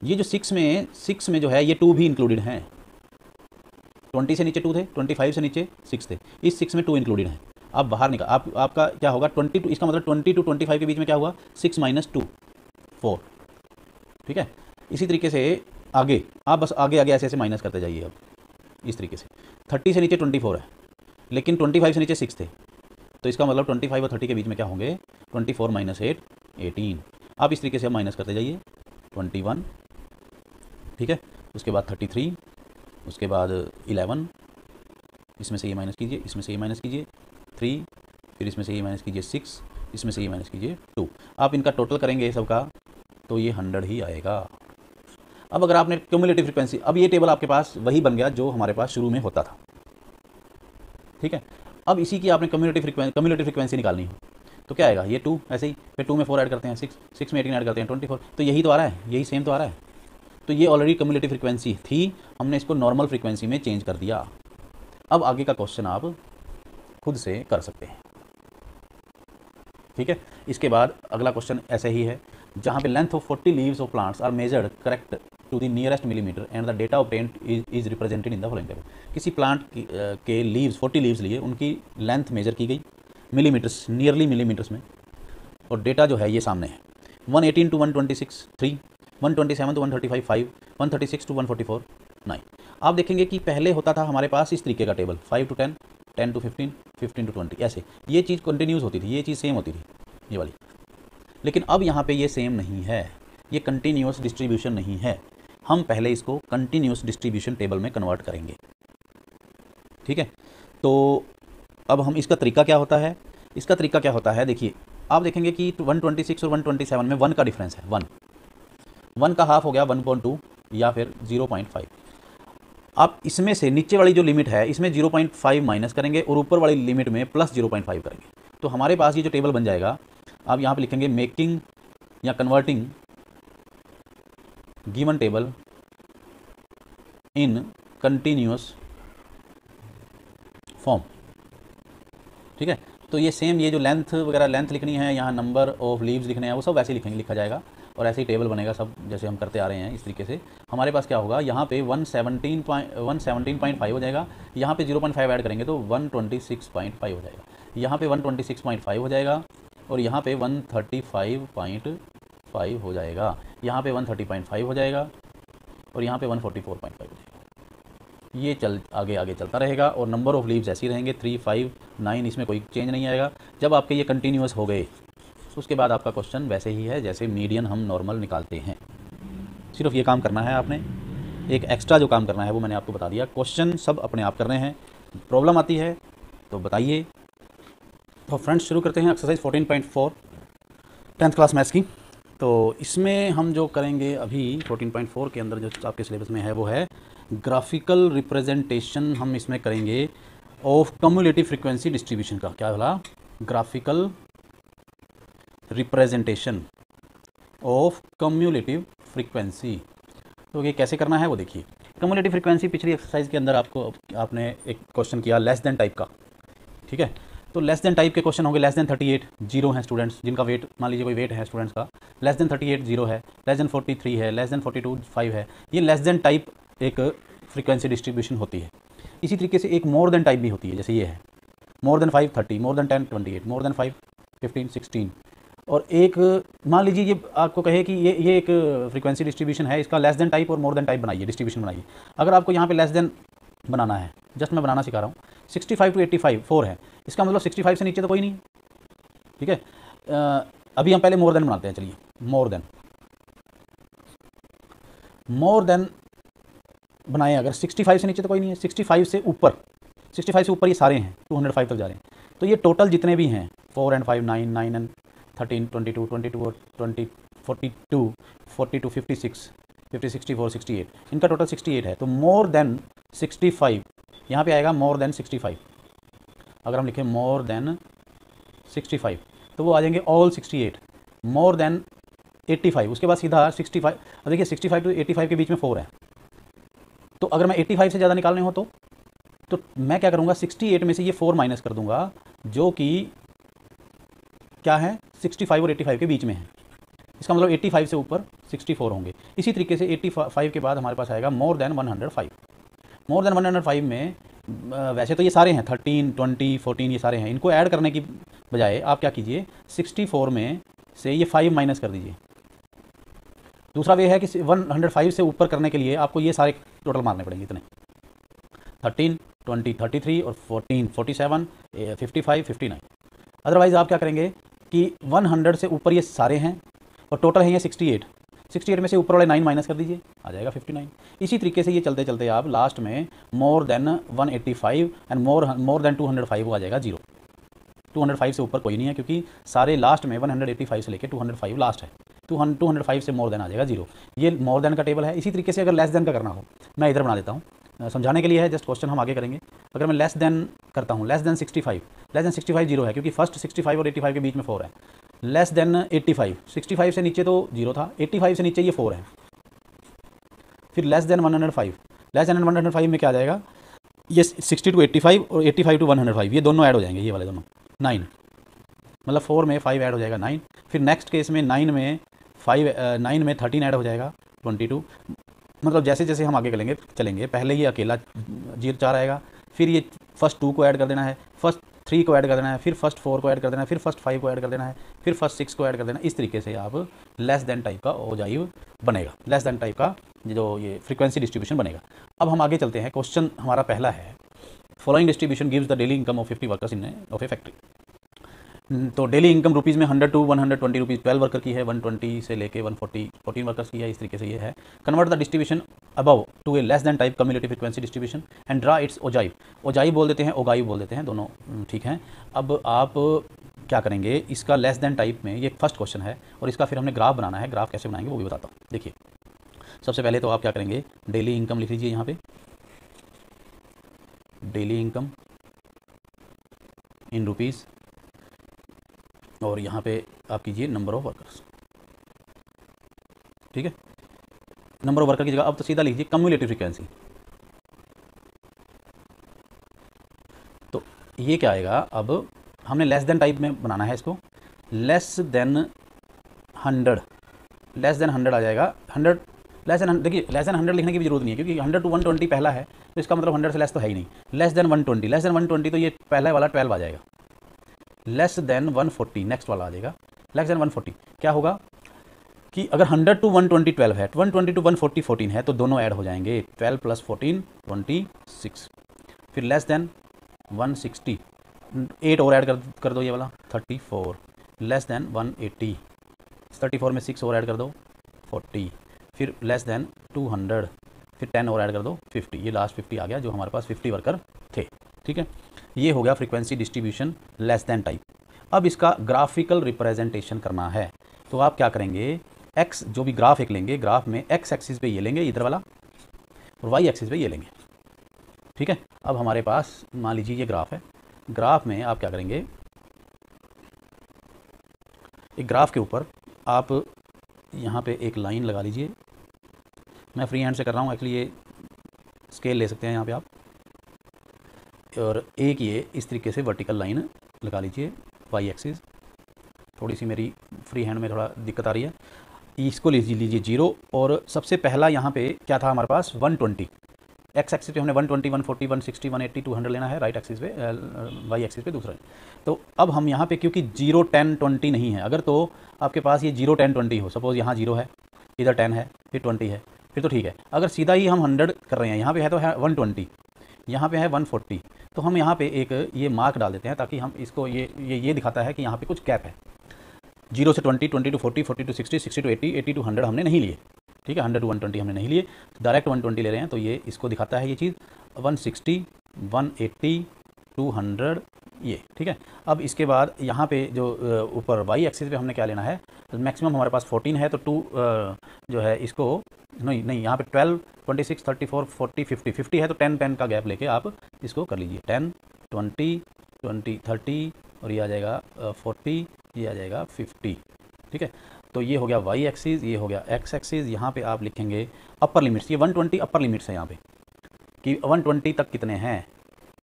ये जो 6 में जो है ये 2 भी इंक्लूडेड हैं। 20 से नीचे 2 थे, 25 से नीचे 6 थे, इस 6 में 2 इंक्लूडेड हैं। आप बाहर निकाल, आपका क्या होगा 22, इसका मतलब 20 टू 25 के बीच में क्या हुआ, 6 माइनस 2 4। ठीक है, इसी तरीके से आगे आप बस आगे ऐसे माइनस करते जाइए। अब इस तरीके से 30 से नीचे 24 है, लेकिन 25 से नीचे 6 थे, तो इसका मतलब 25 और 30 के बीच में क्या होंगे, 24 माइनस 8 18। आप इस तरीके से माइनस करते जाइए, 21, ठीक है, उसके बाद 33, उसके बाद 11, इसमें से ये माइनस कीजिए, इसमें से ये माइनस कीजिए 3, फिर इसमें से ये माइनस कीजिए 6, इसमें से ये माइनस कीजिए 2। आप इनका टोटल करेंगे सबका तो ये 100 ही आएगा। अब अगर आपने क्यूमुलेटिव फ्रीक्वेंसी, अब ये टेबल आपके पास वही बन गया जो हमारे पास शुरू में होता था। ठीक है, अब इसी की आपने क्यूमुलेटिव फ्रीक्वेंसी निकालनी है, तो क्या आएगा, ये 2 ऐसे ही, फिर 2 में 4 ऐड करते हैं 6 में 18 ऐड करते हैं 24, तो यही तो आ रहा है, यही सेम तो आ रहा है। तो ये ऑलरेडी क्यूमुलेटिव फ्रीक्वेंसी थी, हमने इसको नॉर्मल फ्रीक्वेंसी में चेंज कर दिया। अब आगे का क्वेश्चन आप खुद से कर सकते हैं। ठीक है, इसके बाद अगला क्वेश्चन ऐसे ही है, जहाँ पे length of 40 leaves of plants are measured correct to the nearest millimetre and the data obtained is represented in the following table. किसी प्लांट के लीव्स 40 लीव्स लिए, उनकी लेंथ मेजर की गई मिलीमीटर्स, नियरली मिलीमीटर्स में, और डेटा जो है ये सामने है। 118 टू 126 3, 127 टू 135 5, 136 टू 144 9। आप देखेंगे कि पहले होता था हमारे पास इस तरीके का टेबल, 5 टू 10, 10 टू 15, 15 टू 20, ऐसे ये चीज़ कंटिन्यूस होती थी, ये चीज़ सेम होती थी ये वाली। लेकिन अब यहाँ पे ये सेम नहीं है, ये कंटिन्यूस डिस्ट्रीब्यूशन नहीं है, हम पहले इसको कंटिन्यूस डिस्ट्रीब्यूशन टेबल में कन्वर्ट करेंगे। ठीक है, तो अब हम इसका तरीका क्या होता है, इसका तरीका क्या होता है, देखिए आप देखेंगे कि 126 और 127 में 1 का डिफरेंस है, 1 का हाफ हो गया 1.2 या फिर 0.5। आप इसमें से नीचे वाली जो लिमिट है इसमें 0.5 माइनस करेंगे और ऊपर वाली लिमिट में प्लस 0.5 करेंगे, तो हमारे पास ये जो टेबल बन जाएगा, आप यहाँ पे लिखेंगे मेकिंग या कन्वर्टिंग गिवन टेबल इन कंटिन्यूअस फॉर्म। ठीक है, तो ये सेम, ये जो लेंथ वगैरह लेंथ लिखनी है, यहाँ नंबर ऑफ लीव्स लिखने हैं, वो सब वैसे लिखेंगे, लिखा जाएगा और ऐसे ही टेबल बनेगा सब जैसे हम करते आ रहे हैं। इस तरीके से हमारे पास क्या होगा, यहाँ पे 117.5 हो जाएगा, यहाँ पे 0.5 ऐड करेंगे तो 126.5 हो जाएगा, यहाँ पे 126.5 हो जाएगा और यहाँ पे 135.5 हो जाएगा, यहाँ पे 130.5 हो जाएगा और यहाँ पे 144.5 हो जाएगा। ये आगे आगे चलता रहेगा और नंबर ऑफ लीव्स ऐसे ही रहेंगे 3, 5, 9, इसमें कोई चेंज नहीं आएगा। जब आपके ये कंटिन्यूअस हो गए तो उसके बाद आपका क्वेश्चन वैसे ही है जैसे मीडियन हम नॉर्मल निकालते हैं। सिर्फ ये काम करना है आपने, एक एक्स्ट्रा जो काम करना है वो मैंने आपको बता दिया। क्वेश्चन सब अपने आप करने हैं, प्रॉब्लम आती है तो बताइए। तो फ्रेंड्स शुरू करते हैं एक्सरसाइज 14.4 10th क्लास मैथ्स की। तो इसमें हम जो करेंगे अभी 14.4 के अंदर जो आपके सिलेबस में है वो है ग्राफिकल रिप्रेजेंटेशन। हम इसमें करेंगे ऑफ कम्युलेटिव फ्रीक्वेंसी डिस्ट्रीब्यूशन का। क्या बोला? Graphical representation of cumulative frequency. तो ये कैसे करना है वो देखिए। कम्युलेटिव फ्रीक्वेंसी पिछली एक्सरसाइज के अंदर आपने एक क्वेश्चन किया लेस देन टाइप का। ठीक है, तो लेस देन टाइप के क्वेश्चन होंगे। लेस देन 38 जीरो है स्टूडेंट्स जिनका वेट, मान लीजिए कोई वेट है स्टूडेंट्स का, लेस देन 38 जीरो है, लेस देन 43 है, लेस देन 42 5 है। ये लेस देन टाइप एक फ्रीक्वेंसी डिस्ट्रीब्यूशन होती है। इसी तरीके से एक मोर देन टाइप भी होती है, जैसे ये है more than 5 30, more than 10 28, more than 5 15 16। और एक मान लीजिए ये आपको कहे कि ये एक फ्रीक्वेंसी डिस्ट्रीब्यूशन है, इसका लेस देन टाइप और मोर देन टाइप बनाइए, डिस्ट्रीब्यूशन बनाइए। अगर आपको यहाँ पे लेस देन बनाना है, जस्ट मैं बनाना सिखा रहा हूँ, 65 to 85 4 है, इसका मतलब 65 से नीचे तो कोई नहीं है। ठीक है, अभी हम पहले मोर देन बनाते हैं। चलिए मोर देन बनाए। अगर 65 से नीचे तो कोई नहीं है, 65 से ऊपर ये सारे हैं, 205 तक जा रहे हैं। तो ये टोटल जितने भी हैं 4 and 5 9 9 and 13 22 22 और 20 42 42 56 50 64 68, इनका टोटल 68 है। तो मोर देन 65 यहाँ पे आएगा, मोर देन 65। अगर हम लिखें मोर देन 65 तो वो आ जाएंगे ऑल 68। मोर देन 85 उसके बाद सीधा 65। देखिए 65 to 85 के बीच में 4 है, तो अगर मैं 85 से ज़्यादा निकालने हो तो मैं क्या करूँगा, 68 में से ये 4 माइनस कर दूंगा, जो कि क्या है 65 और 85 के बीच में है। इसका मतलब 85 से ऊपर 64 होंगे। इसी तरीके से 85 के बाद हमारे पास आएगा मोर देन 105। मोर देन 105 में वैसे तो ये सारे हैं 13 20 14 ये सारे हैं, इनको ऐड करने की बजाय आप क्या कीजिए, 64 में से ये 5 माइनस कर दीजिए। दूसरा वे है कि 105 से ऊपर करने के लिए आपको ये सारे टोटल मारने पड़ेंगे, इतने 13 20 33 और 14 47 55 59। अदरवाइज़ आप क्या करेंगे कि 100 से ऊपर ये सारे हैं और टोटल है ये 68 में से ऊपर वाले 9 माइनस कर दीजिए, आ जाएगा 59। इसी तरीके से ये चलते चलते आप लास्ट में more than 185 and more than 205 वो आ जाएगा 0। 205 से ऊपर कोई नहीं है क्योंकि सारे लास्ट में 185 से लेकर 205 लास्ट है। 205 से मोर देन आ जाएगा 0। ये मोर देन का टेबल है। इसी तरीके से अगर लेस देन का करना हो, मैं इधर बना देता हूँ, समझाने के लिए है, जस्ट क्वेश्चन हम आगे करेंगे। अगर मैं लेस देन करता हूँ, लेस देन 65 0 है क्योंकि फर्स्ट 65 और 85 के बीच में 4 है। लेस देन 85 65 से नीचे तो 0 था, 85 से नीचे ये 4 है। फिर लेस देन 105 में क्या आ जाएगा, ये 60 to 85 और 85 to 105 ये दोनों ऐड हो जाएंगे, ये वाले दोनों 9, मतलब 4 में 5 ऐड हो जाएगा 9। फिर नेक्स्ट केस में 9 में 13 ऐड हो जाएगा 22। मतलब जैसे जैसे हम आगे चलेंगे पहले ये अकेला 4 आएगा, फिर ये फर्स्ट 2 को ऐड कर देना है, फर्स्ट 3 को ऐड कर देना है, फिर फर्स्ट 4 को ऐड कर देना है, फिर फर्स्ट 5 को ऐड कर देना है, फिर फर्स्ट 6 को ऐड कर देना है। इस तरीके से आप लेस देन टाइप का ओजाइव बनेगा, लेस देन टाइप का जो ये फ्रीक्वेंसी डिस्ट्रीब्यूशन बनेगा। अब हम आगे चलते हैं। क्वेश्चन हमारा पहला है, following distribution gives the daily income of 50 workers in of A factory. तो डेली इनकम रुपीज़ में 100 टू 120 रुपीज़ 12 वर्कर की है, 120 से लेके 140 14 वर्कर्स की है। इस तरीके से ये है। Convert the distribution above to a less than type cumulative frequency distribution and draw its ogive. Ogive बोल देते हैं, ओगाइव बोल देते हैं, दोनों ठीक हैं। अब आप क्या करेंगे, इसका लेस देन टाइप में, ये फर्स्ट क्वेश्चन है और इसका फिर हमने ग्राफ बनाना है। ग्राफ कैसे बनाएंगे वो भी बताता हूँ। देखिए सबसे पहले तो आप क्या करेंगे, डेली इनकम लिख लीजिए यहाँ पे, डेली इनकम इन रुपीज़, और यहाँ पे आप कीजिए नंबर ऑफ वर्कर्स। ठीक है, नंबर ऑफ वर्कर की जगह अब तो सीधा लीजिए कम्युलेटिव फ्रीक्वेंसी। तो ये क्या आएगा, अब हमने लेस देन टाइप में बनाना है इसको, लेस देन 100, लेस देन 100 आ जाएगा। 100 लेस देन, देखिए लेस देन 100 लिखने की भी जरूरत नहीं है क्योंकि 100 टू 120 पहला है, तो इसका मतलब 100 से लेस तो है ही नहीं। लेस देन 120, लेस देन 120 तो ये पहला वाला 12 आ जाएगा। लेस देन 140 नेक्स्ट वाला आ जाएगा। लेस देन 140 क्या होगा कि अगर 100 टू 120 12 है, 120 टू 140 14 है, तो दोनों ऐड हो जाएंगे, 12 प्लस 14 26। फिर लेस देन 160 8 और ऐड कर दो, ये वाला 34। लेस देन 180 34 में 6 और ऐड कर दो 40। फिर लेस देन 200, फिर 10 और ऐड कर दो 50। ये लास्ट 50 आ गया जो हमारे पास 50 वर्कर थे। ठीक है, ये हो गया frequency distribution less than type. अब इसका ग्राफिकल रिप्रेजेंटेशन करना है, तो आप क्या करेंगे, एक्स जो भी ग्राफ एक लेंगे, ग्राफ में एक्स एक्सिस पे ये लेंगे इधर वाला, और वाई एक्सिस पे ये लेंगे। ठीक है, अब हमारे पास मान लीजिए ये ग्राफ है। ग्राफ में आप क्या करेंगे, एक ग्राफ के ऊपर आप यहाँ पे एक लाइन लगा लीजिए। मैं फ्री हैंड से कर रहा हूँ एक्चुअली, ये स्केल ले सकते हैं यहाँ पे आप, और एक ये इस तरीके से वर्टिकल लाइन लगा लीजिए वाई एक्सिस। थोड़ी सी मेरी फ्री हैंड में थोड़ा दिक्कत आ रही है। इसको लीजिए 0, और सबसे पहला यहाँ पे क्या था हमारे पास 120। एक्स एक्सिस पे हमने 120 140 160 180 200 लेना है, राइट एक्सिस पे, वाई एक्सिस पे दूसरा। तो अब हम यहाँ पे क्योंकि 0 10 20 नहीं है, अगर तो आपके पास ये 0 10 20 हो, सपोज यहाँ 0 है, इधर 10 है, फिर 20 है, फिर तो ठीक है। अगर सीधा ही हम 100 कर रहे हैं, यहाँ पे है तो है 120, यहाँ पे है 140, तो हम यहाँ पे एक ये मार्क डाल देते हैं ताकि हम इसको ये दिखाता है कि यहाँ पे कुछ गैप है। 0 से 20 20 टू 40 40 टू 60 60 टू 80 80 टू 100 हमने नहीं लिए। ठीक है, 100 टू 120 हमने नहीं लिए, डायरेक्ट 120 ले रहे हैं, तो ये इसको दिखाता है ये चीज़ 160 180 200 ये। ठीक है, अब इसके बाद यहाँ पे जो ऊपर वाई एक्सिस पे हमने क्या लेना है, मैक्सिमम हमारे पास 14 है, तो 2 जो है इसको नहीं यहाँ पे 12 26 34 40 50 50 है, तो 10 10 का गैप लेके आप इसको कर लीजिए। 10 20 20 30 और ये आ जाएगा 40, ये आ जाएगा 50। ठीक है, तो ये हो गया वाई एक्सिस, ये हो गया एक्स एक्सिस। यहाँ पे आप लिखेंगे अपर लिमिट्स, ये 120 अपर लिमिट्स है यहाँ पे कि 120 तक कितने हैं,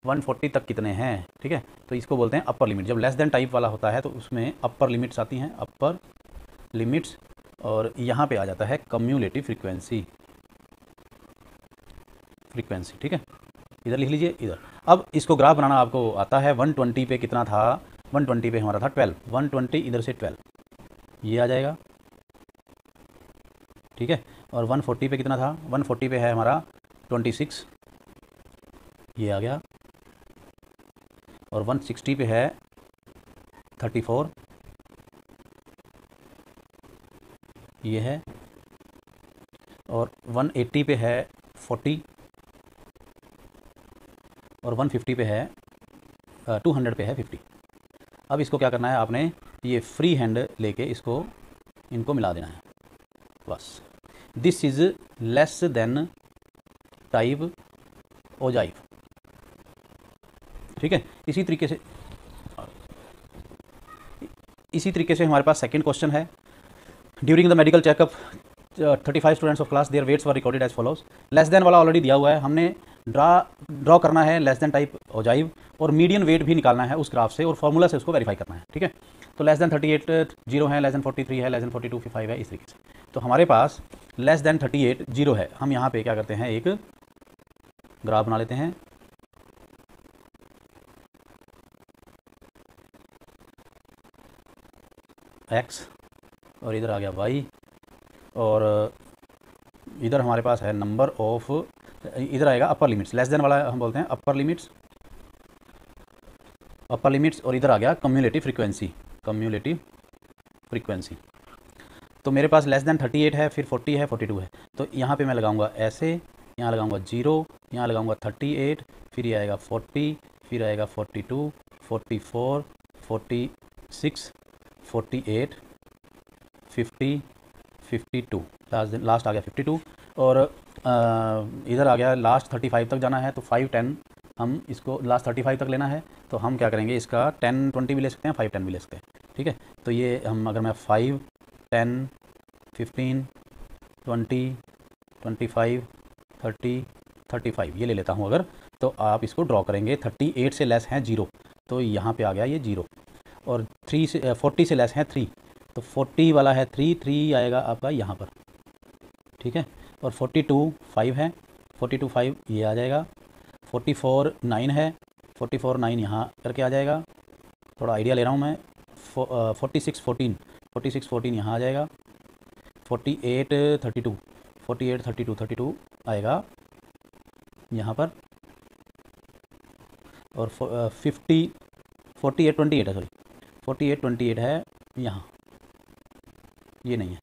140 तक कितने हैं। ठीक है, तो इसको बोलते हैं अपर लिमिट। जब लेस देन टाइप वाला होता है तो उसमें अपर लिमिट्स आती हैं, अपर लिमिट्स, और यहाँ पे आ जाता है कम्युलेटिव फ्रीक्वेंसी। ठीक है, इधर लिख लीजिए इधर। अब इसको ग्राफ बनाना आपको आता है। 120 पे कितना था, 120 पे हमारा था 12, 120 इधर से 12 ये आ जाएगा। ठीक है, और 140 पे कितना था, 140 पे है हमारा 26 ये आ गया, और 160 पे है 34 ये है, और 180 पे है 40, और 150 पे है 200 पे है 50। अब इसको क्या करना है आपने, ये फ्री हैंड लेके इसको इनको मिला देना है बस। This is less than type ogive. ठीक है, इसी तरीके से हमारे पास सेकंड क्वेश्चन है। During the medical checkup 35 students of class their weights were recorded as follows. Less than वाला ऑलरेडी दिया हुआ है, हमने ड्रॉ करना है लेस देन टाइप ओजाइव, और मीडियन वेट भी निकालना है उस ग्राफ से, और फॉर्मूला से उसको वेरीफाई करना है। ठीक है, तो लेस देन 38 0 है, लेस देन 43 है, लेस देन 42 5 है, इस तरीके से। तो हमारे पास लेस देन 38 0 है, हम यहाँ पे क्या करते हैं, एक ग्राफ बना लेते हैं। एक्स, और इधर आ गया वाई, और इधर हमारे पास है नंबर ऑफ, इधर आएगा अपर लिमिट्स। लेस देन वाला हम बोलते हैं अपर लिमिट्स, अपर लिमिट्स, और इधर आ गया कम्युलेटिव फ्रीक्वेंसी। तो मेरे पास लेस देन 38 है, फिर 40 है, 42 है, तो यहाँ पे मैं लगाऊंगा ऐसे, यहाँ लगाऊंगा 0, यहाँ लगाऊंगा 38, फिर ये आएगा 40, फिर आएगा 42, 44, 46, 48, 50, 52, लास्ट आ गया 52, और इधर आ गया लास्ट 35 तक जाना है, तो 5, 10 हम इसको लास्ट 35 तक लेना है, तो हम क्या करेंगे, इसका 10, 20 भी ले सकते हैं, 5, 10 भी ले सकते हैं, ठीक है। तो ये हम अगर मैं 5, 10, 15, 20, 25, 30, 35 ये ले लेता हूँ अगर, तो आप इसको ड्रॉ करेंगे। 38 से लेस है 0, तो यहाँ पे आ गया ये 0, और 3 से 40 से लेस है 3, तो 40 वाला है 3 आएगा आपका यहाँ पर, ठीक है। और 42 5 है, 42 5 ये आ जाएगा, 44 9 है, 44 9 यहाँ करके आ जाएगा, थोड़ा आइडिया ले रहा हूँ मैं। 46 14 यहाँ आ जाएगा, 48 32 48 32 32 आएगा यहाँ पर, और 50 48 28 है, सॉरी 48 28 है यहाँ, ये नहीं है।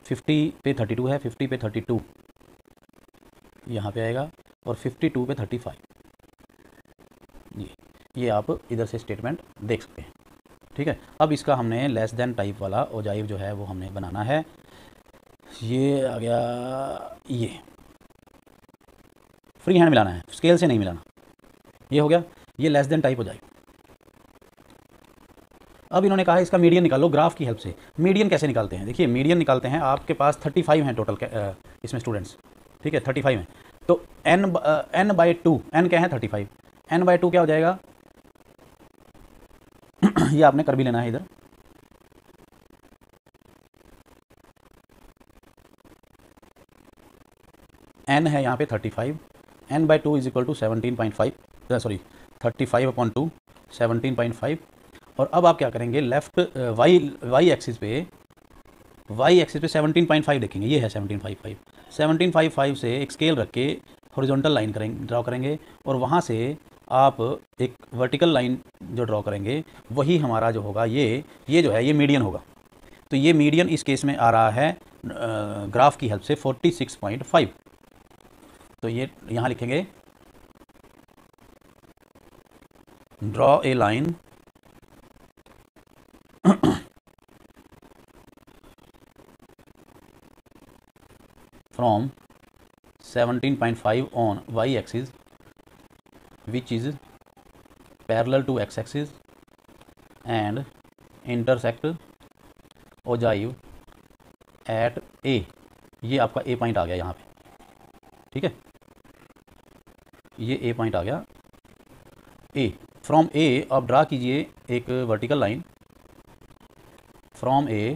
50 पे 32 है, 50 पे 32 यहाँ पे आएगा, और 52 पे 35, ये आप इधर से स्टेटमेंट देख सकते हैं, ठीक है। अब इसका हमने लेस देन टाइप वाला ओजाइव जो है वो हमने बनाना है। ये आ गया, ये फ्री हैंड मिलाना है, स्केल से नहीं मिलाना, ये हो गया, ये लेस देन टाइप ओजाइव। अब इन्होंने कहा इसका मीडियन निकालो ग्राफ की हेल्प से। मीडियन कैसे निकालते हैं, देखिए मीडियन निकालते हैं, आपके पास 35 हैं टोटल इसमें स्टूडेंट्स, ठीक है 35 हैं, तो n/2, n क्या है 35, n/2 क्या हो जाएगा ये आपने कर भी लेना है इधर, n है यहाँ पे 35, n/2 is equal to 17.5, sorry 35/2 17.5। और अब आप क्या करेंगे, लेफ्ट y एक्सिस पे 17.5 देखेंगे, ये है 17.55, 17.55 से एक स्केल रख के हॉरिजॉन्टल लाइन करेंगे, ड्रॉ करेंगे, और वहाँ से आप एक वर्टिकल लाइन जो ड्रॉ करेंगे वही हमारा जो होगा ये जो है ये मीडियन होगा। तो ये मीडियन इस केस में आ रहा है ग्राफ की हेल्प से 46.5। तो ये यहाँ लिखेंगे, draw a line from 17.5 on y axis which is parallel to x axis and intersect ogive at A। ये आपका A पॉइंट आ गया यहाँ पे, ठीक है, ये A पॉइंट आ गया। A फ्रॉम A आप ड्रा कीजिए एक vertical line, from A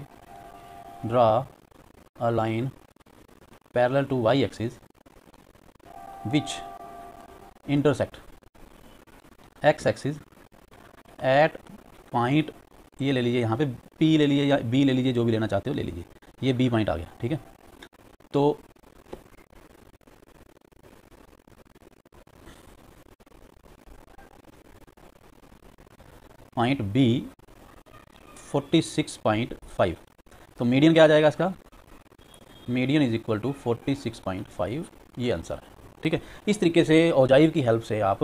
draw a line parallel to y axis which intersect x axis at point, ये ले लीजिए यहाँ पे P ले लीजिए या B ले लीजिए, जो भी लेना चाहते हो ले लीजिए, ये B पॉइंट आ गया, ठीक है। तो पॉइंट B 46.5, तो मीडियन क्या आ जाएगा इसका, मीडियन इज इक्वल टू 46.5, ये आंसर है, ठीक है। इस तरीके से ओजाइव की हेल्प से आप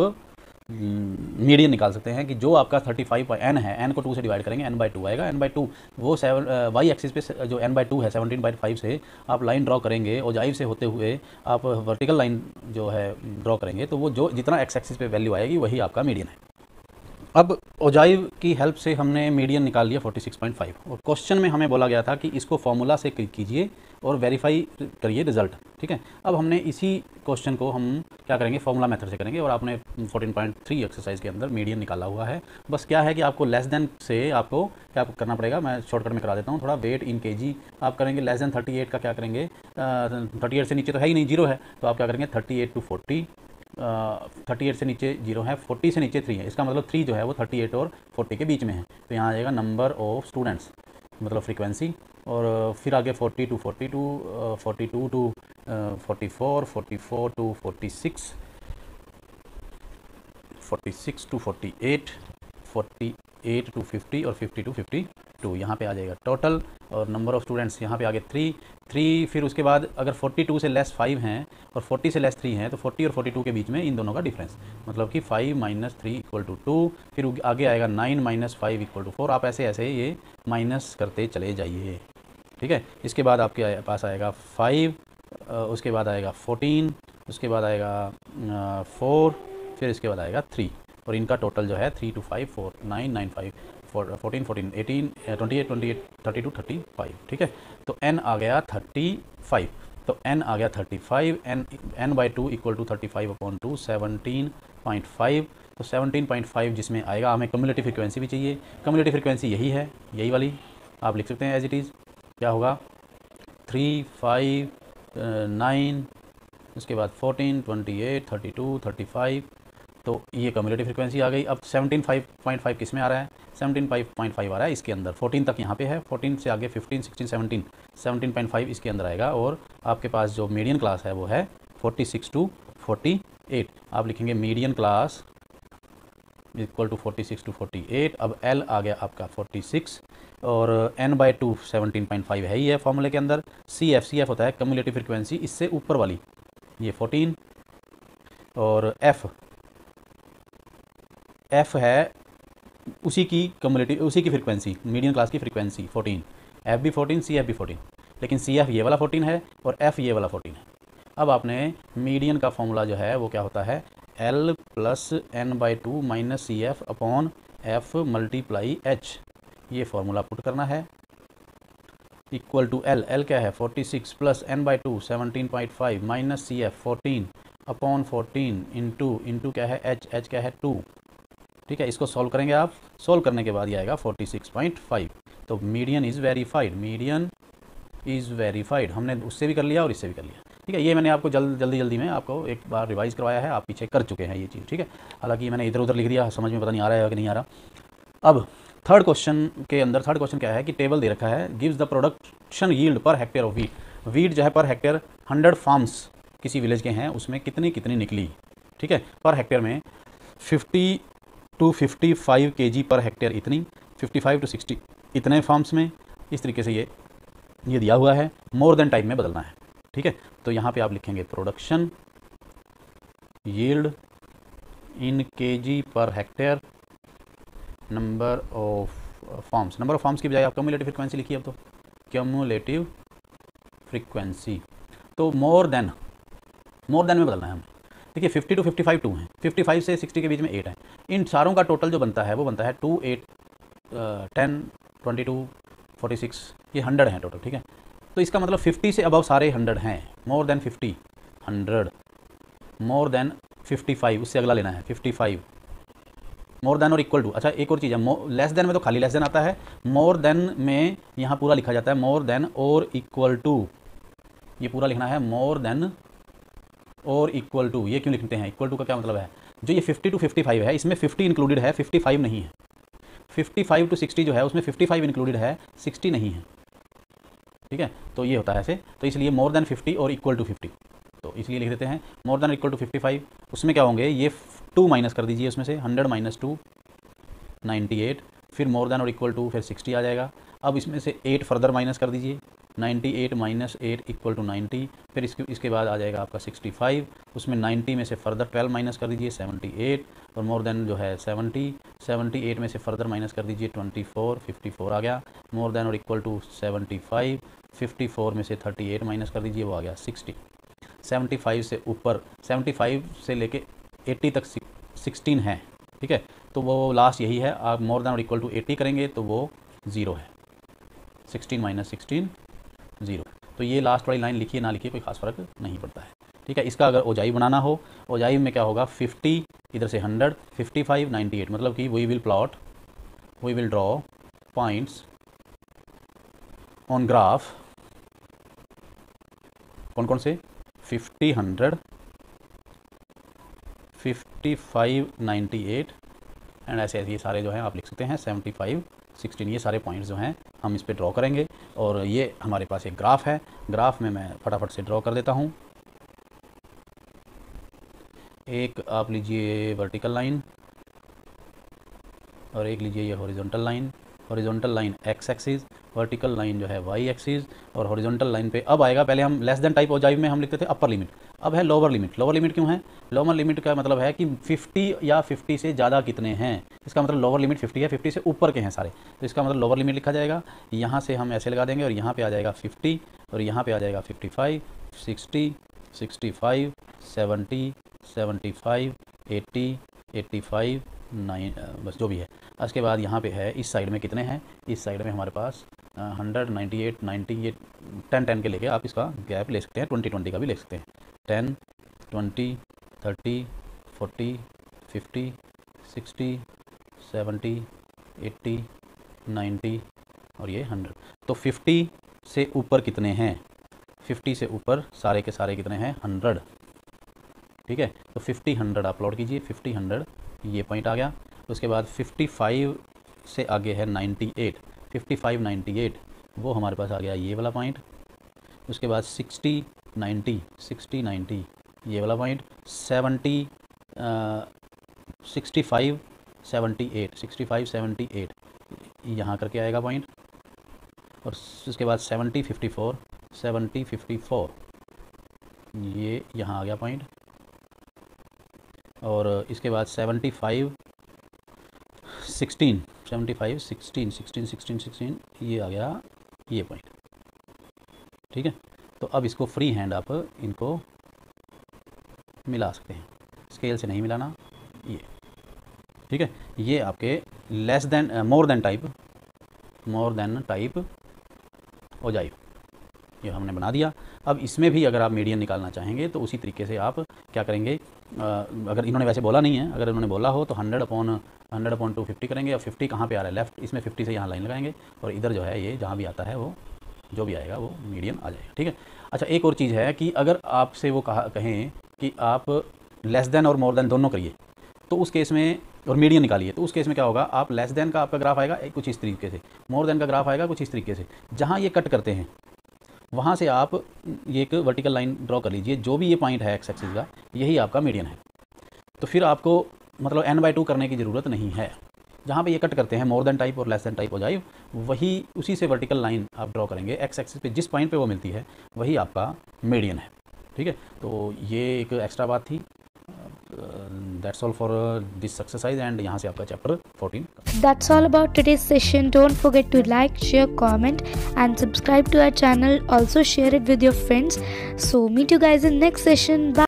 मीडियन निकाल सकते हैं कि जो आपका 35 n है, n को 2 से डिवाइड करेंगे, n/2 आएगा, n/2 वो y एक्सिस पे जो n/2 है 17.5 से आप लाइन ड्रॉ करेंगे, ओजाइव से होते हुए आप वर्टिकल लाइन जो है ड्रॉ करेंगे, तो वो जो जितना x एक्सिस पे वैल्यू आएगी वही आपका मीडियन है। अब ओजाइव की हेल्प से हमने मीडियन निकाल लिया 46.5, और क्वेश्चन में हमें बोला गया था कि इसको फॉर्मूला से क्लिक कीजिए और वेरीफाई करिए रिजल्ट, ठीक है। अब हमने इसी क्वेश्चन को हम क्या करेंगे, फॉर्मूला मेथड से करेंगे, और आपने 14.3 एक्सरसाइज के अंदर मीडियन निकाला हुआ है। बस क्या है कि आपको लेस देन से आपको क्या करना पड़ेगा, मैं शॉर्टकट में करा देता हूँ थोड़ा, वेट इन केजी आप करेंगे, लेस देन 38 का क्या करेंगे, 38 से नीचे तो है ही नहीं, 0 है, तो आप क्या करेंगे 38 to 40, 38 से नीचे 0 है, 40 से नीचे 3 है, इसका मतलब 3 जो है वो 38 और 40 के बीच में है, तो यहाँ आ जाएगा नंबर ऑफ स्टूडेंट्स मतलब फ्रीक्वेंसी, और फिर आगे 40 to 42, 42 to 44, 44 to 46, 46 to 48, 48 to 50 और 50 to 52 यहाँ पे आ जाएगा टोटल। और नंबर ऑफ़ स्टूडेंट्स यहाँ पे आगे 3। फिर उसके बाद अगर 42 से लेस 5 हैं और 40 से लेस 3 हैं तो 40 और 42 के बीच में इन दोनों का डिफरेंस, मतलब कि 5 - 3 = 2। फिर आगे आएगा 9 - 5 = 4। आप ऐसे ऐसे ये माइनस करते चले जाइए, ठीक है। इसके बाद आपके पास आएगा 5, उसके बाद आएगा 14, उसके बाद आएगा 4, फिर इसके बाद आएगा 3, और इनका टोटल जो है 3 to 5 4 9 9 5 14 14 18 28 28 32 35, ठीक है। तो n आ गया 35, तो n आ गया 35, n/2 = 35/2 17.5। तो 17.5 जिसमें आएगा, हमें कम्युलेटिव फ्रीक्वेंसी भी चाहिए। कम्युलेटिव फ्रीक्वेंसी यही है, यही वाली आप लिख सकते हैं एज इट इज़। क्या होगा 3 5 9, उसके बाद 14 28 32 35, तो ये कम्युलेटिव फ्रीक्वेंसी आ गई। अब 17.5 किस में आ रहा है, 17.5 आ रहा है इसके अंदर। 14 तक यहाँ पे है, 14 से आगे 15 16 17 17.5 इसके अंदर आएगा। और आपके पास जो मीडियन क्लास है वो है 46 to 48। आप लिखेंगे मीडियन क्लास = 46 to 48। अब L आ गया आपका 46 और n/2 17.5 है ही है फॉर्मूले के अंदर। CF होता है कम्युलेटिव फ्रीक्वेंसी, इससे ऊपर वाली ये 14, और F है उसी की कम्युलेटिव, उसी की फ्रीक्वेंसी, मीडियन क्लास की फ्रीक्वेंसी 14। F भी 14, CF भी 14, लेकिन CF ये वाला 14 है और F ये वाला 14 है। अब आपने मीडियन का फॉर्मूला जो है वो क्या होता है, L + n/2 - CF/F × H, ये फार्मूला पुट करना है, इक्वल टू L क्या है 46 + n/2 17.5 - CF 14/14 इंटू क्या है H क्या है 2, ठीक है। इसको सॉल्व करेंगे आप, सॉल्व करने के बाद ये आएगा 46.5। तो मीडियन इज़ वेरीफाइड, हमने उससे भी कर लिया और इससे भी कर लिया, ठीक है। ये मैंने आपको जल्दी में आपको एक बार रिवाइज़ करवाया है, आप पीछे कर चुके हैं ये चीज़, ठीक है। हालांकि मैंने इधर उधर लिख दिया, समझ में पता नहीं आ रहा है कि नहीं आ रहा। अब थर्ड क्वेश्चन क्या है कि टेबल दे रखा है, gives the production yield per hectare of wheat जो है पर हेक्टेयर 100 फार्म्स किसी विलेज के हैं, उसमें कितनी निकली, ठीक है। पर हेक्टेयर में 50 to 55 kg पर हेक्टेयर इतनी, 55 to 60 इतने फार्म्स में, इस तरीके से ये दिया हुआ है। मोर देन टाइप में बदलना है, ठीक है। तो यहाँ पे आप लिखेंगे production yield in kg per hectare, number of farms की बजाय आप कम्युलेटिव फ्रीक्वेंसी लिखिए। अब तो कम्युलेटिव फ्रीक्वेंसी, तो मोर देन में बदलना है हमें। देखिए 50 to 55 2 हैं, 55 से 60 के बीच में 8 है। इन सारों का टोटल जो बनता है वो बनता है 2 8 10 22 46, ये 100 हैं टोटल, ठीक है। तो इसका मतलब 50 से अबव सारे 100 हैं। मोर देन 50 100, मोर देन 55 उससे अगला लेना है 55, मोर देन और इक्वल टू। अच्छा एक और चीज़ है, लेस देन में तो खाली लेस देन आता है, मोर देन में यहाँ पूरा लिखा जाता है मोर देन और इक्वल टू, ये पूरा लिखना है मोर देन और इक्वल टू। ये क्यों लिखते हैं, इक्वल टू का क्या मतलब है, जो ये 50 to 55 है इसमें 50 इंक्लूडेड है, 55 नहीं है। 55 to 60 जो है उसमें 55 इंक्लूडेड है, 60 नहीं है, ठीक है। तो ये होता है ऐसे, तो इसलिए मोर देन 50 और इक्वल टू 50, तो इसलिए लिख देते हैं मोर देन इक्वल टू 55। उसमें क्या होंगे, ये 2 माइनस कर दीजिए उसमें से, 100 - 2 98, फिर मोर देन और इक्वल टू, फिर 60 आ जाएगा। अब इसमें से 8 फर्दर माइनस कर दीजिए, 98 - 8 = 90, फिर इसके बाद आ जाएगा आपका 65, उसमें 90 में से फर्दर 12 माइनस कर दीजिए 78, और मोर देन जो है 70, 78 में से फर्दर माइनस कर दीजिए 24, 54 आ गया। मोर देन और इक्वल टू 75, 54 में से 38 माइनस कर दीजिए, वो आ गया 60। 75 से ऊपर, 75 से लेके 80 तक 16 है, ठीक है। तो वो लास्ट यही है, आप मोर देन और इक्वल टू 80 करेंगे तो वो 0 है, 16 - 16 0। तो ये लास्ट वाली लाइन लिखिए ना लिखिए कोई खास फर्क नहीं पड़ता है, ठीक है। इसका अगर ओजाई बनाना हो, ओजाई में क्या होगा 50 इधर से 100 55 98, मतलब कि we will draw points on graph, कौन से 50 100 55 98 एंड ऐसे ये सारे जो हैं आप लिख सकते हैं 75 16, ये सारे पॉइंट्स जो हैं हम इस पे ड्रॉ करेंगे। और ये हमारे पास एक ग्राफ है, ग्राफ में मैं फटाफट से ड्रॉ कर देता हूँ। एक आप लीजिए वर्टिकल लाइन, और एक लीजिए ये horizontal line x axis, vertical line जो है वाई एक्सिस, और हॉरिजॉन्टल लाइन पे अब आएगा, पहले हम लेस देन टाइप ओजाइव में हम लिखते थे अपर लिमिट, अब है लोअर लिमिट। लोअर लिमिट क्यों है? लोअर लिमिट का मतलब है कि 50 या 50 से ज़्यादा कितने हैं, इसका मतलब लोअर लिमिट 50 है, 50 से ऊपर के हैं सारे, तो इसका मतलब लोअर लिमिट लिखा जाएगा। यहाँ से हम ऐसे लगा देंगे और यहाँ पे आ जाएगा 50 और यहाँ पे आ जाएगा 55, 60, 65, 70, 75, 80, 85, 9, बस जो भी है। उसके बाद यहाँ पे है इस साइड में कितने हैं, इस साइड में हमारे पास 100, 98, 90, ये 10 के लेके आप इसका गैप ले सकते हैं, 20 का भी ले सकते हैं। 10, 20, 30, 40, 50, 60, 70, 80, 90 और ये 100। तो 50 से ऊपर कितने हैं? 50 से ऊपर सारे के सारे कितने हैं? 100। ठीक है, तो 50, 100 आप प्लॉट कीजिए। 50, 100 ये पॉइंट आ गया। उसके बाद 55 से आगे है 98, 55, 98 वो हमारे पास आ गया ये वाला पॉइंट। उसके बाद 60, 90, 60, 90 ये वाला पॉइंट। 70, 65, 78, 65, 78 यहाँ करके आएगा पॉइंट। और उसके बाद 70, 54, 70, 54 ये यहाँ आ गया पॉइंट। और इसके बाद 75, 16, 75, 16, 16, 16, 16 ये आ गया ये पॉइंट। ठीक है, तो अब इसको फ्री हैंड आप इनको मिला सकते हैं, स्केल से नहीं मिलाना ये। ठीक है, ये आपके less than more than type ogive ये हमने बना दिया। अब इसमें भी अगर आप मीडियन निकालना चाहेंगे तो उसी तरीके से आप क्या करेंगे, अगर इन्होंने वैसे बोला नहीं है, अगर इन्होंने बोला हो तो 100/250 करेंगे। और 50 कहाँ पे आ रहा है? लेफ्ट, इसमें 50 से यहाँ लाइन लगाएंगे और इधर जो है ये जहाँ भी आता है वो जो भी आएगा वो मीडियन आ जाएगा। ठीक है, अच्छा एक और चीज़ है कि अगर आपसे वो कहें कि आप लेस देन और मोर देन दोनों करिए तो उस केस में, और मीडियन निकालिए, तो उस केस में क्या होगा, आप लेस देन का आपका ग्राफ आएगा कुछ इस तरीके से, मोर देन का ग्राफ आएगा कुछ इस तरीके से। जहाँ ये कट करते हैं वहाँ से आप ये एक वर्टिकल लाइन ड्रॉ कर लीजिए, जो भी ये पॉइंट है एक्स एक्सिस का यही आपका मीडियन है। तो फिर आपको मतलब n/2 करने की ज़रूरत नहीं है। जहाँ पे ये कट करते हैं मोर देन टाइप और लेस देन टाइप ओजाइव, वही उसी से वर्टिकल लाइन आप ड्रॉ करेंगे एक्स एक्सिस पे, जिस पॉइंट पे वो मिलती है वही आपका मीडियन है। ठीक है, तो ये एक एक्स्ट्रा बात थी। That's all for this exercise and यहाँ से आपका chapter 14।
That's all about today's session. Don't forget to like, share, comment and subscribe to our channel. Also share it with your friends. So meet you guys in next session. Bye.